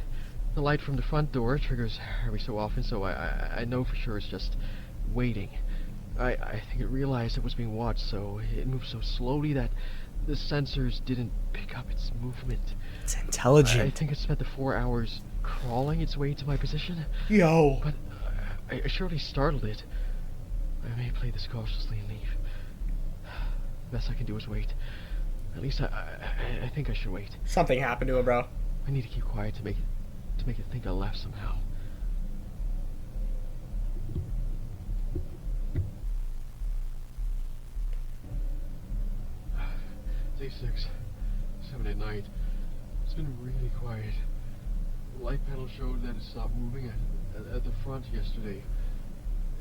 The light from the front door triggers every so often, so I know for sure it's just waiting. I think it realized it was being watched, so it moved so slowly that the sensors didn't pick up its movement. It's intelligent. I think it spent the 4 hours crawling its way to my position. Yo. But I surely startled it. I may play this cautiously and leave. The best I can do is wait. At least I think I should wait. Something happened to him, bro. I need to keep quiet to make it think I left somehow. Day 6, 7 at night. It's been really quiet. The light panel showed that it stopped moving at the front yesterday.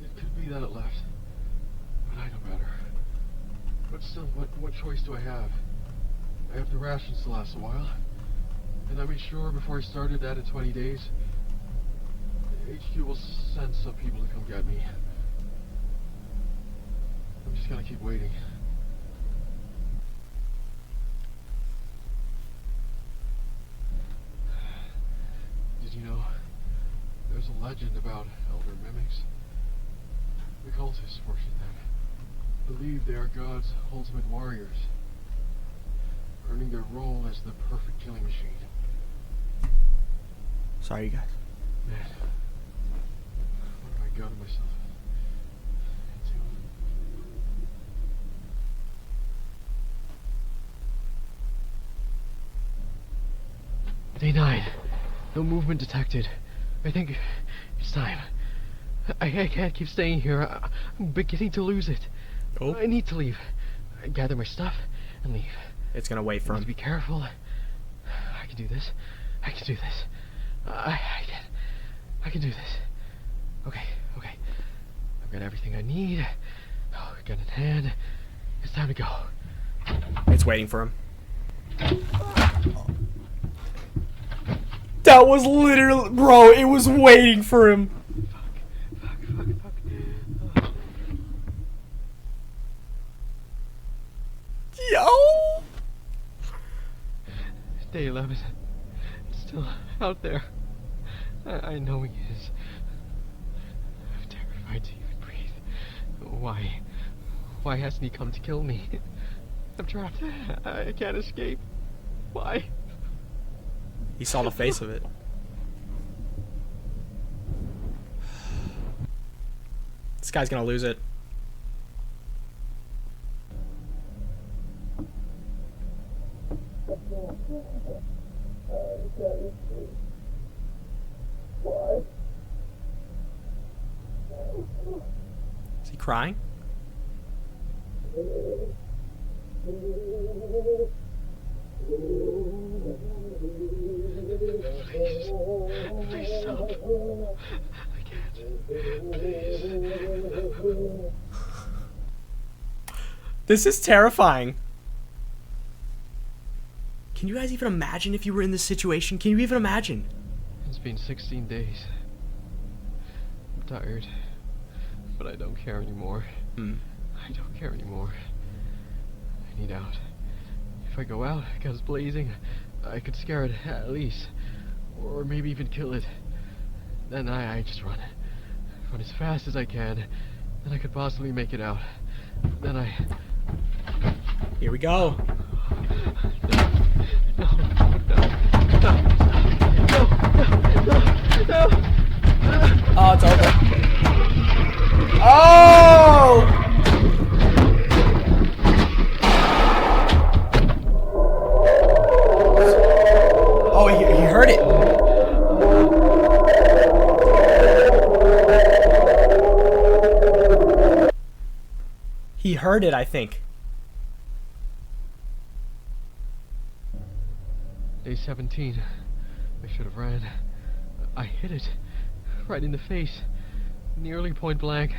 It could be that it left, but I know better. But still, what choice do I have? I have the rations to last a while, and I made sure before I started that in 20 days, HQ will send some people to come get me. I'm just gonna keep waiting. Did you know there's a legend about elder mimics? The cultists worship them, believe they are God's ultimate warriors, earning their role as the perfect killing machine. Sorry, you guys. Man, what have I gotten myself into? Day 9. No movement detected. I think it's time. I can't keep staying here. I'm beginning to lose it. Oh. I need to leave. I gather my stuff and leave. It's gonna wait for him. Be careful. I can do this. I can do this. I can do this. Okay. I've got everything I need. Oh, gun in hand. It's time to go. It's waiting for him. That was literally, bro, it was waiting for him. Fuck. Yo! Day 11. It's still out there. I know he is. I'm terrified to even breathe. Why hasn't he come to kill me? I'm trapped. I can't escape. Why? He saw the face of it. This guy's gonna lose it. Is he crying? Please stop. I can't. Please. This is terrifying. Can you guys even imagine if you were in this situation? Can you even imagine? It's been 16 days. I'm tired, but I don't care anymore. I don't care anymore. I need out. If I go out, guns blazing, I could scare it at least. Or maybe even kill it. Then I just run. Run as fast as I can. Then I could possibly make it out. Then I... Here we go. No. Oh, it's over. Oh! Oh, he heard it. He heard it, I think. Day 17. I should have ran. I hit it. Right in the face. Nearly point blank.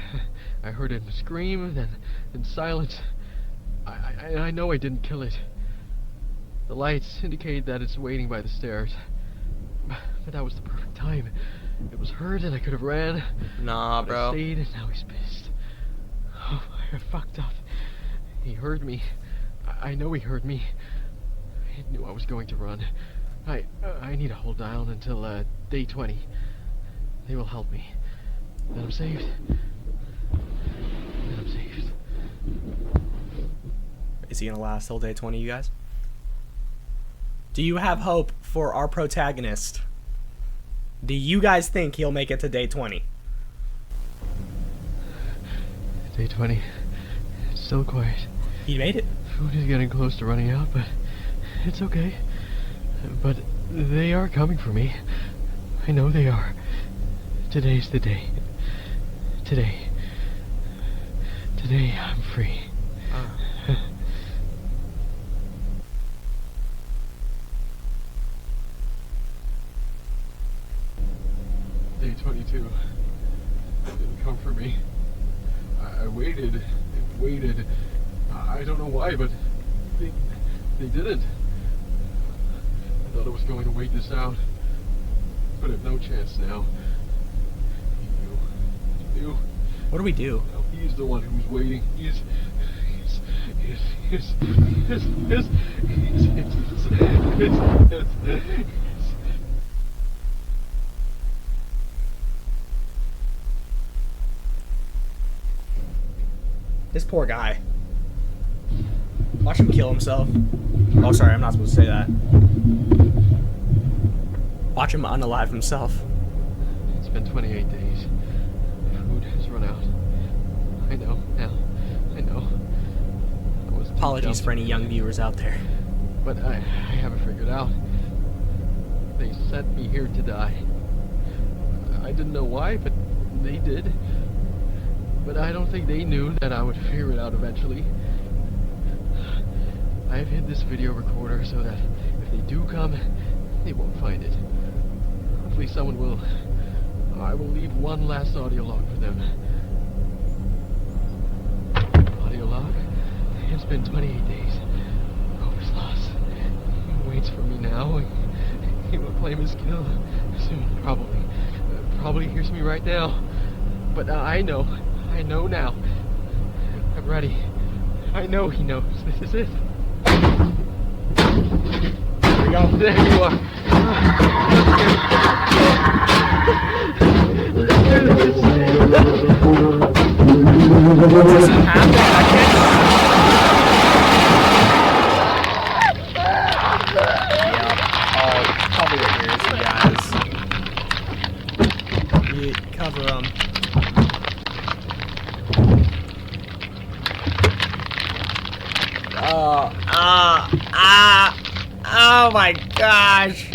I heard him scream, then silence. I know I didn't kill it. The lights indicate that it's waiting by the stairs. But that was the perfect time. It was heard and I could have ran. Nah, but bro. I stayed and now he's pissed. Oh, I fucked up. He heard me. I know he heard me. He knew I was going to run. I need to hold down until day 20. They will help me. Then I'm saved. Then I'm saved. Is he gonna last till day 20, you guys? Do you have hope for our protagonist? Do you guys think he'll make it to day 20? Day 20. It's still quiet. He made it. Food is getting close to running out, but it's okay. But they are coming for me. I know they are. Today's the day. Today I'm free. Day 22. They didn't come for me. I waited and waited. I don't know why, but they didn't. I thought I was going to wait this out, but I have no chance now. He knew. What do we do? No, he's the one who's waiting. He's This poor guy. Watch him kill himself. Oh, sorry, I'm not supposed to say that. Watch him unalive himself. It's been 28 days. Food has run out. I know, Al. I know. Apologies for any young viewers out there. But I haven't figured out. They sent me here to die. I didn't know why, but they did. But I don't think they knew that I would figure it out eventually. I've hid this video recorder so that if they do come, they won't find it. Hopefully someone will. I will leave one last audio log for them. Audio log? It's been 28 days. Hope is lost. He waits for me now. He will claim his kill soon, probably. Probably hears me right now. But I know. I know now. I'm ready. I know he knows. This is it. Here we go. There you are. What just happened? I can't cover them. Oh my gosh.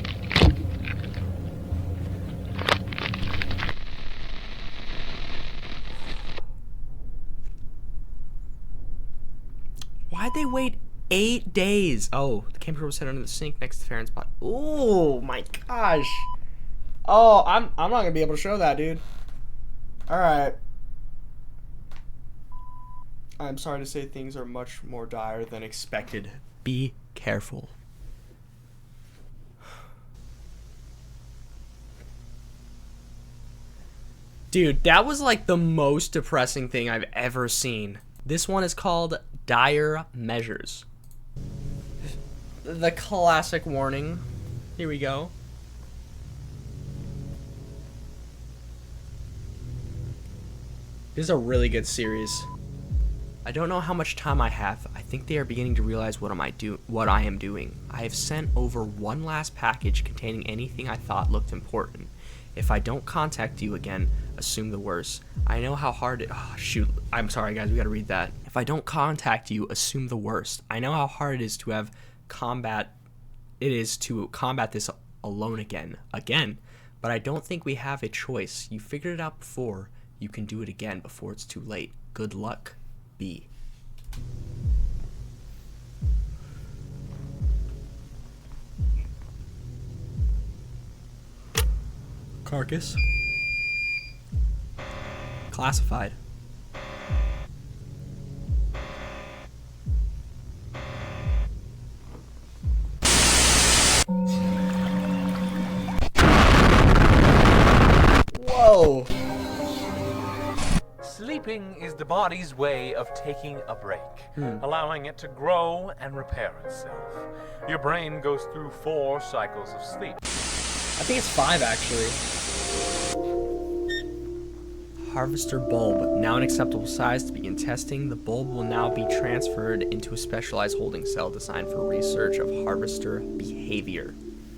Why'd they wait 8 days? Oh, the camper was set under the sink next to Farron's body. Oh my gosh. Oh, I'm not gonna be able to show that, dude. Alright. I'm sorry to say things are much more dire than expected. Be careful. Dude, that was like the most depressing thing I've ever seen. This one is called Dire Measures. The classic warning. Here we go. This is a really good series. I don't know how much time I have. I think they are beginning to realize what I am doing. I have sent over one last package containing anything I thought looked important. If I don't contact you again, assume the worst. I know how hard it... Oh, shoot. I'm sorry, guys. We gotta read that. If I don't contact you, assume the worst. I know how hard it is to combat this alone again. But I don't think we have a choice. You figured it out before. You can do it again before it's too late. Good luck. B. Carcass. Classified. Whoa. Sleeping is the body's way of taking a break, allowing it to grow and repair itself. Your brain goes through 4 cycles of sleep. I think it's 5, actually. Harvester bulb, now an acceptable size to begin testing. The bulb will now be transferred into a specialized holding cell designed for research of harvester behavior.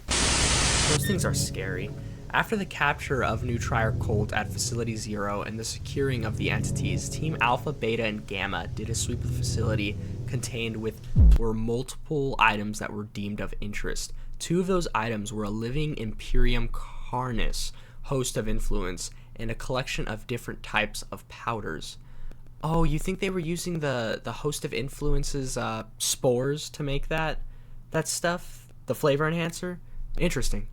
Those things are scary. After the capture of New Trier Colt at Facility 0 and the securing of the entities, Team Alpha, Beta, and Gamma did a sweep of the facility contained were multiple items that were deemed of interest. 2 of those items were a living Vita Carnis, host of influence, and a collection of different types of powders. Oh, you think they were using the host of influence's spores to make that stuff? The flavor enhancer? Interesting.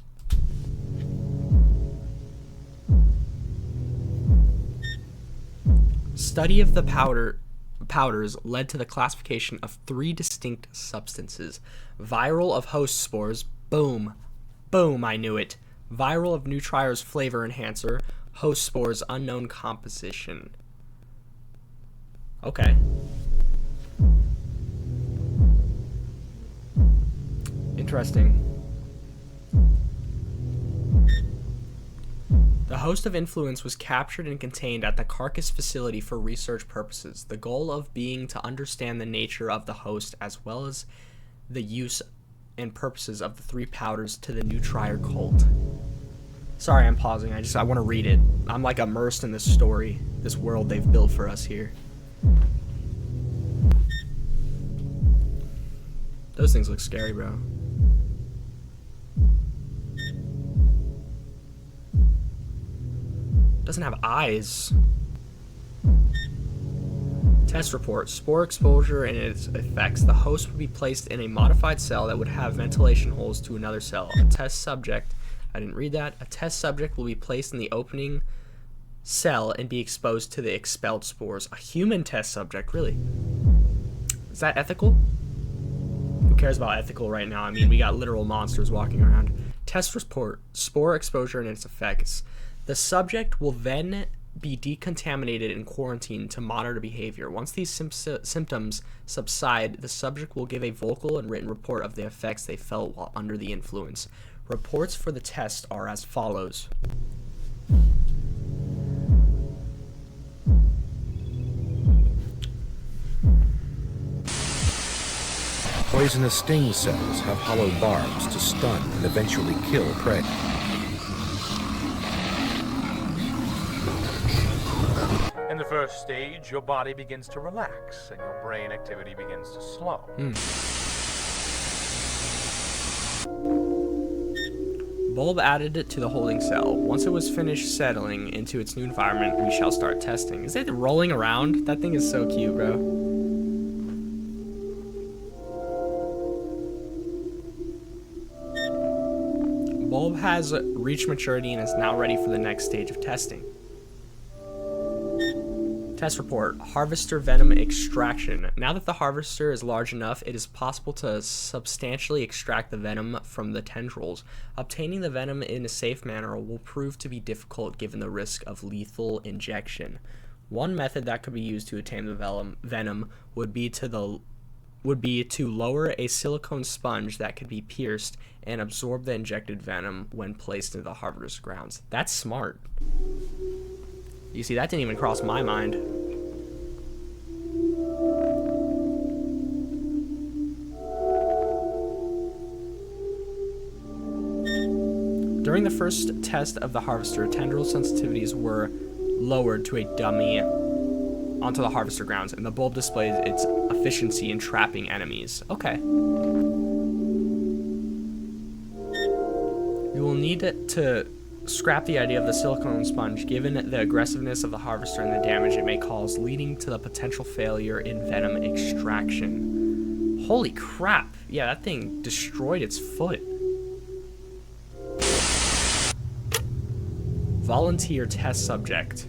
Study of the powders led to the classification of 3 distinct substances. Viral of host spores. Boom. Boom, I knew it. Viral of New Trier's flavor enhancer. Host spores, unknown composition. Okay. Interesting. The host of influence was captured and contained at the Carcass facility for research purposes, the goal of being to understand the nature of the host as well as the use and purposes of the 3 powders to the New Trier cult. Sorry, I'm pausing. I want to read it. I'm like immersed in this story, this world they've built for us here. Those things look scary, bro. Doesn't have eyes. Test report. Spore exposure and its effects. The host would be placed in a modified cell that would have ventilation holes to another cell. A test subject... I didn't read that. A test subject will be placed in the opening cell and be exposed to the expelled spores. A human test subject? Really? Is that ethical? Who cares about ethical right now? I mean, we got literal monsters walking around. Test report. Spore exposure and its effects. The subject will then be decontaminated and quarantined to monitor behavior. Once these symptoms subside, the subject will give a vocal and written report of the effects they felt while under the influence. Reports for the test are as follows. Poisonous sting cells have hollow barbs to stun and eventually kill prey. the first stage, your body begins to relax and your brain activity begins to slow. Bulb added to the holding cell. Once it was finished settling into its new environment, we shall start testing. Is it rolling around? That thing is so cute, bro. Bulb has reached maturity and is now ready for the next stage of testing. Test report, harvester venom extraction. Now that the harvester is large enough, it is possible to substantially extract the venom from the tendrils. Obtaining the venom in a safe manner will prove to be difficult given the risk of lethal injection. One method that could be used to attain the venom would be to lower a silicone sponge that could be pierced and absorb the injected venom when placed into the harvester's grounds. That's smart. You see, that didn't even cross my mind. During the first test of the harvester, tendril sensitivities were lowered to a dummy onto the harvester grounds, and the bulb displays its efficiency in trapping enemies. Okay. You will need to scrap the idea of the silicone sponge given the aggressiveness of the harvester and the damage it may cause, leading to the potential failure in venom extraction. Holy crap. Yeah, that thing destroyed its foot. Volunteer test subject.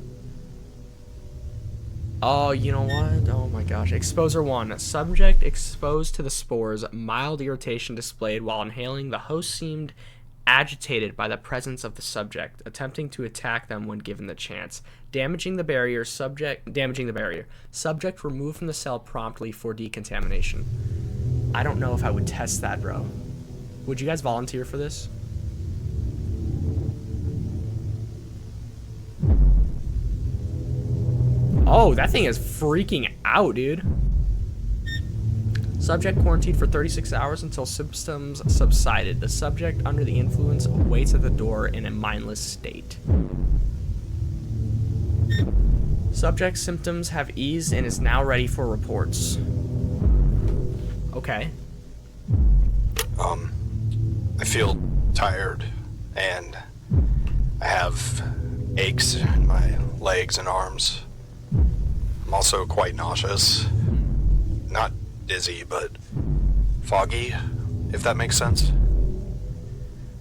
Oh, you know what? Oh my gosh. Exposure 1. Subject exposed to the spores. Mild irritation displayed while inhaling. The host seemed agitated by the presence of the subject, attempting to attack them when given the chance. Damaging the barrier. Subject removed from the cell promptly for decontamination. I don't know if I would test that, bro. Would you guys volunteer for this? Oh, that thing is freaking out, dude. Subject quarantined for 36 hours until symptoms subsided. The subject under the influence waits at the door in a mindless state. Subject's symptoms have eased and is now ready for reports. Okay. I feel tired and I have aches in my legs and arms. I'm also quite nauseous. Not dizzy, but foggy, if that makes sense.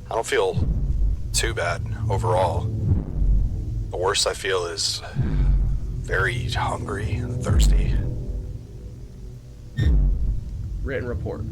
I don't feel too bad overall. The worst I feel is very hungry and thirsty. Written report.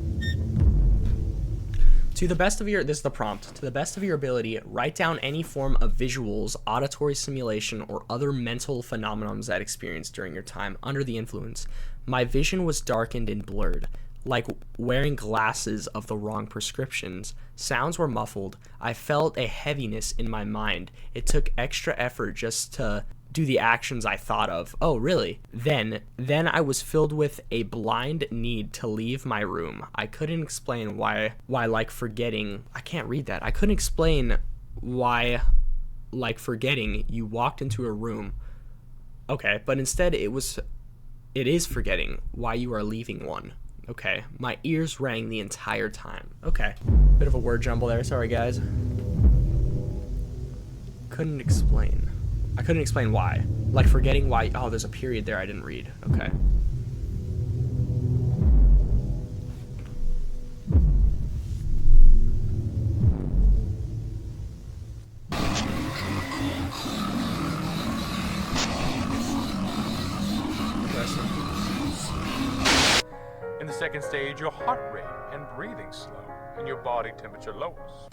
To the best of your, this is the prompt, to the best of your ability, write down any form of visuals, auditory simulation, or other mental phenomenons that experienced during your time under the influence. My vision was darkened and blurred, like wearing glasses of the wrong prescriptions. Sounds were muffled. I felt a heaviness in my mind. It took extra effort just to do the actions I thought of. Oh, really? Then I was filled with a blind need to leave my room. I couldn't explain why like forgetting, I can't read that. I couldn't explain why, like forgetting, you walked into a room. Okay, but instead it is forgetting why you are leaving one. Okay, my ears rang the entire time. Okay, bit of a word jumble there, sorry guys. Couldn't explain. I couldn't explain why. Like forgetting why. Oh, there's a period there I didn't read. Okay. In the second stage, your heart rate and breathing slow, and your body temperature lowers.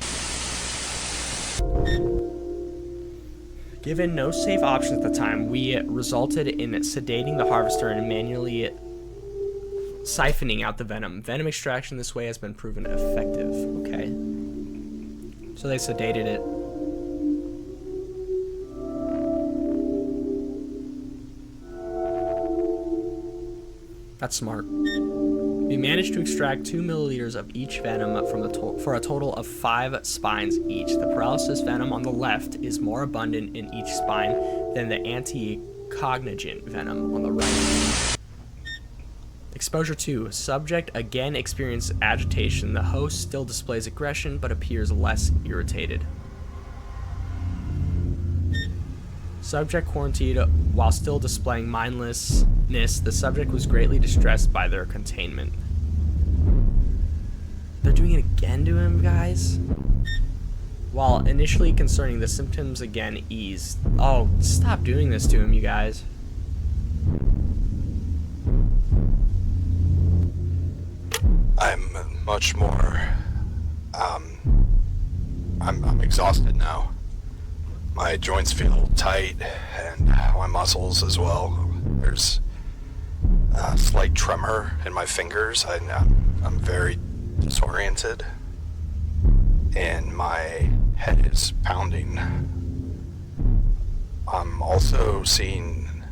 Given no safe options at the time, we resulted in sedating the harvester and manually siphoning out the venom. Venom extraction this way has been proven effective. Okay. So they sedated it. That's smart. We managed to extract 2 milliliters of each venom from for a total of 5 spines each. The paralysis venom on the left is more abundant in each spine than the cognigent venom on the right. Exposure 2. Subject again experienced agitation. The host still displays aggression but appears less irritated. Subject quarantined while still displaying mindlessness. The subject was greatly distressed by their containment. They're doing it again to him, guys? While initially concerning, the symptoms again eased. Oh, stop doing this to him, you guys. I'm much more, I'm exhausted now. My joints feel tight, and my muscles as well. There's a slight tremor in my fingers. I'm very disoriented, and my head is pounding. I'm also seeing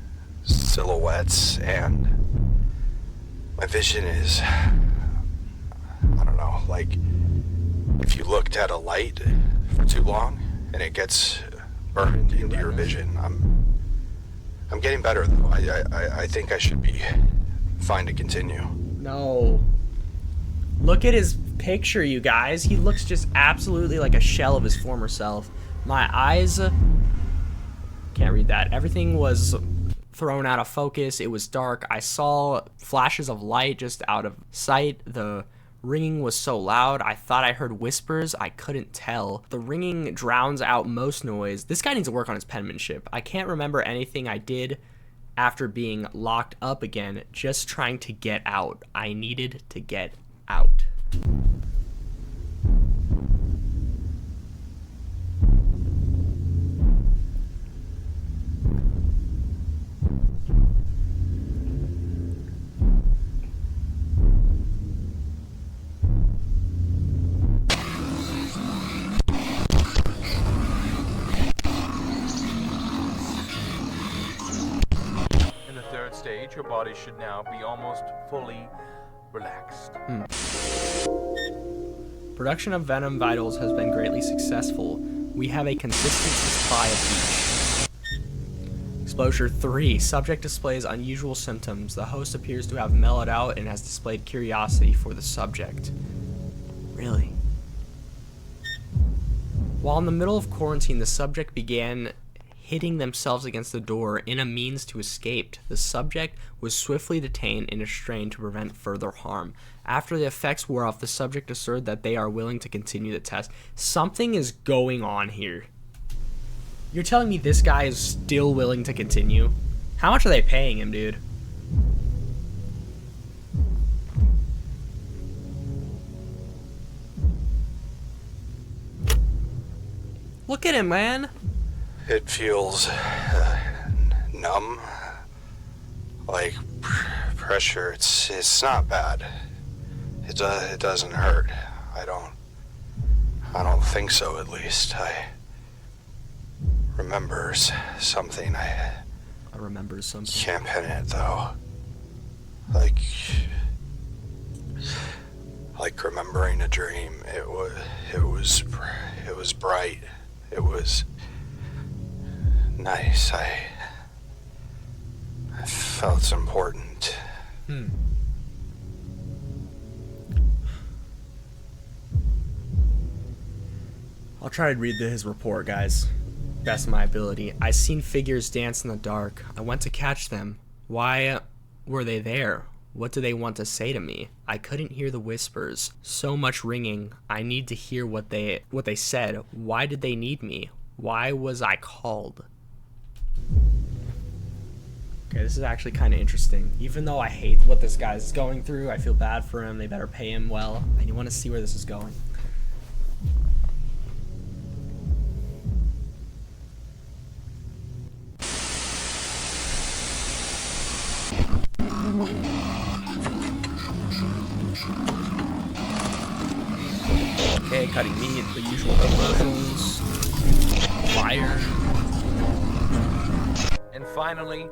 silhouettes, and my vision is, I don't know, like if you looked at a light for too long and it gets burned into your vision. I'm getting better though. I think I should be fine to continue. No. Look at his picture, you guys. He looks just absolutely like a shell of his former self. My eyes can't read that. Everything was thrown out of focus. It was dark. I saw flashes of light just out of sight. The ringing was so loud, I thought I heard whispers. I couldn't tell. The ringing drowns out most noise. This guy needs to work on his penmanship. I can't remember anything I did after being locked up again, just trying to get out. I needed to get out. Your body should now be almost fully relaxed. Production of venom vitals has been greatly successful. We have a consistent supply of each. Exposure 3. Subject displays unusual symptoms. The host appears to have mellowed out and has displayed curiosity for the subject. Really? While in the middle of quarantine, the subject began hitting themselves against the door in a means to escape. The subject was swiftly detained and restrained to prevent further harm. After the effects wore off, the subject asserted that they are willing to continue the test. Something is going on here. You're telling me this guy is still willing to continue? How much are they paying him, dude? Look at him, man. It feels numb, like pressure. It's not bad. It doesn't hurt. I don't think so. At least I remembers something. I remember something. Can't pin it though. Like remembering a dream. It was bright. It was nice. I felt important. I'll try to read his report, guys. Best of my ability. I seen figures dance in the dark. I went to catch them. Why were they there? What do they want to say to me? I couldn't hear the whispers. So much ringing. I need to hear what they said. Why did they need me? Why was I called? Okay, this is actually kind of interesting. Even though I hate what this guy's going through, I feel bad for him. They better pay him well. And you want to see where this is going. Okay, cutting meat, the usual commercials, fire. And finally,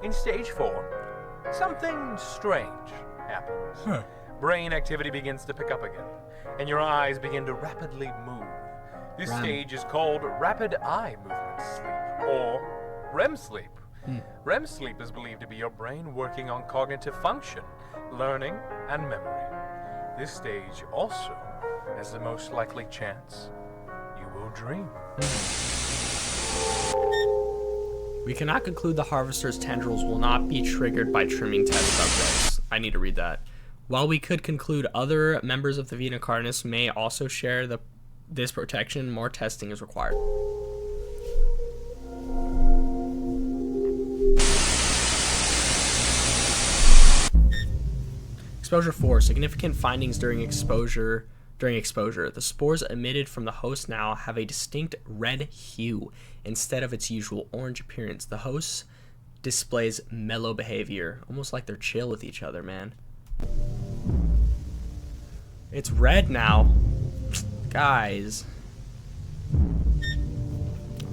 in stage 4, something strange happens. Brain activity begins to pick up again, and your eyes begin to rapidly move. This stage is called rapid eye movement sleep, or REM sleep. REM sleep is believed to be your brain working on cognitive function, learning, and memory. This stage also has the most likely chance you will dream. We cannot conclude the harvester's tendrils will not be triggered by trimming test subjects. I need to read that. While we could conclude other members of the Vita Carnis may also share this protection, more testing is required. Exposure 4. Significant findings during exposure. The spores emitted from the host now have a distinct red hue instead of its usual orange appearance. The host displays mellow behavior, almost like they're chill with each other, man. It's red now. Guys.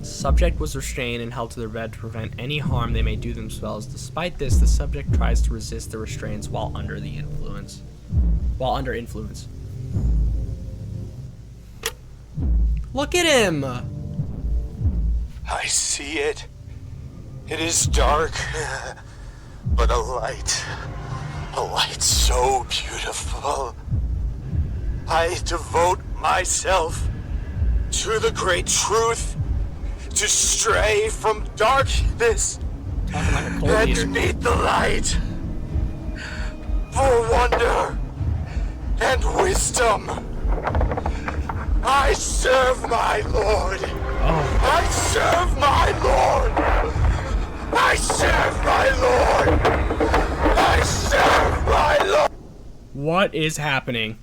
Subject was restrained and held to the bed to prevent any harm they may do themselves. Despite this, the subject tries to resist the restraints while under influence. Look at him! I see it. It is dark, but a light so beautiful. I devote myself to the great truth, to stray from darkness and meet the light, for wonder and wisdom. I serve my Lord. I serve my Lord. I serve my Lord. I serve my Lord. What is happening?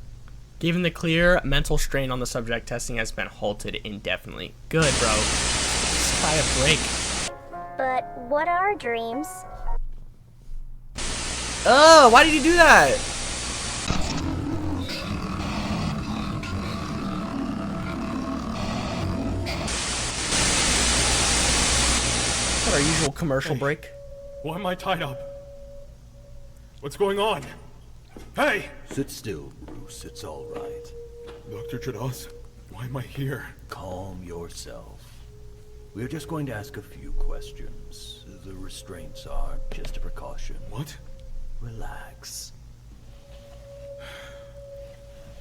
Given the clear mental strain on the subject, testing has been halted indefinitely. Good, bro. Let's try a break. But what are dreams? Oh, why did you do that? Our usual commercial break. Why am I tied up? What's going on? Hey! Sit still, Bruce. It's all right. Dr. Traidos, why am I here? Calm yourself. We're just going to ask a few questions. The restraints are just a precaution. What? Relax.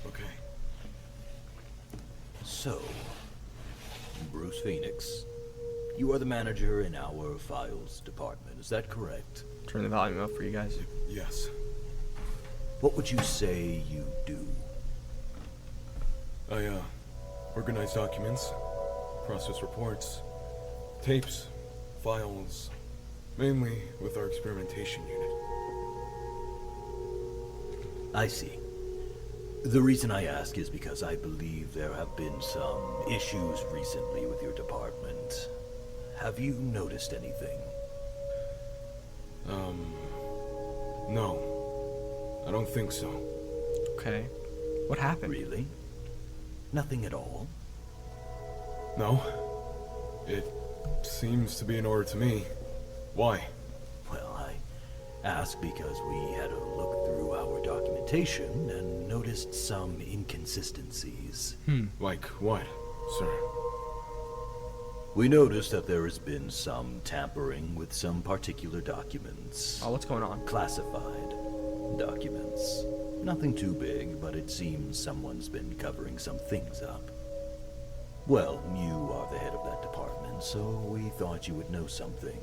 Okay. So, Bruce Phoenix, you are the manager in our files department, is that correct? Turn the volume up for you guys. Yes. What would you say you do? I, organize documents, process reports, tapes, files, mainly with our experimentation unit. I see. The reason I ask is because I believe there have been some issues recently with your department. Have you noticed anything? No. I don't think so. Okay. What happened? Really? Nothing at all? No. It seems to be in order to me. Why? Well, I ask because we had a look through our documentation and noticed some inconsistencies. Like what, sir? We noticed that there has been some tampering with some particular documents. Oh, what's going on? Classified documents. Nothing too big, but it seems someone's been covering some things up. Well, you are the head of that department, so we thought you would know something.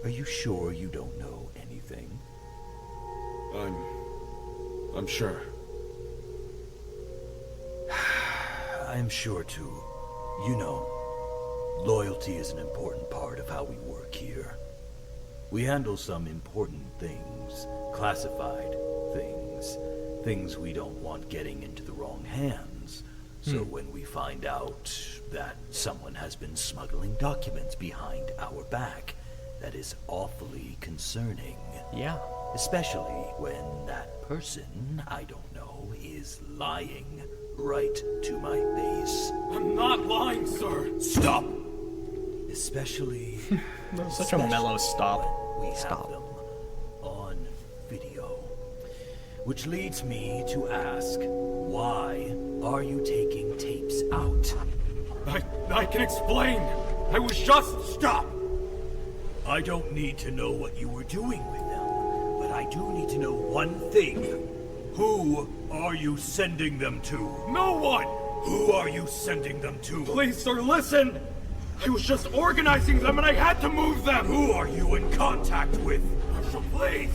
Are you sure you don't know anything? I'm sure. I'm sure too. You know, loyalty is an important part of how we work here. We handle some important things, classified things, things we don't want getting into the wrong hands. So when we find out that someone has been smuggling documents behind our back, that is awfully concerning. Yeah. Especially when that person, I don't know, is lying right to my face. I'm not lying, sir! Stop! Especially... Such a mellow stop. We have them on video. Which leads me to ask, why are you taking tapes out? I can explain! I was just... Stop! I don't need to know what you were doing with them, but I do need to know one thing. Who are you sending them to? No one! Who are you sending them to? Please, sir, listen! I was just organizing them and I had to move them! Who are you in contact with? Marshal, please!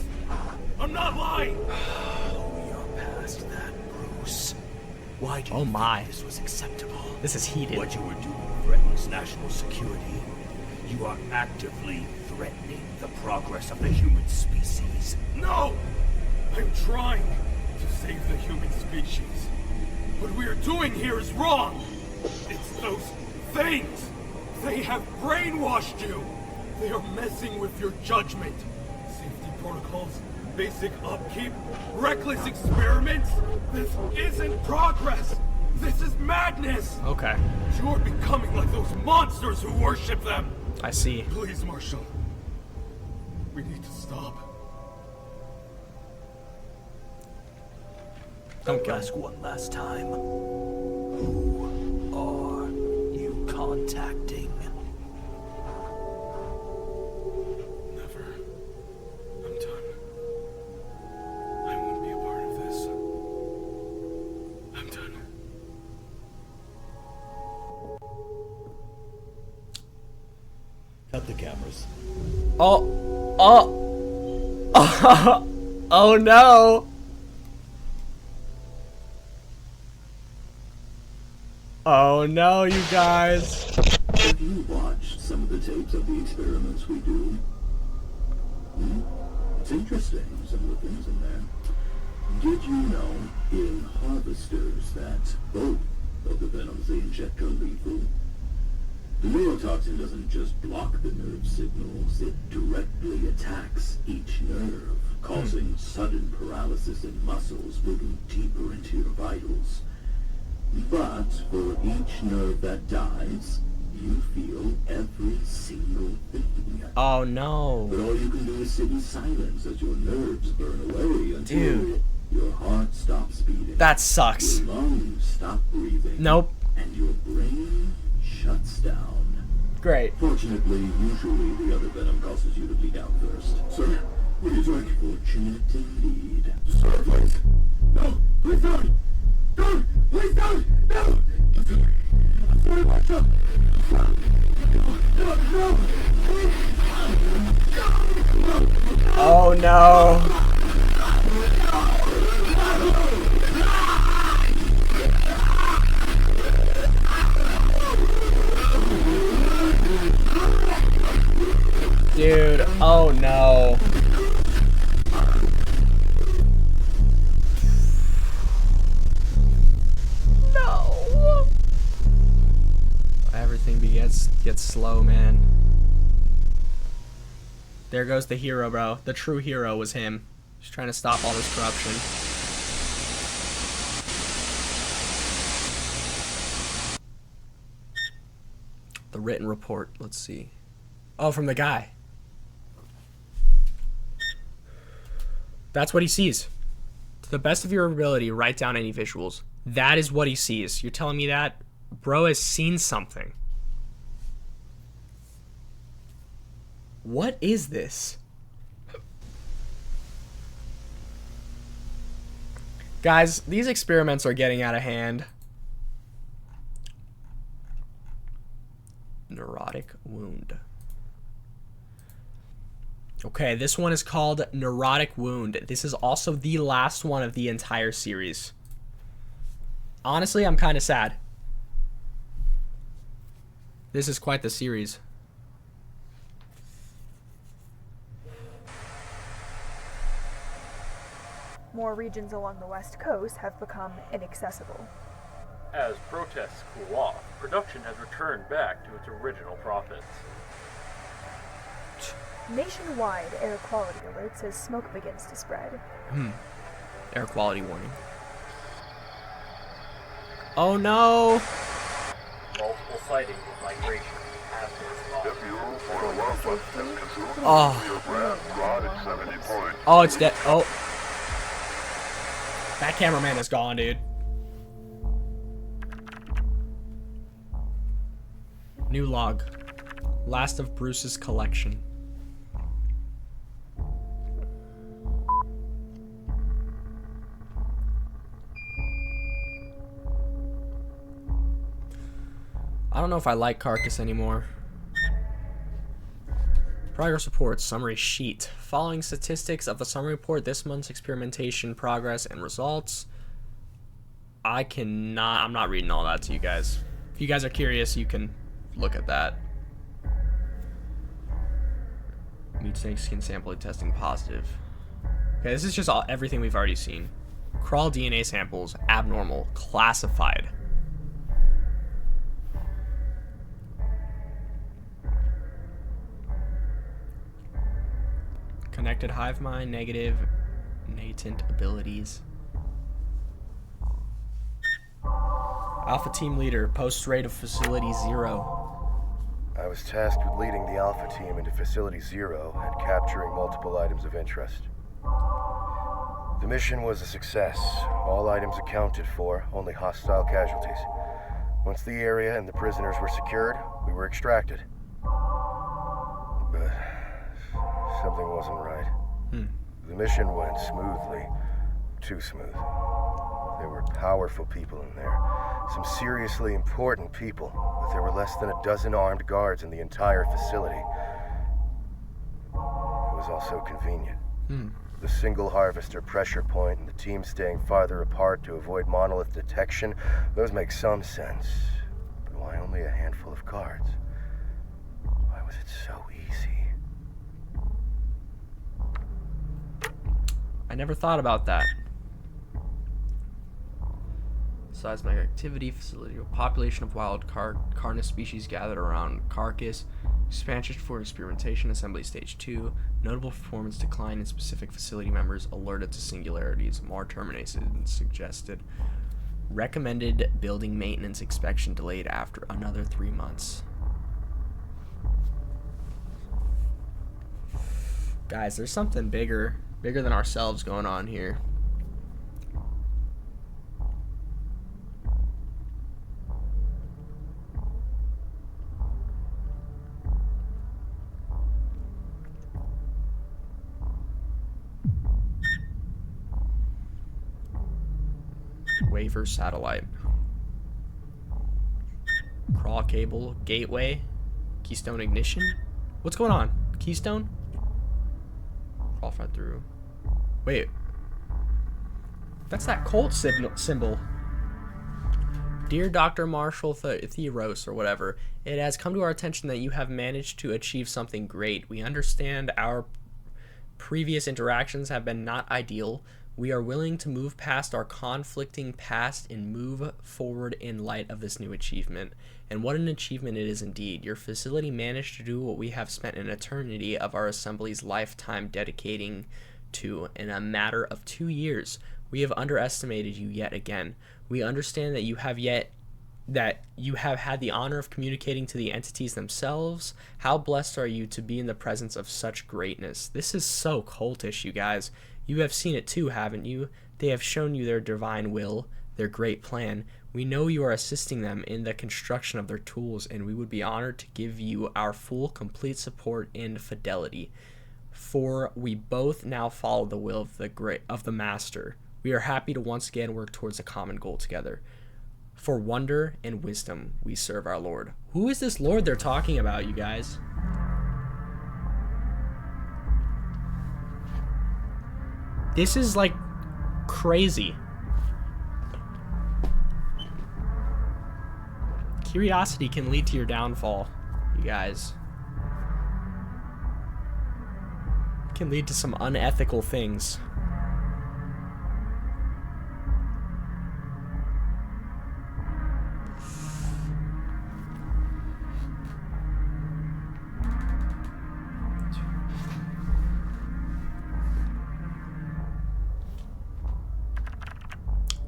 I'm not lying! We are past that, Bruce. Why do you think this was acceptable? This is heated. What you were doing threatens national security. You are actively threatening the progress of the human species. No! I'm trying to save the human species. What we are doing here is wrong! It's those things! They have brainwashed you! They are messing with your judgment. Safety protocols, basic upkeep, reckless experiments. This isn't progress! This is madness! Okay. You're becoming like those monsters who worship them! I see. Please, Marshal. We need to stop. Don't ask one last time. Who are you contacting? Never. I'm done. I won't be a part of this. I'm done. Cut the cameras. Oh no! Oh no, you guys. Have you watched some of the tapes of the experiments we do? It's interesting, some of the things in there. Did you know in harvesters that both of the venoms they inject are lethal? The neurotoxin doesn't just block the nerve signals, it directly attacks each nerve, causing sudden paralysis in muscles, moving deeper into your vitals. But for each nerve that dies, you feel every single thing. Oh no. But all you can do is sit in silence as your nerves burn away until your heart stops beating. That sucks. Your lungs stop breathing. Nope. And your brain shuts down. Great. Fortunately, usually the other venom causes you to bleed out first. Sir, what are you doing? Fortunate indeed. Sir, please. No, please don't. Don't! Please don't! No! I'm sorry, Marshal. No! Oh no. Dude, oh no. No. Everything gets slow, man. There goes the hero, bro. The true hero was him. Just trying to stop all this corruption. The written report, let's see. Oh, from the guy. That's what he sees. To the best of your ability, write down any visuals. That is what he sees. You're telling me that? Bro has seen something. What is this? Guys, these experiments are getting out of hand. Neurotic wound. Okay, this one is called Neurotic Wound. This is also the last one of the entire series. Honestly, I'm kind of sad. This is quite the series. More regions along the west coast have become inaccessible. As protests cool off, production has returned back to its original profits. Nationwide air quality alerts as smoke begins to spread. Air quality warning. Oh no! Multiple sightings of migration have been spotted. Oh, it's dead. Oh. That cameraman is gone, dude. New log. Last of Bruce's collection. I don't know if I like Carcass anymore. Progress report, summary sheet. Following statistics of the summary report, this month's experimentation progress and results. I'm not reading all that to you guys. If you guys are curious, you can look at that. Meat snake skin sample testing positive. Okay, this is just everything we've already seen. Crawl DNA samples, abnormal, classified. Connected hive mind, negative, natant abilities. Alpha team leader, post rate of facility 0. I was tasked with leading the Alpha team into Facility 0 and capturing multiple items of interest. The mission was a success. All items accounted for, only hostile casualties. Once the area and the prisoners were secured, we were extracted. But something wasn't right. The mission went smoothly. Too smooth. There were powerful people in there. Some seriously important people, but there were less than a dozen armed guards in the entire facility. It was also convenient. The single harvester pressure point and the team staying farther apart to avoid monolith detection, those make some sense. But why only a handful of guards? Why was it so easy? I never thought about that. Seismic activity, facility, population of wild Carnis species gathered around Carcass, expansion for experimentation, assembly stage 2, notable performance decline in specific facility members alerted to singularities, more terminations suggested, recommended building maintenance inspection delayed after another 3 months. Guys, there's something bigger than ourselves going on here. Waver satellite. Crawl cable, gateway, keystone ignition. What's going on? Keystone? Crawl right through. Wait. That's that Colt symbol. Dear Dr. Marshall Theros, or whatever, it has come to our attention that you have managed to achieve something great. We understand our previous interactions have been not ideal. We are willing to move past our conflicting past and move forward in light of this new achievement. And what an achievement it is indeed. Your facility managed to do what we have spent an eternity of our assembly's lifetime dedicating to in a matter of 2 years. We have underestimated you yet again. We understand that you have had the honor of communicating to the entities themselves. How blessed are you to be in the presence of such greatness. This is so cultish, you guys. You have seen it too, haven't you? They have shown you their divine will, their great plan. We know you are assisting them in the construction of their tools, and we would be honored to give you our full, complete support and fidelity. For we both now follow the will of the Master. We are happy to once again work towards a common goal together. For wonder and wisdom, we serve our Lord. Who is this Lord they're talking about, you guys? This is like crazy. Curiosity can lead to your downfall, you guys. It can lead to some unethical things.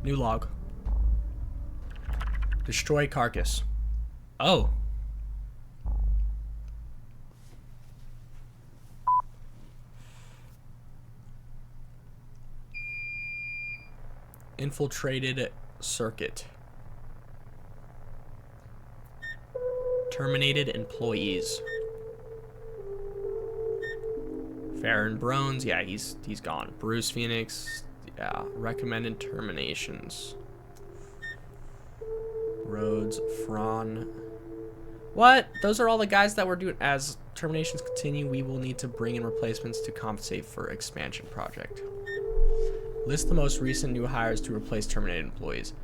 New log. Destroy Carcass. Oh. Infiltrated circuit. Terminated employees. Farron Brones, yeah, he's gone. Bruce Phoenix, yeah, recommended terminations. Rhodes, Fran, What? Those are all the guys that we're doing. As terminations continue, we will need to bring in replacements to compensate for expansion project. List the most recent new hires to replace terminated employees.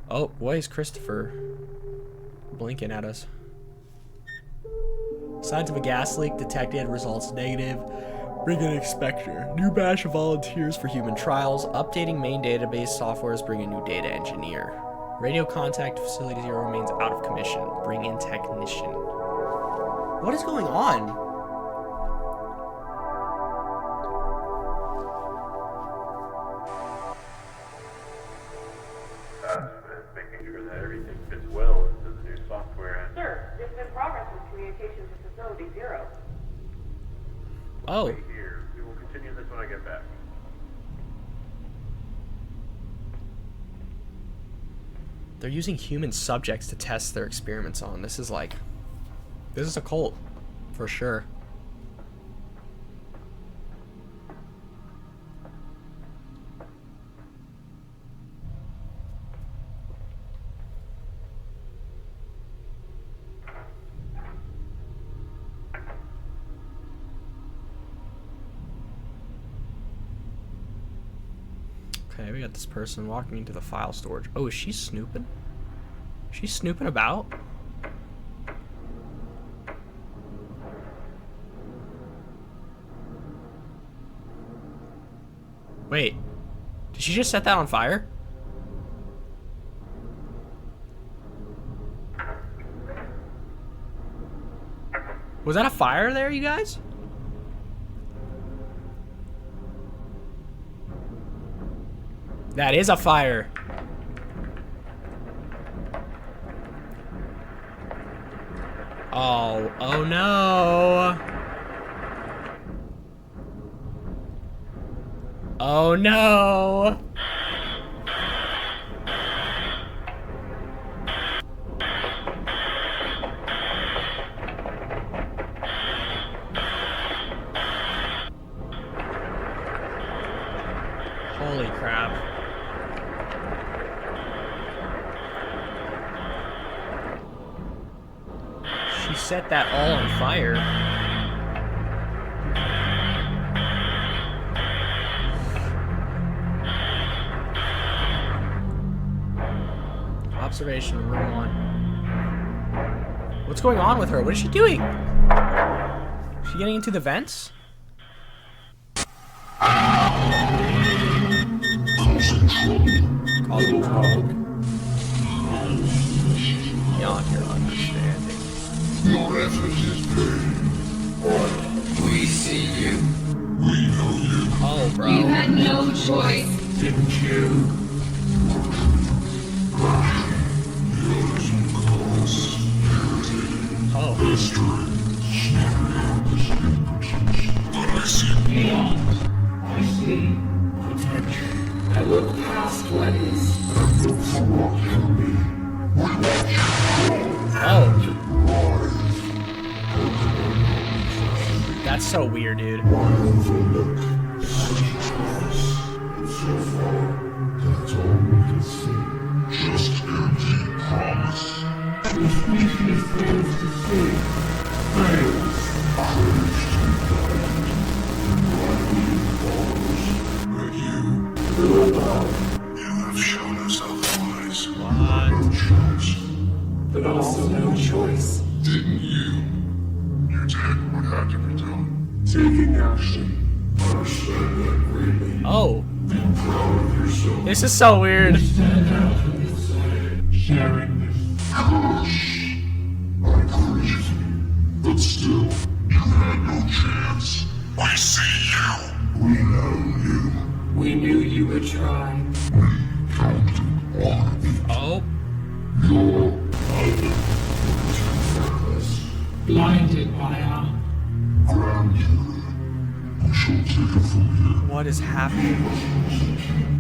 Oh, why is Christopher blinking at us? Signs of a gas leak detected. Results negative. Bring in inspector. New batch of volunteers for human trials. Updating main database softwares. Bring in new data engineer. Radio contact facility 0 remains out of commission. Bring in technician. What is going on? Making sure that everything fits well into the new software. Sir, this is in progress with communications with facility 0. Oh. Wait here. We will continue this when I get back. They're using human subjects to test their experiments on. This is like... This is a cult. For sure. Okay, we got this person walking into the file storage. Oh, is she snooping? She's snooping about? Wait, did she just set that on fire? Was that a fire there, you guys? That is a fire. Oh, oh no. Oh no. Holy crap. She set that all on fire. Observation room 1. What's going on with her? What is she doing? Is she getting into the vents? Causing trouble. Beyond your understanding. Your effort is paid. We see you. We know you. Oh, bro. You had no choice, didn't you? Oh. History. But I see beyond. I see potential. I look past what is. And look for what can be. We watch you grow. Oh. That's so weird, dude. So far, that's all we can see. Just empty promise. The species fails to see. Fails. Courage to be done. And blindly follows. But you have shown us otherwise. What? No chance. But also no choice. Didn't you? You did what had to be done. Taking action. Understand that greatly. Oh. Be proud of yourself. This is so weird. Stand out on this side. Sharing this. Curse. I encourage you. But still, you had no chance. We see you. We know you. We knew you would try. We counted on it. Oh. Your Blinded by our grandeur. We shall take it from here. What is happening?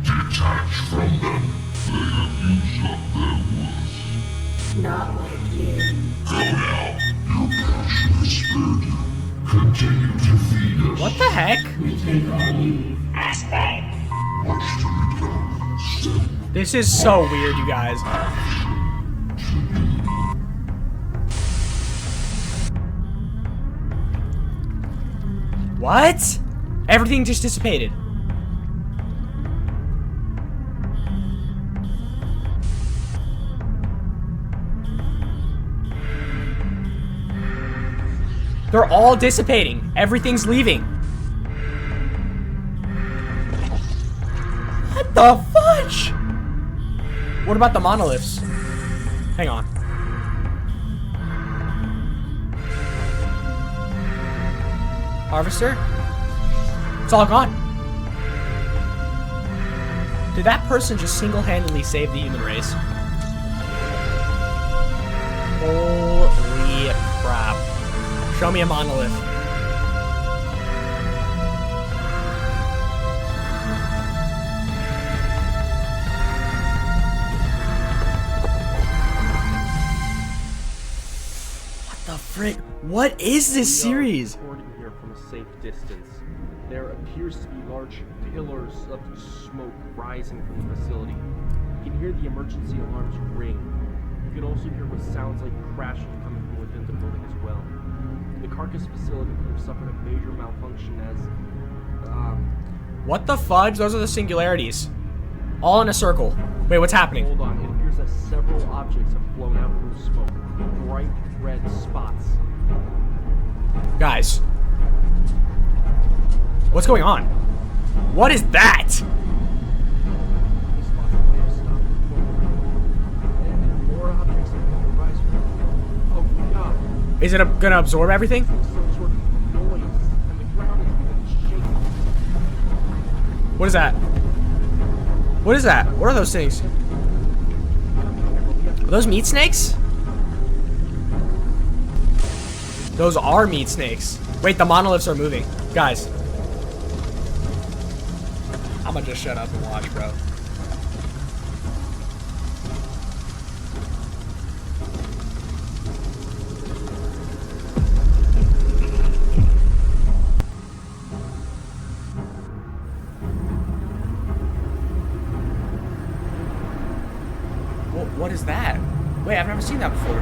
Detach from them. They have used up their worth. not like you. Go now. Your passion has spared you. Continue to feed us. What the heck? We take our leave. Much to be done. Still. This is so weird, you guys. What? Everything just dissipated. They're all dissipating. Everything's leaving. What the fudge? What about the monoliths? Hang on. Harvester? It's all gone. Did that person just single-handedly save the human race? Holy crap. Show me a monolith. What the frick? What is this series? Reporting here from a safe distance. There appears to be large pillars of smoke rising from the facility. You can hear the emergency alarms ring. You can also hear what sounds like crashing coming from within the building as well. The carcass facility could have suffered a major malfunction as, What the fudge? Those are the singularities. All in a circle. Wait, what's happening? Hold on, it appears that several objects have blown out from the smoke. Bright red spots. Guys. What's going on? What is that? More objects are going to rise from. Oh god. Is it gonna absorb everything? Some sort of noise, and the ground is being shaken. What is that? What is that? What are those things? Are those meat snakes? Those are meat snakes. Wait, the monoliths are moving. Guys. I'm gonna just shut up and watch, bro. What is that? Wait, I've never seen that before.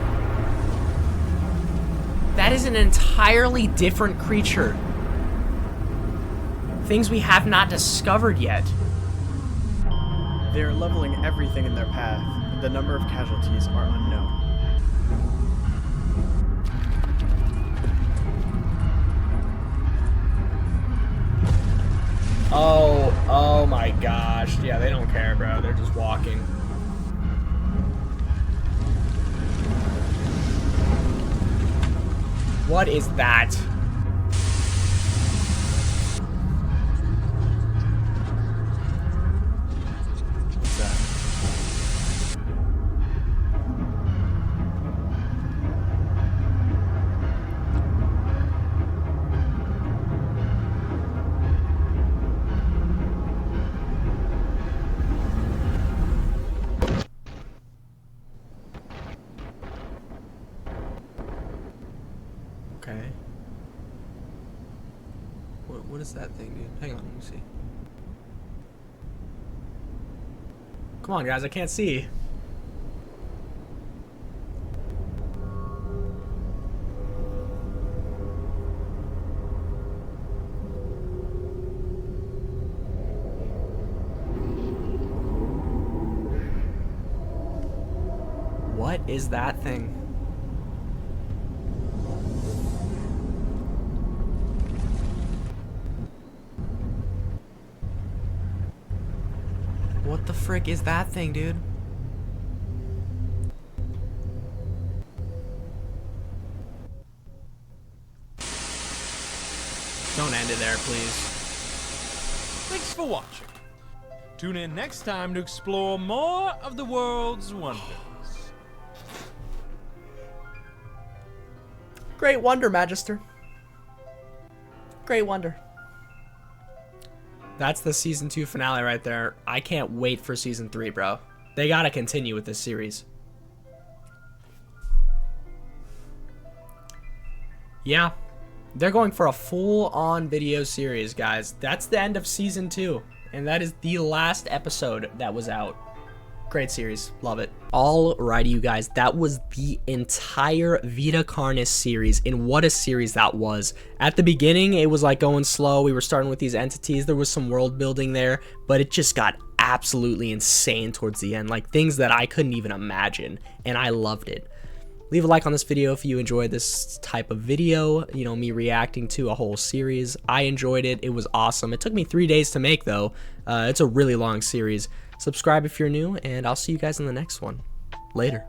That is an entirely different creature. Things we have not discovered yet. They are leveling everything in their path, and the number of casualties are unknown. Oh my gosh. Yeah, they don't care, bro. They're just walking. What is that? What's that? Okay. What is that thing, dude? Hang on, let me see. Come on, guys, I can't see. What is that thing? What the frick is that thing, dude? Don't end it there, please. Thanks for watching. Tune in next time to explore more of the world's wonders. Great wonder, Magister. Great wonder. That's the season 2 finale right there. I can't wait for season 3, bro. They gotta continue with this series. Yeah, they're going for a full-on video series, guys. That's the end of season 2, and that is the last episode that was out. Great series. Love it. Alrighty, you guys. That was the entire Vita Carnis series, and what a series that was. At the beginning, it was like going slow. We were starting with these entities. There was some world building there, but it just got absolutely insane towards the end. Like things that I couldn't even imagine, and I loved it. Leave a like on this video if you enjoyed this type of video, you know, me reacting to a whole series. I enjoyed it. It was awesome. It took me 3 days to make, though. It's a really long series. Subscribe if you're new, and I'll see you guys in the next one. Later.